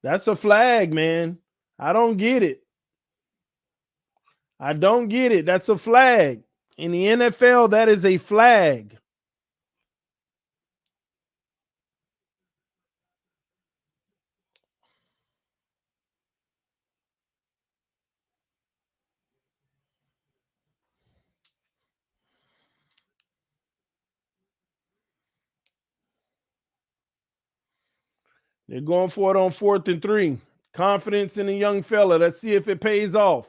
That's a flag, man. I don't get it. I don't get it. That's a flag. In the NFL, that is a flag. They're going for it on 4th and 3. Confidence in the young fella. Let's see if it pays off.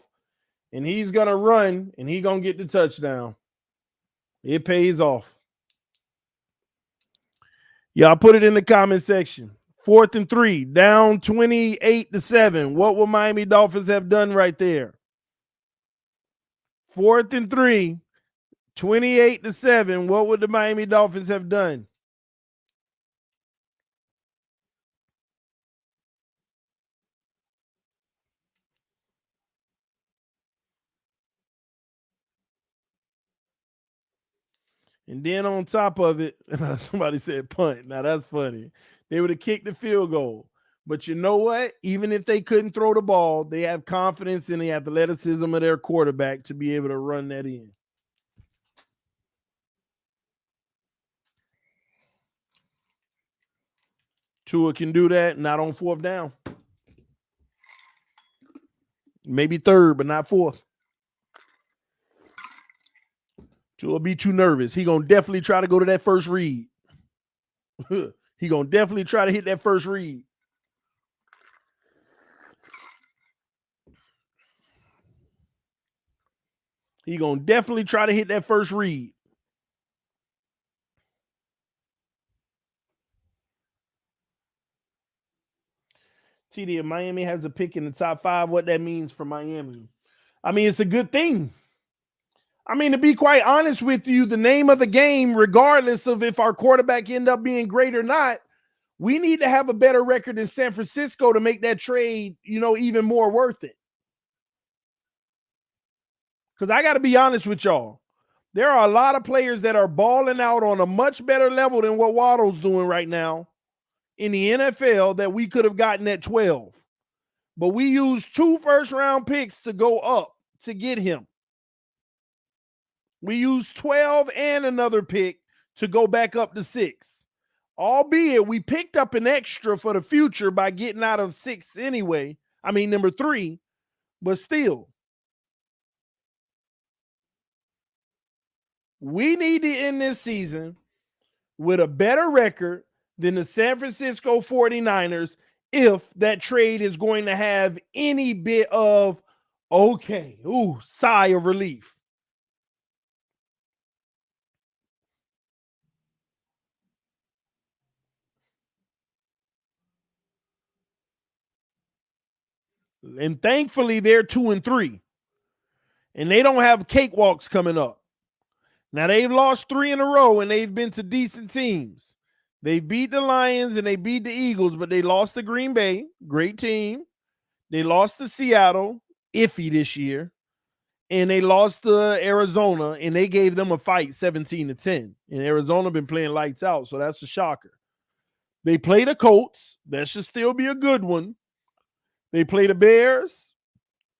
And he's going to run, and he's going to get the touchdown. It pays off. Y'all put it in the comment section. 4th and 3, down 28-7. What will Miami Dolphins have done right there? 4th and 3, 28-7. What would the Miami Dolphins have done? And then on top of it, somebody said punt. Now that's funny. They would have kicked the field goal. But you know what? Even if they couldn't throw the ball, they have confidence in the athleticism of their quarterback to be able to run that in. Tua can do that, not on 4th down. Maybe 3rd, but not 4th. Tua be too nervous. He gonna definitely try to go to that first read. He gonna definitely try to hit that first read. He gonna definitely try to hit that first read. TD, if Miami has a pick in the top 5, what that means for Miami. I mean, it's a good thing. I mean, to be quite honest with you, the name of the game, regardless of if our quarterback end up being great or not, we need to have a better record than San Francisco to make that trade, even more worth it. Because I got to be honest with y'all. There are a lot of players that are balling out on a much better level than what Waddle's doing right now in the NFL that we could have gotten at 12. But we used 2 first-round picks to go up to get him. We used 12 and another pick to go back up to 6. Albeit we picked up an extra for the future by getting out of 6 anyway. I mean, number 3, but still. We need to end this season with a better record than the San Francisco 49ers if that trade is going to have any bit of, okay, sigh of relief. And thankfully, they're 2-3. And they don't have cakewalks coming up. Now, they've lost 3 in a row, and they've been to decent teams. They beat the Lions and they beat the Eagles, but they lost to Green Bay, great team. They lost to Seattle, iffy this year. And they lost to Arizona, and they gave them a fight 17-10. And Arizona been playing lights out, so that's a shocker. They play the Colts. That should still be a good one. They play the Bears,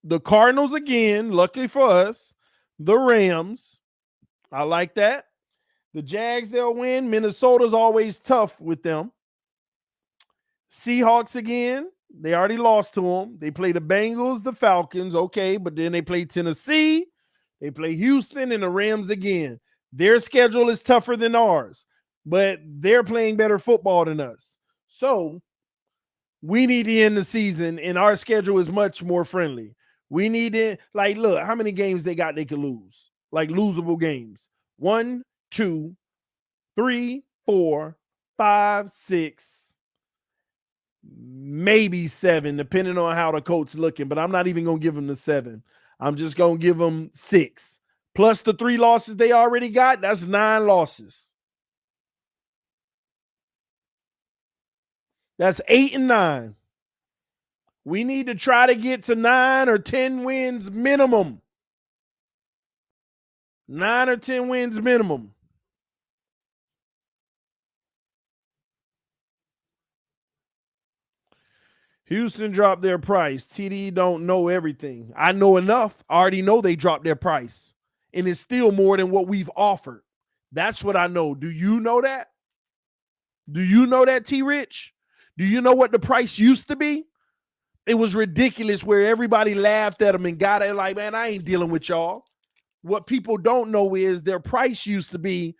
the Cardinals again, lucky for us, the Rams. I like that. The Jags, they'll win. Minnesota's always tough with them. Seahawks again. They already lost to them. They play the Bengals, the Falcons, okay, but then they play Tennessee. They play Houston and the Rams again. Their schedule is tougher than ours, but they're playing better football than us. So we need to end the season, and our schedule is much more friendly. We need to, like, look, how many games they got they could lose? Like, losable games. 1, 2, 3, 4, 5, 6, maybe 7, depending on how the coach looking. But I'm not even going to give them the 7. I'm just going to give them 6. Plus the 3 losses they already got, that's 9 losses. That's 8 and 9. We need to try to get to 9 or 10 wins minimum. 9 or 10 wins minimum. Houston dropped their price. TD don't know everything. I know enough. I already know they dropped their price. And it's still more than what we've offered. That's what I know. Do you know that? Do you know that, T-Rich? Do you know what the price used to be? It was ridiculous where everybody laughed at them and got it like, man, I ain't dealing with y'all. What people don't know is their price used to be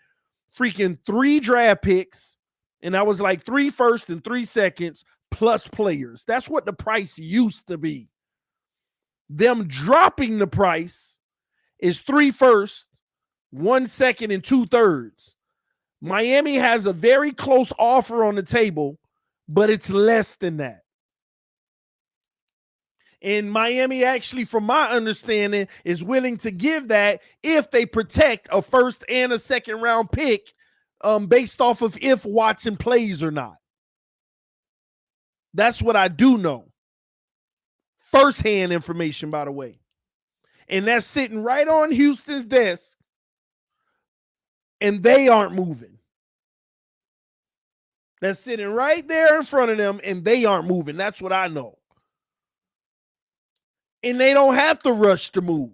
freaking 3 draft picks, and that was like 3 firsts and 3 seconds plus players. That's what the price used to be. Them dropping the price is 3 firsts, 1 second, and 2 thirds. Miami has a very close offer on the table, but it's less than that. And Miami actually, from my understanding, is willing to give that if they protect a first and a second round pick based off of if Watson plays or not. That's what I do know. First-hand information, by the way. And that's sitting right on Houston's desk, and they aren't moving. That's sitting right there in front of them, and they aren't moving. That's what I know. And they don't have to rush to move.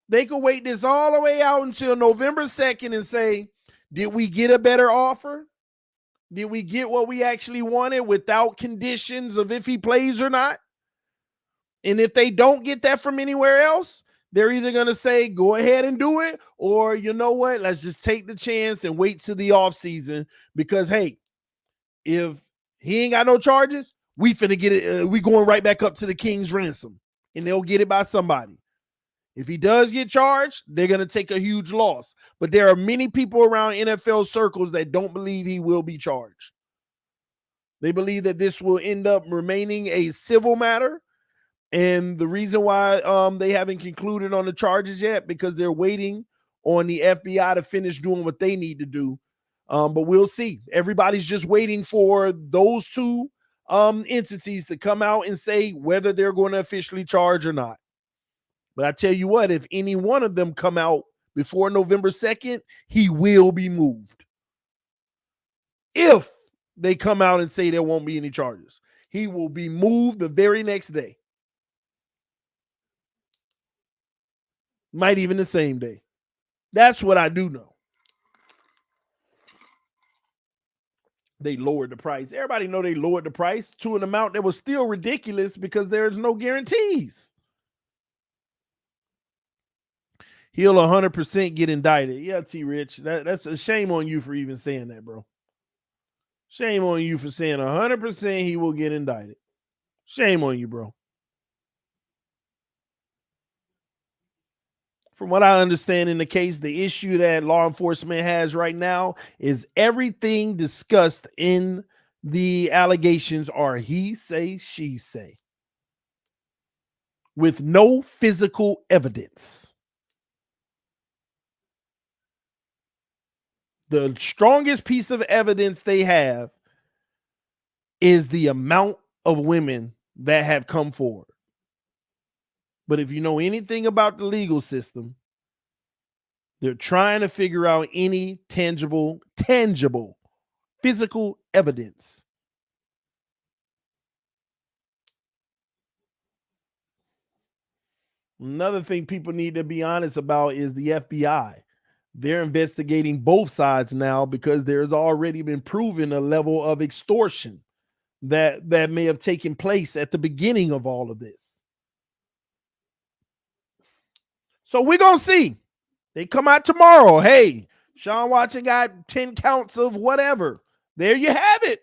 They can wait this all the way out until November 2nd and say, did we get a better offer? Did we get what we actually wanted without conditions of if he plays or not? And if they don't get that from anywhere else, they're either going to say, go ahead and do it, or you know what, let's just take the chance and wait till the offseason because, hey, if he ain't got no charges, we finna get it. We going right back up to the King's ransom, and they'll get it by somebody. If he does get charged, they're going to take a huge loss. But there are many people around NFL circles that don't believe he will be charged. They believe that this will end up remaining a civil matter. And the reason why they haven't concluded on the charges yet, because they're waiting on the FBI to finish doing what they need to do. But we'll see. Everybody's just waiting for those 2 entities to come out and say whether they're going to officially charge or not. But I tell you what, if any one of them come out before November 2nd, he will be moved. If they come out and say there won't be any charges, he will be moved the very next day. Might even the same day. That's what I do know. They lowered the price. Everybody know they lowered the price to an amount that was still ridiculous because there's no guarantees. He'll 100% get indicted. Yeah, T. Rich, that's a shame on you for even saying that, bro. Shame on you for saying 100% he will get indicted. Shame on you, bro. From what I understand in the case, the issue that law enforcement has right now is everything discussed in the allegations are he say, she say, with no physical evidence. The strongest piece of evidence they have is the amount of women that have come forward. But if you know anything about the legal system, they're trying to figure out any tangible physical evidence. Another thing people need to be honest about is the FBI. They're investigating both sides now because there's already been proven a level of extortion that may have taken place at the beginning of all of this. So we're going to see. They come out tomorrow. Hey, Sean Watson got 10 counts of whatever. There you have it.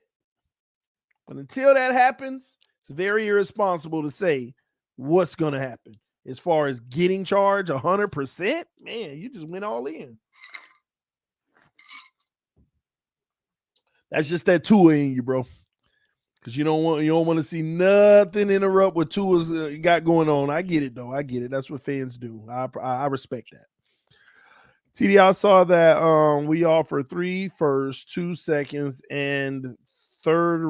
But until that happens, it's very irresponsible to say what's going to happen. As far as getting charged 100%, man, you just went all in. That's just that Tua in you, bro. Because you don't want to see nothing interrupt what Tua's got going on. I get it, though. I get it. That's what fans do. I respect that. TD, I saw that we offer 3 firsts, 2 seconds, and third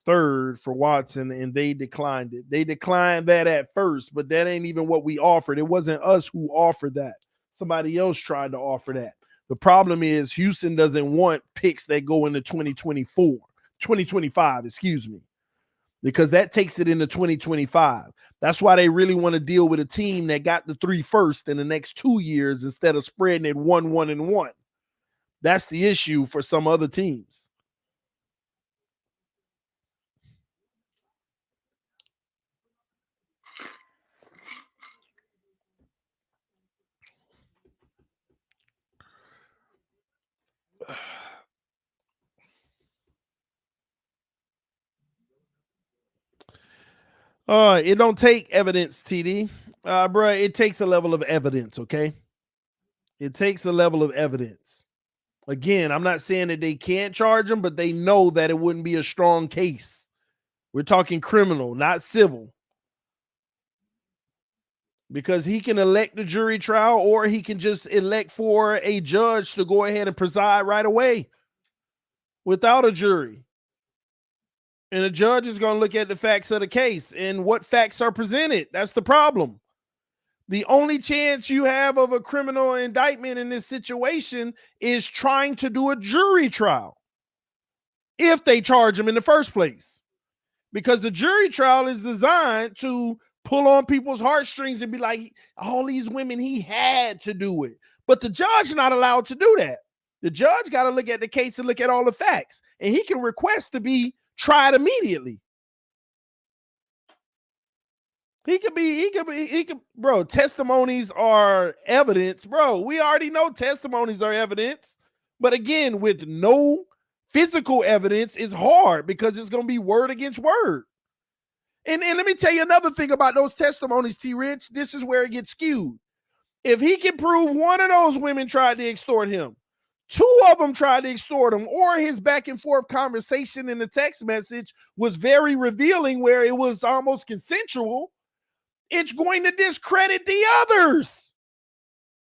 for Watson, and they declined it. They declined that at first, but that ain't even what we offered. It wasn't us who offered that. Somebody else tried to offer that. The problem is Houston doesn't want picks that go into 2025, excuse me, because that takes it into 2025. That's why they really want to deal with a team that got the 3 firsts in the next 2 years instead of spreading it 1, 1, and 1. That's the issue for some other teams. It don't take evidence, TD. Bro, it takes a level of evidence, okay? It takes a level of evidence. Again, I'm not saying that they can't charge him, but they know that it wouldn't be a strong case. We're talking criminal, not civil. Because he can elect the jury trial or he can just elect for a judge to go ahead and preside right away without a jury. And the judge is going to look at the facts of the case and what facts are presented. That's the problem. The only chance you have of a criminal indictment in this situation is trying to do a jury trial if they charge him in the first place. Because the jury trial is designed to pull on people's heartstrings and be like, all these women, he had to do it. But the judge not allowed to do that. The judge got to look at the case and look at all the facts. And he can request to be tried immediately. He could, bro, testimonies are evidence. Bro, we already know testimonies are evidence. But again, with no physical evidence, it's hard because it's going to be word against word. And let me tell you another thing about those testimonies, T. Rich. This is where it gets skewed. If he can prove one of those women tried to extort him, 2 of them tried to extort him, or his back and forth conversation in the text message was very revealing where it was almost consensual, it's going to discredit the others.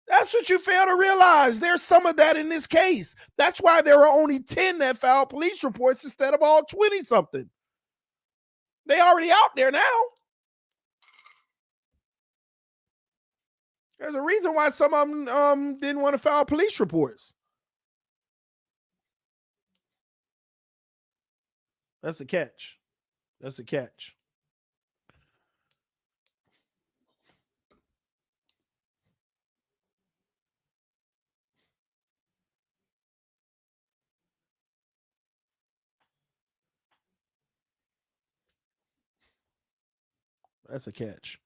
That's what you fail to realize. There's some of that in this case. That's why there are only 10 that filed police reports instead of all 20-something. They already out there now. There's a reason why some of them didn't want to file police reports. That's a catch. That's a catch. That's a catch.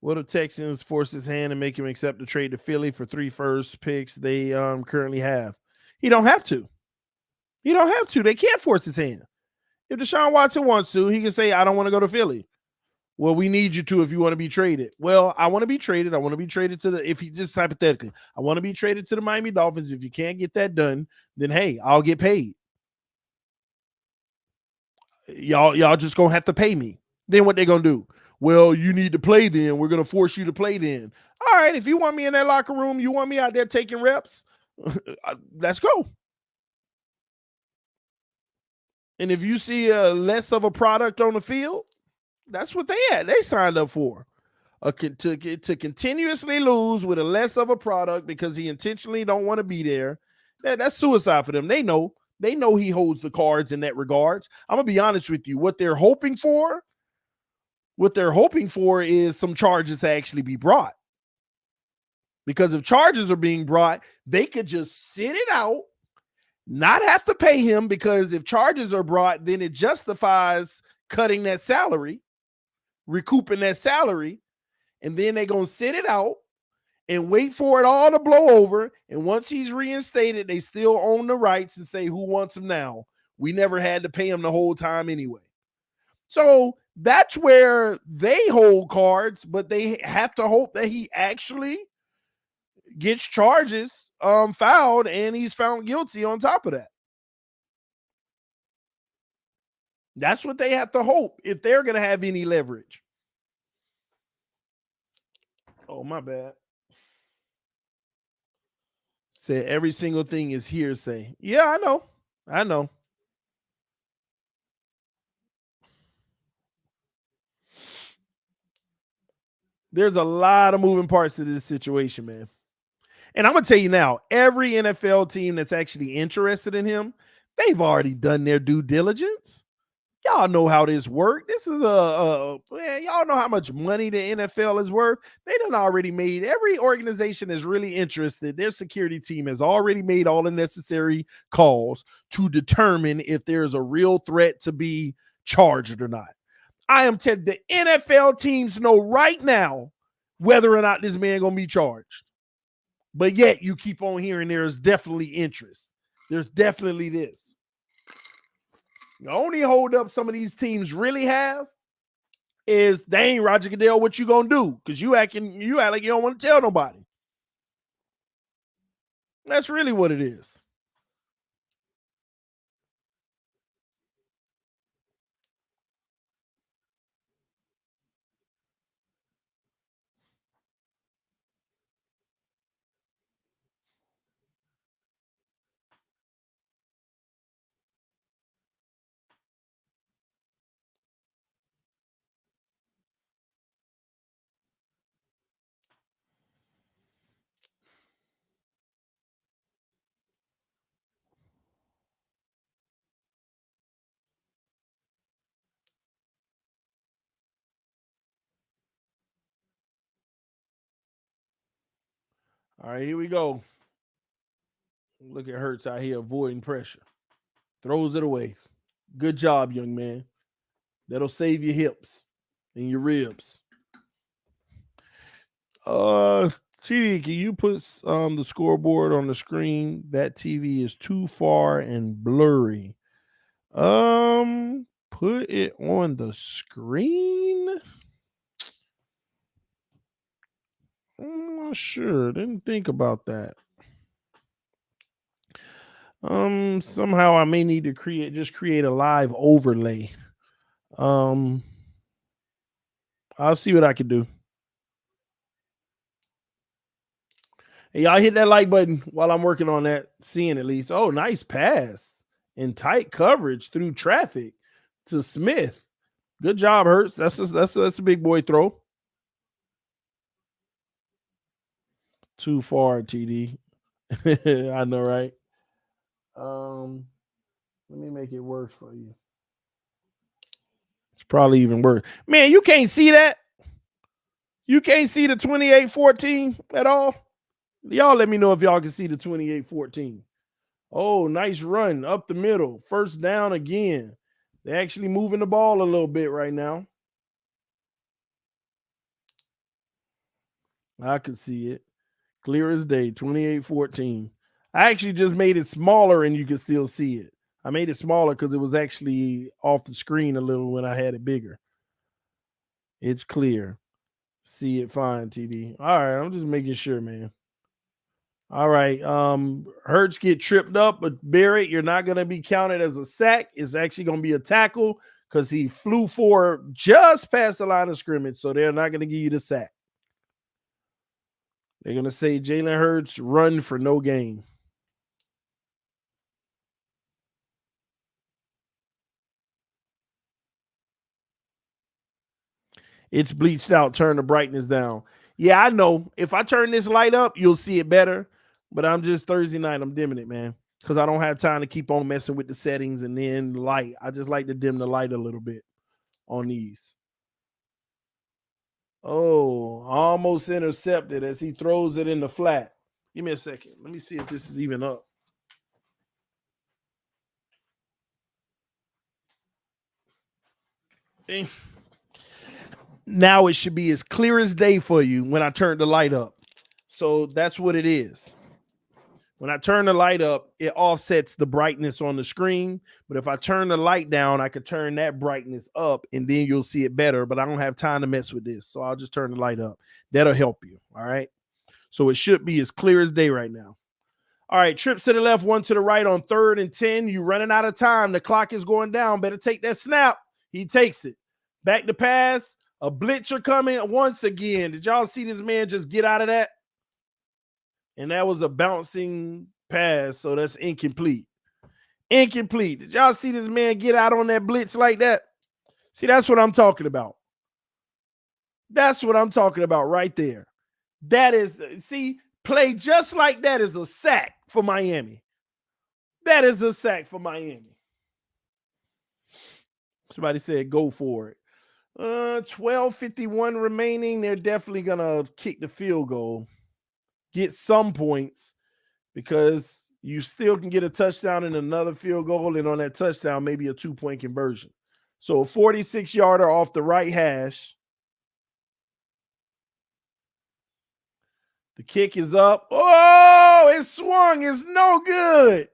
What if Texans force his hand and make him accept the trade to Philly for 3 first picks they currently have? He don't have to. He don't have to. They can't force his hand. If Deshaun Watson wants to, he can say, I don't want to go to Philly. Well, we need you to if you want to be traded. Well, I want to be traded. I want to be traded to the, if he just hypothetically, I want to be traded to the Miami Dolphins. If you can't get that done, then hey, I'll get paid. Y'all just gonna have to pay me. Then what they gonna do? Well, you need to play then. We're gonna force you to play then. All right, if you want me in that locker room, you want me out there taking reps, let's go. And if you see less of a product on the field, that's what they signed up for. To continuously lose with a less of a product because he intentionally don't want to be there. That's suicide for them. They know he holds the cards in that regards. I'm gonna be honest with you. What they're hoping for is some charges to actually be brought. Because if charges are being brought, they could just sit it out, not have to pay him, because if charges are brought, then it justifies cutting that salary, recouping that salary, and then they're going to sit it out and wait for it all to blow over. And once he's reinstated, they still own the rights and say, who wants him now? We never had to pay him the whole time anyway. So that's where they hold cards, but they have to hope that he actually gets charges filed and he's found guilty on top of that. That's what they have to hope if they're going to have any leverage. Oh, my bad. Said every single thing is hearsay. Yeah, I know. There's a lot of moving parts to this situation, man. And I'm going to tell you now, every NFL team that's actually interested in him, they've already done their due diligence. Y'all know how this works. This is man, y'all know how much money the NFL is worth. They done already made, every organization is really interested. Their security team has already made all the necessary calls to determine if there's a real threat to be charged or not. I am telling the NFL teams know right now whether or not this man gonna be charged. But yet you keep on hearing there's definitely interest. There's definitely this. The only hold up some of these teams really have is, dang, Roger Goodell, what you gonna do? Because you act like you don't want to tell nobody. That's really what it is. All right, here we go. Look at Hurts out here avoiding pressure. Throws it away. Good job, young man. That'll save your hips and your ribs. TD, can you put the scoreboard on the screen? That TV is too far and blurry. Put it on the screen. I'm not sure. Didn't think about that. Somehow I may need to create a live overlay. I'll see what I can do. Hey, y'all hit that like button while I'm working on that, seeing at least. Oh, nice pass in tight coverage through traffic to Smith. Good job, Hurts. That's a big boy throw. Too far, TD. I know, right? Let me make it worse for you. It's probably even worse. Man, you can't see that. You can't see the 28-14 at all. Y'all let me know if y'all can see the 28-14. Oh, nice run up the middle. First down again. They're actually moving the ball a little bit right now. I could see it. Clear as day, 28-14. I actually just made it smaller and you can still see it. I made it smaller because it was actually off the screen a little when I had it bigger. It's clear. See it fine, TD. All right, I'm just making sure, man. All right. Hurts get tripped up, but Barrett, you're not going to be counted as a sack. It's actually going to be a tackle because he flew forward just past the line of scrimmage, so they're not going to give you the sack. They're going to say Jalen Hurts run for no gain. It's bleached out. Turn the brightness down. Yeah, I know. If I turn this light up, you'll see it better. But I'm just Thursday night. I'm dimming it, man, because I don't have time to keep on messing with the settings and then light. I just like to dim the light a little bit on these. Oh, almost intercepted as he throws it in the flat. Give me a second. Let me see if this is even up. Now it should be as clear as day for you when I turn the light up. So that's what it is. When I turn the light up, it offsets the brightness on the screen. But if I turn the light down, I could turn that brightness up and then you'll see it better. But I don't have time to mess with this. So I'll just turn the light up. That'll help you. All right. So it should be as clear as day right now. All right. Trips to the left, one to the right on 3rd and 10. You running out of time. The clock is going down. Better take that snap. He takes it. Back to pass. A blitzer coming once again. Did y'all see this man just get out of that? And that was a bouncing pass, so that's incomplete. Incomplete. Did y'all see this man get out on that blitz like that? See, that's what I'm talking about. That's what I'm talking about right there. That is, see, play just like that is a sack for Miami. That is a sack for Miami. Somebody said go for it. 12:51 remaining. They're definitely going to kick the field goal. Get some points because you still can get a touchdown and another field goal, and on that touchdown, maybe a 2-point conversion. So a 46-yarder off the right hash. The kick is up. Oh, it swung. It's no good.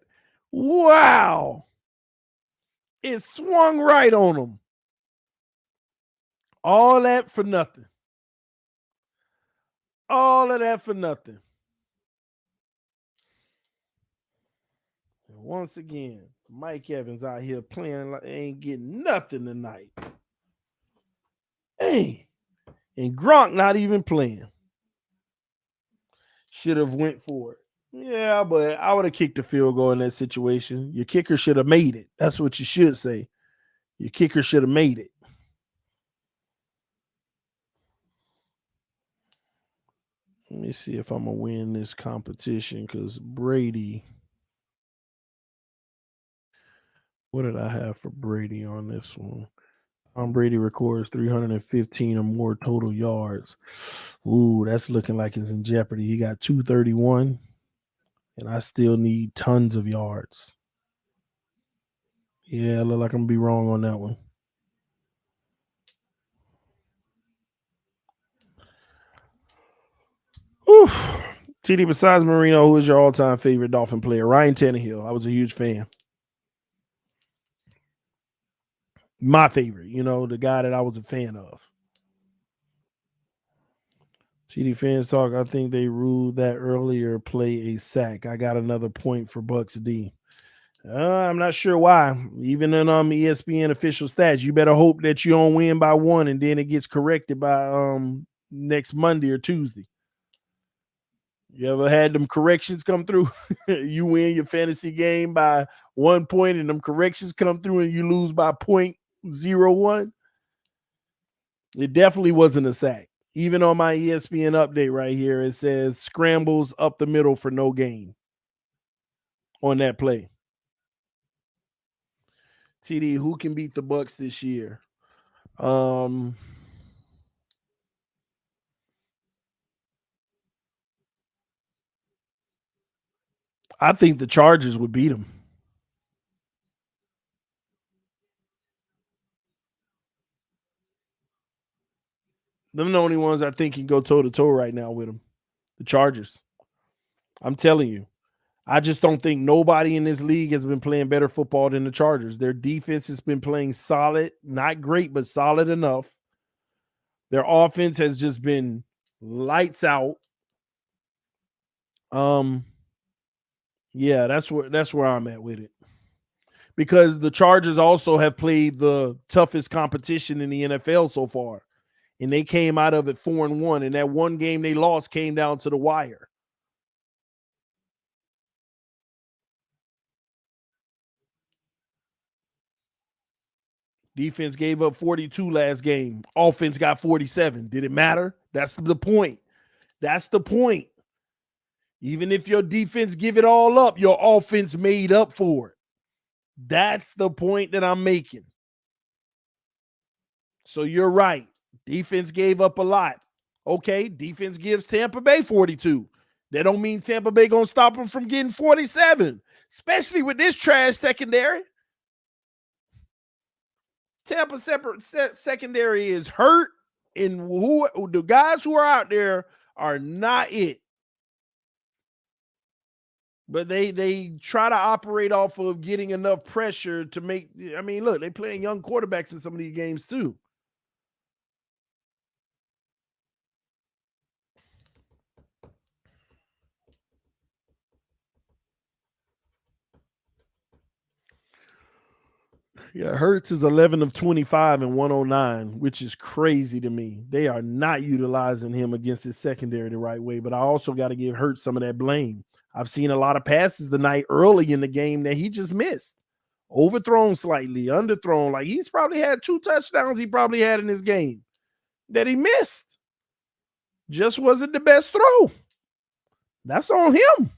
Wow. It swung right on him. All that for nothing. All of that for nothing. Once again, Mike Evans out here playing like ain't getting nothing tonight. Hey, and Gronk not even playing. Should have went for it. Yeah, but I would have kicked the field goal in that situation. Your kicker should have made it. That's what you should say. Your kicker should have made it. Let me see if I'm going to win this competition because Brady. What did I have for Brady on this one? Tom Brady records 315 or more total yards. Ooh, that's looking like it's in jeopardy. He got 231, and I still need tons of yards. Yeah, look like I'm going to be wrong on that one. Whew. TD, besides Marino, who is your all-time favorite Dolphin player? Ryan Tannehill. I was a huge fan. My favorite, the guy that I was a fan of. TDPHINSTALK, I think they ruled that earlier play a sack. I got another point for Bucks D. I'm not sure why. Even in ESPN official stats, you better hope that you don't win by 1 and then it gets corrected by next Monday or Tuesday. You ever had them corrections come through? You win your fantasy game by 1 point and them corrections come through and you lose by 0.01? It definitely wasn't a sack. Even on my ESPN update right here, it says scrambles up the middle for no gain on that play. TD, who can beat the Bucks this year? I think the Chargers would beat them. Them the only ones I think can go toe-to-toe right now with them. The Chargers. I'm telling you. I just don't think nobody in this league has been playing better football than the Chargers. Their defense has been playing solid, not great, but solid enough. Their offense has just been lights out. Yeah, that's where I'm at with it. Because the Chargers also have played the toughest competition in the NFL so far. And they came out of it 4-1. And that one game they lost came down to the wire. Defense gave up 42 last game. Offense got 47. Did it matter? That's the point. That's the point. Even if your defense give it all up, your offense made up for it. That's the point that I'm making. So you're right. Defense gave up a lot. Okay, defense gives Tampa Bay 42. That don't mean Tampa Bay going to stop them from getting 47, especially with this trash secondary. Tampa secondary is hurt, and the guys who are out there are not it. But they try to operate off of getting enough pressure to make. I mean, look, they playing young quarterbacks in some of these games too. Yeah, Hurts is 11 of 25 and 109, which is crazy to me. They are not utilizing him against his secondary the right way, but I also got to give Hurts some of that blame. I've seen a lot of passes tonight early in the game that he just missed. Overthrown slightly, underthrown. Like he's probably had 2 touchdowns he probably had in this game that he missed. Just wasn't the best throw. That's on him.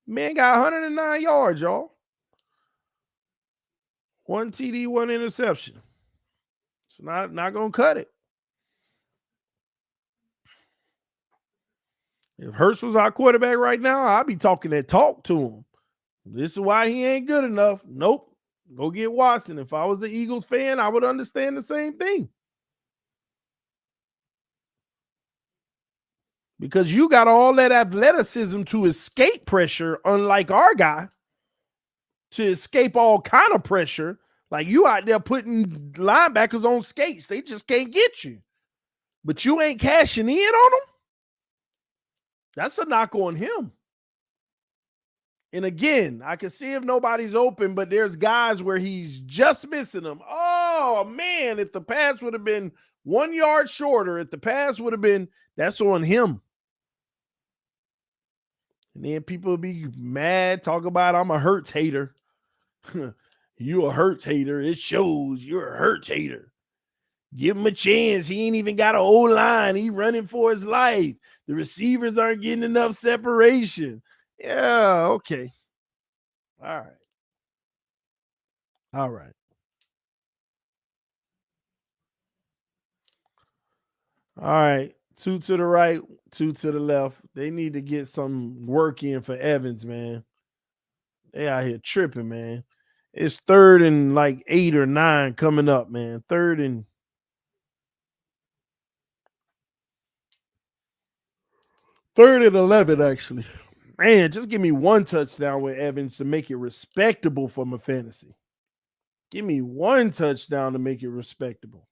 Man got 109 yards, y'all. 1 TD, 1 interception. It's not going to cut it. If Hurts was our quarterback right now, I'd be talking that talk to him. This is why he ain't good enough. Nope. Go get Watson. If I was an Eagles fan, I would understand the same thing. Because you got all that athleticism to escape pressure, unlike our guy, to escape all kind of pressure. Like you out there putting linebackers on skates. They just can't get you. But you ain't cashing in on them. That's a knock on him. And again, I can see if nobody's open, but there's guys where he's just missing them. Oh, man, if the pass would have been 1 yard shorter, if the pass would have been, that's on him. And then people would be mad, talk about I'm a Hurts hater. You a Hurts hater. It shows you're a Hurts hater. Give him a chance. He ain't even got an O-line. He running for his life. The receivers aren't getting enough separation. Yeah, okay. All right. All right. All right. 2 to the right, 2 to the left. They need to get some work in for Evans, man. They out here tripping, man. It's 3rd and like 8 or 9 coming up, man. 3rd and 11, actually. Man, just give me 1 touchdown with Evans to make it respectable for my fantasy. Give me 1 touchdown to make it respectable.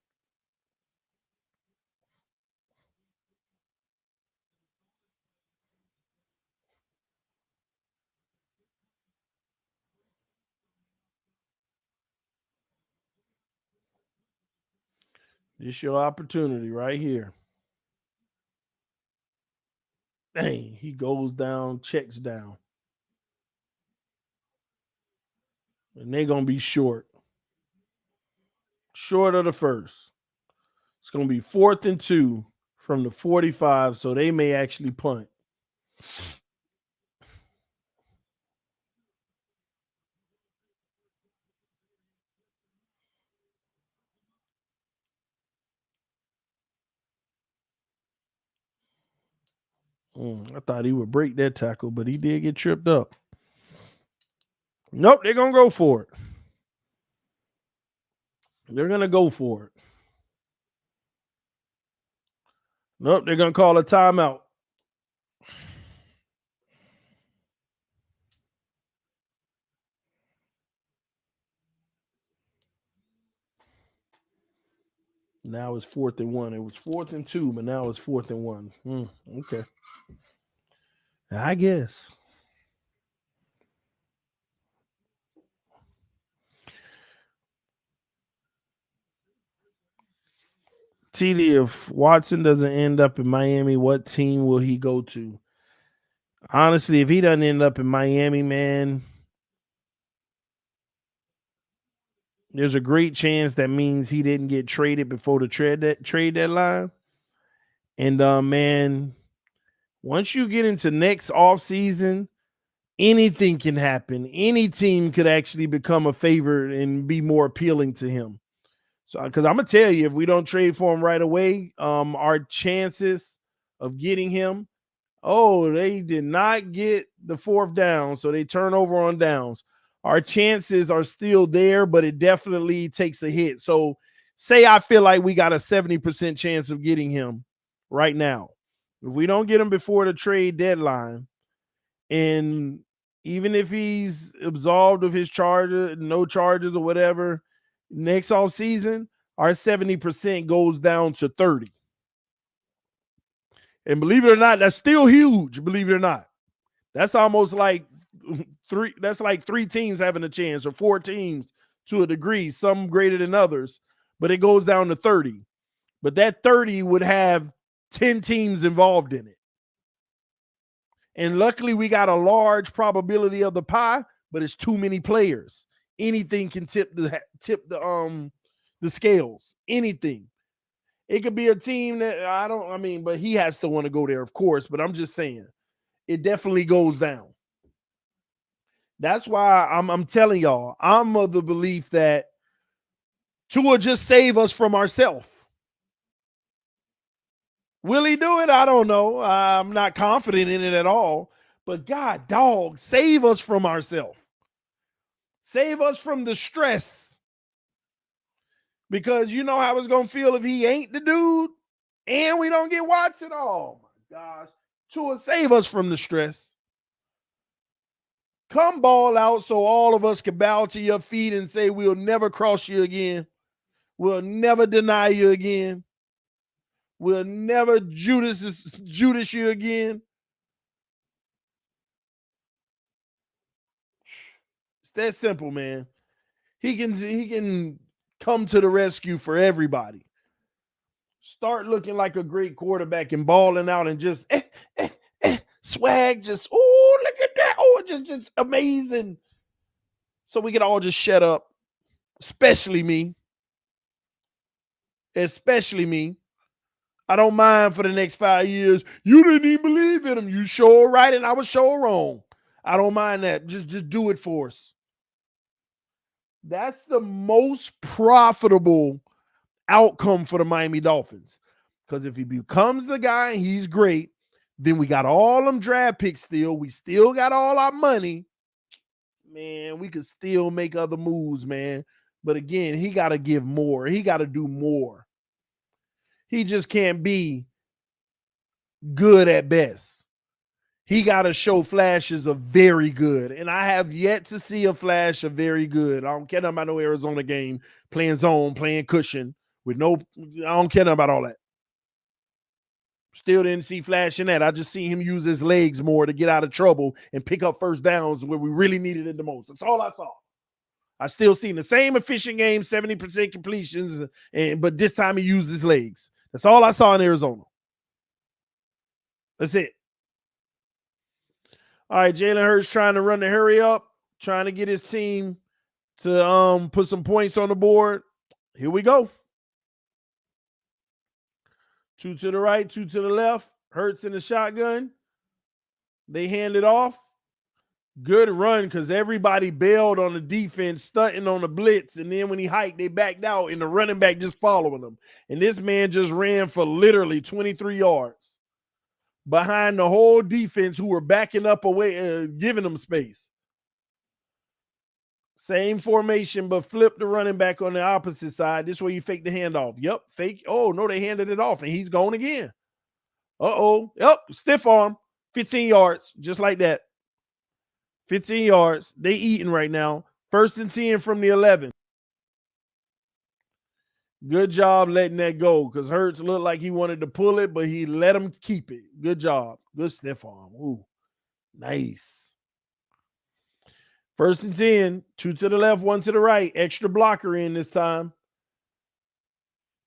This your opportunity right here. Dang, he goes down, checks down. And they're going to be short. Short of the first. It's going to be 4th and 2 from the 45, so they may actually punt. I thought he would break that tackle, but he did get tripped up. Nope, they're going to go for it. They're going to go for it. Nope, they're going to call a timeout. Now it's 4th and 1. It was 4th and 2, but now it's 4th and 1. Okay. I guess. TD, if Watson doesn't end up in Miami, what team will he go to? Honestly, if he doesn't end up in Miami, man, there's a great chance that means he didn't get traded before the trade deadline. And man, once you get into next offseason, anything can happen. Any team could actually become a favorite and be more appealing to him. So, because I'm gonna tell you, if we don't trade for him right away, our chances of getting him, they did not get the 4th down, so they turn over on downs. Our chances are still there, but it definitely takes a hit. So, say I feel like we got a 70% chance of getting him right now. If we don't get him before the trade deadline, and even if he's absolved of his charges, no charges or whatever, next off season, our 70% goes down to 30. And believe it or not, that's still huge. Believe it or not, that's almost like three. That's like 3 teams having a chance, or 4 teams to a degree, some greater than others. But it goes down to 30. But that 30 would have 10 teams involved in it. And luckily, we got a large probability of the pie, but it's too many players. Anything can tip the scales. Anything. It could be a team that but he has to want to go there, of course. But I'm just saying, it definitely goes down. That's why I'm telling y'all, I'm of the belief that Tua just save us from ourselves. Will he do it? I don't know. I'm not confident in it at all. But God, dog, save us from ourselves. Save us from the stress. Because you know how it's going to feel if he ain't the dude and we don't get Watson. Oh, my gosh. Tua, save us from the stress. Come ball out so all of us can bow to your feet and say we'll never cross you again. We'll never deny you again. We'll never Judas you again. It's that simple, man. He can come to the rescue for everybody. Start looking like a great quarterback and balling out and just swag, just look at that. Just amazing. So we can all just shut up. Especially me. I don't mind for the next 5 years. You didn't even believe in him. You sure right, and I was sure wrong. I don't mind that. Just do it for us. That's the most profitable outcome for the Miami Dolphins. Because if he becomes the guy and he's great, then we got all them draft picks still. We still got all our money. Man, we could still make other moves, man. But again, he got to give more. He got to do more. He just can't be good at best. He got to show flashes of very good. And I have yet to see a flash of very good. I don't care about no Arizona game, playing zone, playing cushion with I don't care about all that. Still didn't see flash in that. I just see him use his legs more to get out of trouble and pick up first downs where we really needed it the most. That's all I saw. I still seen the same efficient game, 70% completions, but this time he used his legs. That's all I saw in Arizona. That's it. All right, Jalen Hurts trying to run the hurry up, trying to get his team to put some points on the board. Here we go. 2 to the right, 2 to the left. Hurts in the shotgun. They hand it off. Good run because everybody bailed on the defense, stunting on the blitz. And then when he hiked, they backed out and the running back just following him. And this man just ran for literally 23 yards behind the whole defense who were backing up away, giving them space. Same formation, but flip the running back on the opposite side. This way you fake the handoff. Yep, fake. Oh, no, they handed it off, and he's gone again. Uh-oh. Yep, stiff arm. 15 yards, just like that. 15 yards. They eating right now. 1st and 10 from the 11. Good job letting that go, because Hurts looked like he wanted to pull it, but he let him keep it. Good job. Good stiff arm. Ooh, nice. 1st and 10. 2 to the left, 1 to the right. Extra blocker in this time.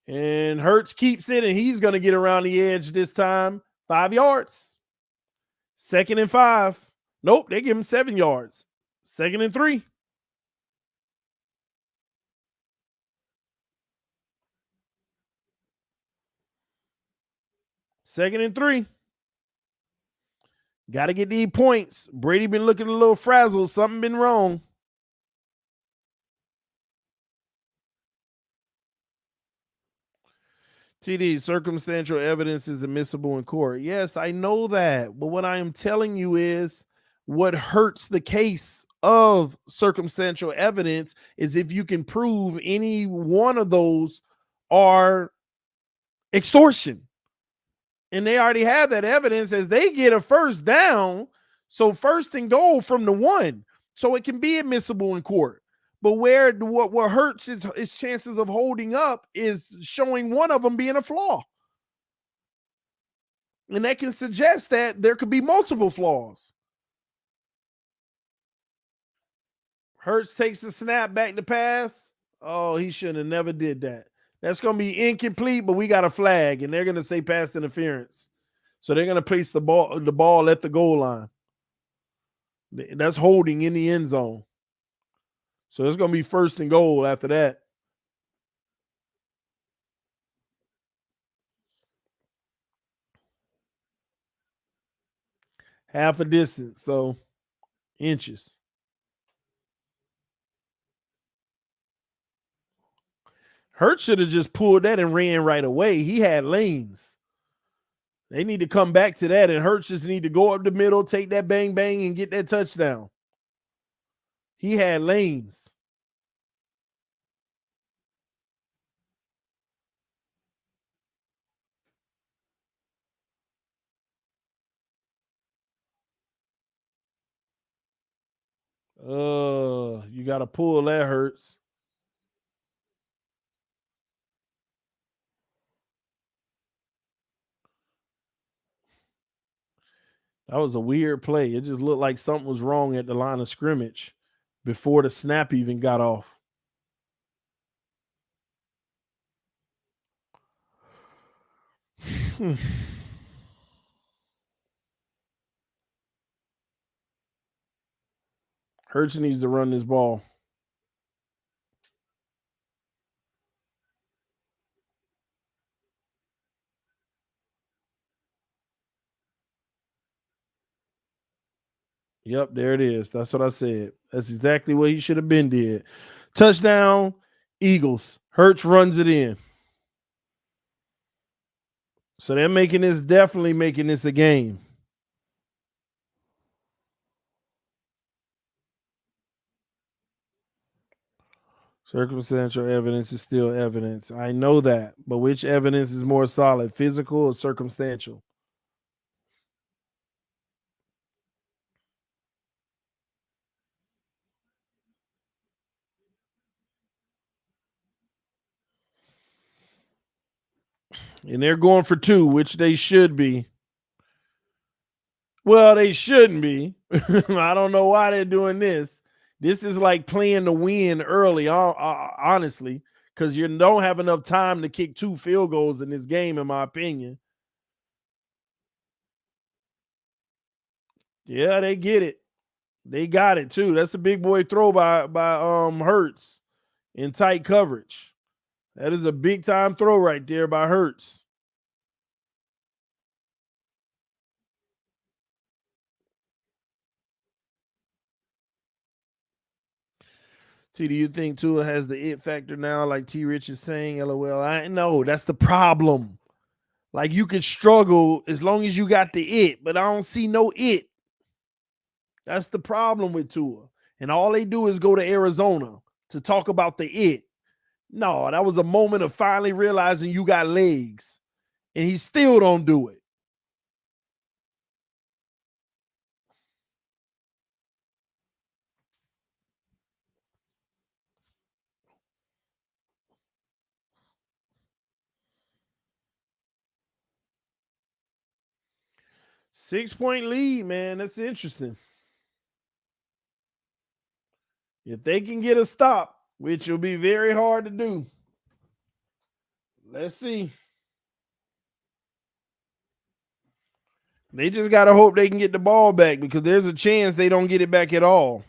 And Hurts keeps it, and he's going to get around the edge this time. 5 yards. 2nd and 5. Nope, they give him 7 yards. 2nd and 3. Second and 3. Got to get these points. Brady been looking a little frazzled. Something been wrong. TD, circumstantial evidence is admissible in court. Yes, I know that. But what I am telling you is what hurts the case of circumstantial evidence is if you can prove any one of those are extortion. And they already have that evidence as they get a 1st down. So 1st and goal from the 1. So it can be admissible in court. But what hurts his chances of holding up is showing one of them being a flaw. And that can suggest that there could be multiple flaws. Hurts takes the snap, back to pass. Oh, he should have never did that. That's going to be incomplete, but we got a flag, and they're going to say pass interference. So they're going to place the ball at the goal line. That's holding in the end zone. So it's going to be 1st and goal after that. Half a distance, so inches. Hurts should have just pulled that and ran right away. He had lanes. They need to come back to that, and Hurts just need to go up the middle, take that bang, bang, and get that touchdown. He had lanes. You got to pull that, Hurts. That was a weird play. It just looked like something was wrong at the line of scrimmage before the snap even got off. Hurts needs to run this ball. Yep, there it is. That's what I said. That's exactly what he should have been did. Touchdown, Eagles. Hurts runs it in. So they're definitely making this a game. Circumstantial evidence is still evidence. I know that. But which evidence is more solid, physical or circumstantial? And they're going for 2, which they should be. Well, they shouldn't be. I don't know why they're doing this. This is like playing to win early, honestly, because you don't have enough time to kick 2 field goals in this game, in my opinion. Yeah, they get it. They got it too. That's a big boy throw by Hurts in tight coverage. That is a big time throw right there by Hurts. T, do you think Tua has the it factor now, like T Rich is saying? LOL. I know that's the problem. Like, you can struggle as long as you got the it, but I don't see no it. That's the problem with Tua. And all they do is go to Arizona to talk about the it. No, that was a moment of finally realizing you got legs. And he still don't do it. 6-point lead, man. That's interesting. If they can get a stop, which will be very hard to do. Let's see. They just got to hope they can get the ball back because there's a chance they don't get it back at all.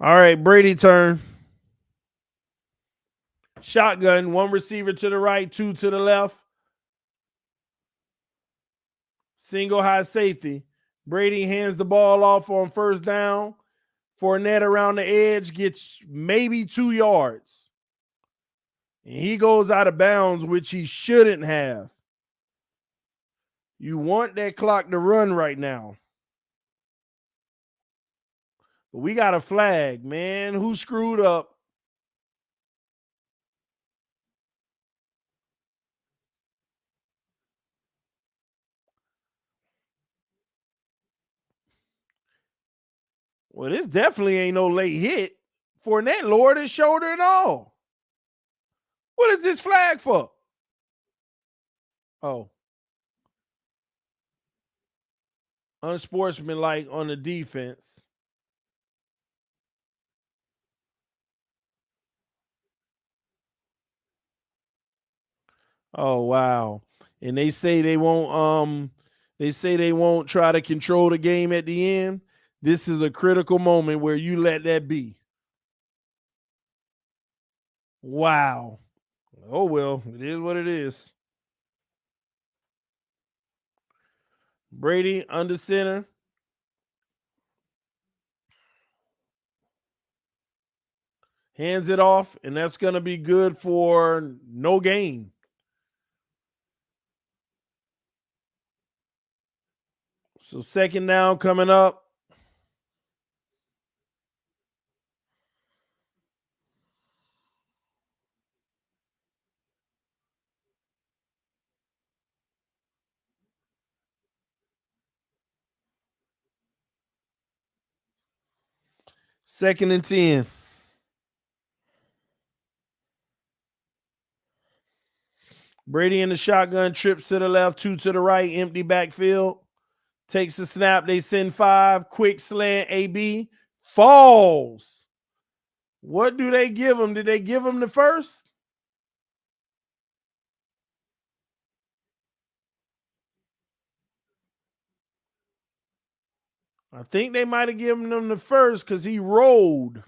All right, Brady turn. Shotgun, one receiver to the right, two to the left. Single high safety. Brady hands the ball off on first down. Fournette around the edge gets maybe 2 yards. And he goes out of bounds, which he shouldn't have. You want that clock to run right now. But we got a flag, man. Who screwed up? Well, this definitely ain't no late hit. Fournette lowered his shoulder and all. What is this flag for? Oh. Unsportsmanlike on the defense. Oh, wow. And they say they won't try to control the game at the end. This is a critical moment where you let that be. Wow. Oh, well, it is what it is. Brady under center. Hands it off, and that's going to be good for no gain. So second down coming up. Second and 10. Brady in the shotgun, trips to the left, 2 to the right, empty backfield. Takes the snap. They send 5. Quick slant. AB falls. What do they give him? Did they give him the first? I think they might have given him the first because he rolled.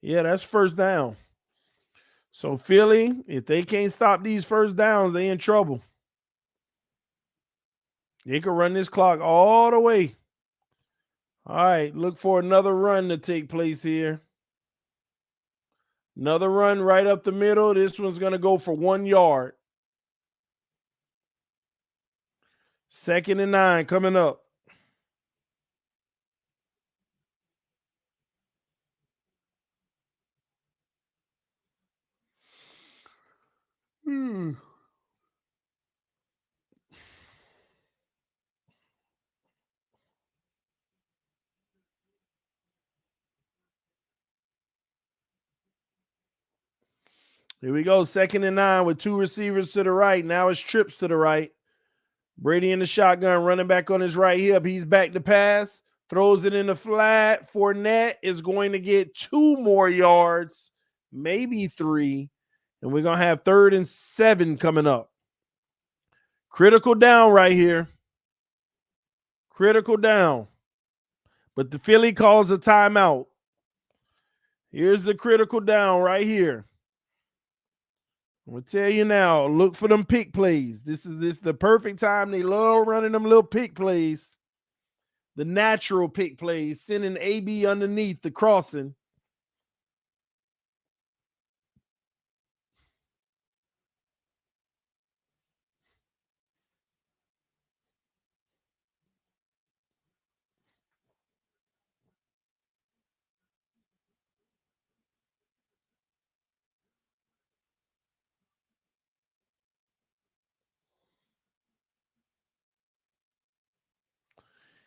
Yeah, that's first down. So Philly, if they can't stop these first downs, they in trouble. They could run this clock all the way. All right, look for another run to take place here. Another run right up the middle. This one's going to go for 1 yard. Second and 9 coming up. Here we go. Second and 9 with 2 receivers to the right. Now it's trips to the right. Brady in the shotgun, running back on his right hip. He's back to pass. Throws it in the flat. Fournette is going to get 2 more yards, maybe 3. And we're going to have 3rd and 7 coming up. Critical down right here. Critical down. But the Philly calls a timeout. Here's the critical down right here. I'm going to tell you now, look for them pick plays. This is the perfect time. They love running them little pick plays. the natural pick plays, sending AB underneath the crossing.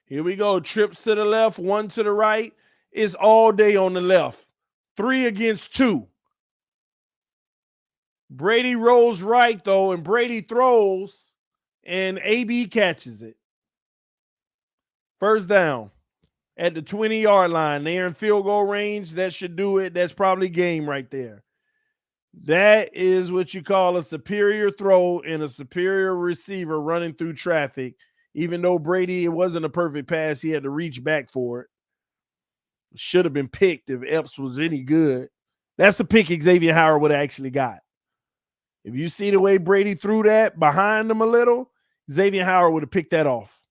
Here we go. Trips to the left, one to the right. It's all day on the left. 3 against 2. Brady rolls right, though, and Brady throws, and AB catches it. First down at the 20-yard line. They're in field goal range. That should do it. That's probably game right there. That is what you call a superior throw and a superior receiver running through traffic. Even though Brady, it wasn't a perfect pass, he had to reach back for it. Should have been picked if Epps was any good. That's a pick Xavier Howard would have actually got. If you see the way Brady threw that behind him a little, Xavier Howard would have picked that off.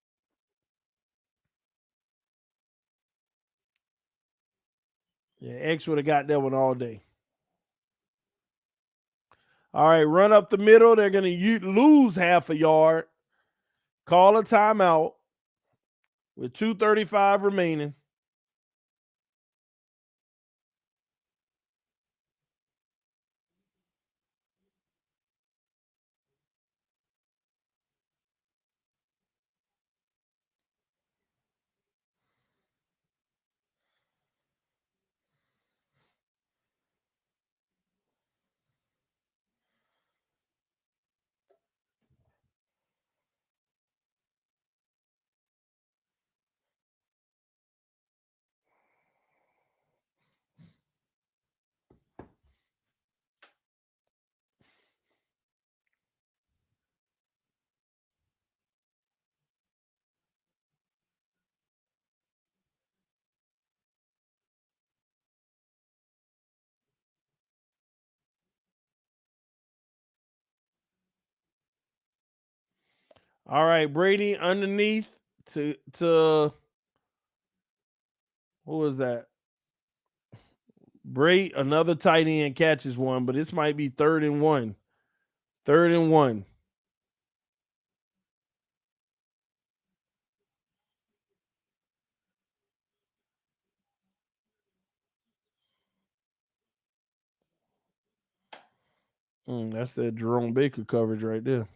Yeah, X would have got that one all day. All right, run up the middle. They're going to lose half a yard. Call a timeout with 2:35 remaining. All right, Brady underneath to what was that? Brady, another tight end catches one, but this might be 3rd and 1. 3rd and 1. That's that Jerome Baker coverage right there.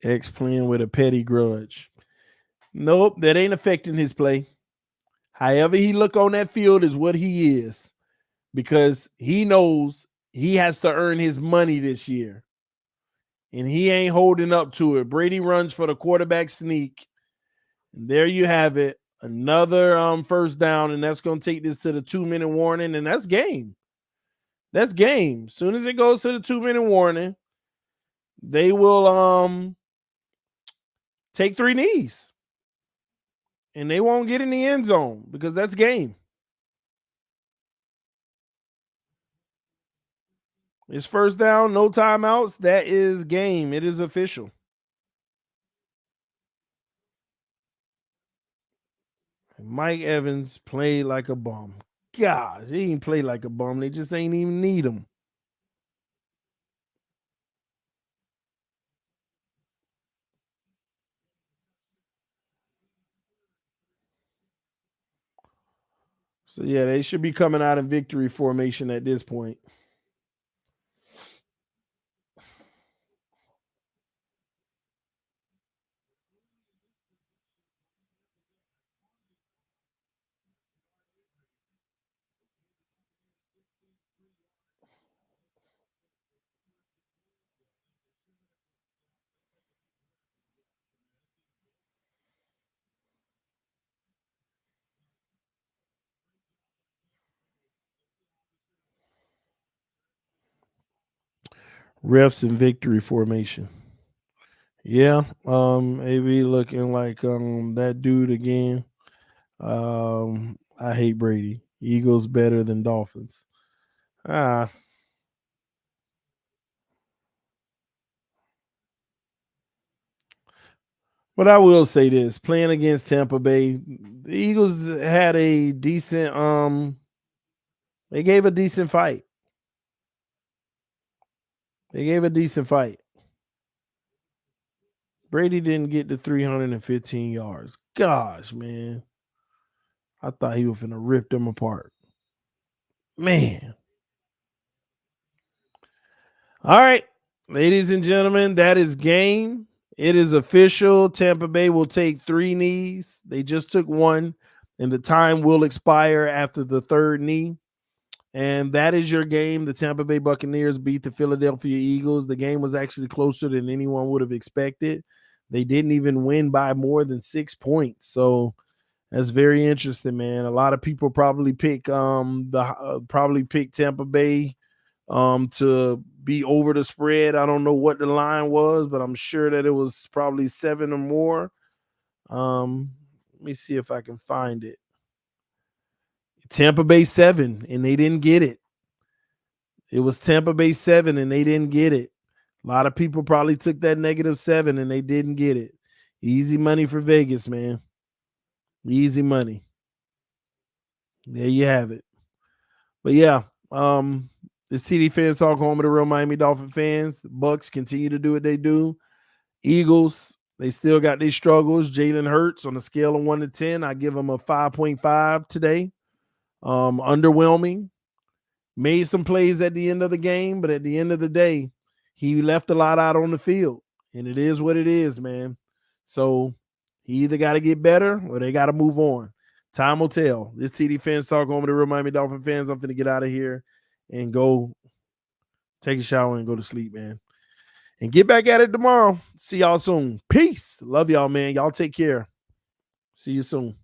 X playing with a petty grudge. Nope, that ain't affecting his play. However he look on that field is what he is, because he knows he has to earn his money this year, and he ain't holding up to it. Brady runs for the quarterback sneak, and there you have it. Another first down, and that's going to take this to the 2-minute warning, and that's game. That's game. As soon as it goes to the 2-minute warning, they will take 3 knees, and they won't get in the end zone because that's game. It's first down, no timeouts. That is game. It is official. Mike Evans played like a bum. God, he ain't play like a bum. They just ain't even need him. So, yeah, they should be coming out in victory formation at this point. Refs in victory formation. Yeah, AB looking like that dude again. I hate Brady. Eagles better than Dolphins. But I will say this: playing against Tampa Bay, the Eagles had a decent. They gave a decent fight. Brady didn't get to 315 yards. Gosh, man. I thought he was finna rip them apart. Man. All right, ladies and gentlemen, that is game. It is official. Tampa Bay will take 3 knees. They just took 1, and the time will expire after the 3rd knee. And that is your game. The Tampa Bay Buccaneers beat the Philadelphia Eagles. The game was actually closer than anyone would have expected. They didn't even win by more than 6 points. So that's very interesting, man. A lot of people probably pick Tampa Bay to be over the spread. I don't know what the line was, but I'm sure that it was probably 7 or more. Let me see if I can find it. Tampa Bay 7, and they didn't get it. It was Tampa Bay 7, and they didn't get it. A lot of people probably took that -7, and they didn't get it. Easy money for Vegas, man. Easy money. There you have it. But yeah, it's TD Fans Talk, home of the real Miami Dolphin fans. Bucks continue to do what they do. Eagles, they still got their struggles. Jalen Hurts, on a scale of 1 to 10, I give him a 5.5 today. Underwhelming. Made some plays at the end of the game, but at the end of the day, he left a lot out on the field. And it is what it is, man. So he either got to get better or they got to move on. Time will tell. This TD Fans Talk, home of the real Miami Dolphin fans. I'm finna get out of here and go take a shower and go to sleep, man. And get back at it tomorrow. See y'all soon. Peace. Love y'all, man. Y'all take care. See you soon.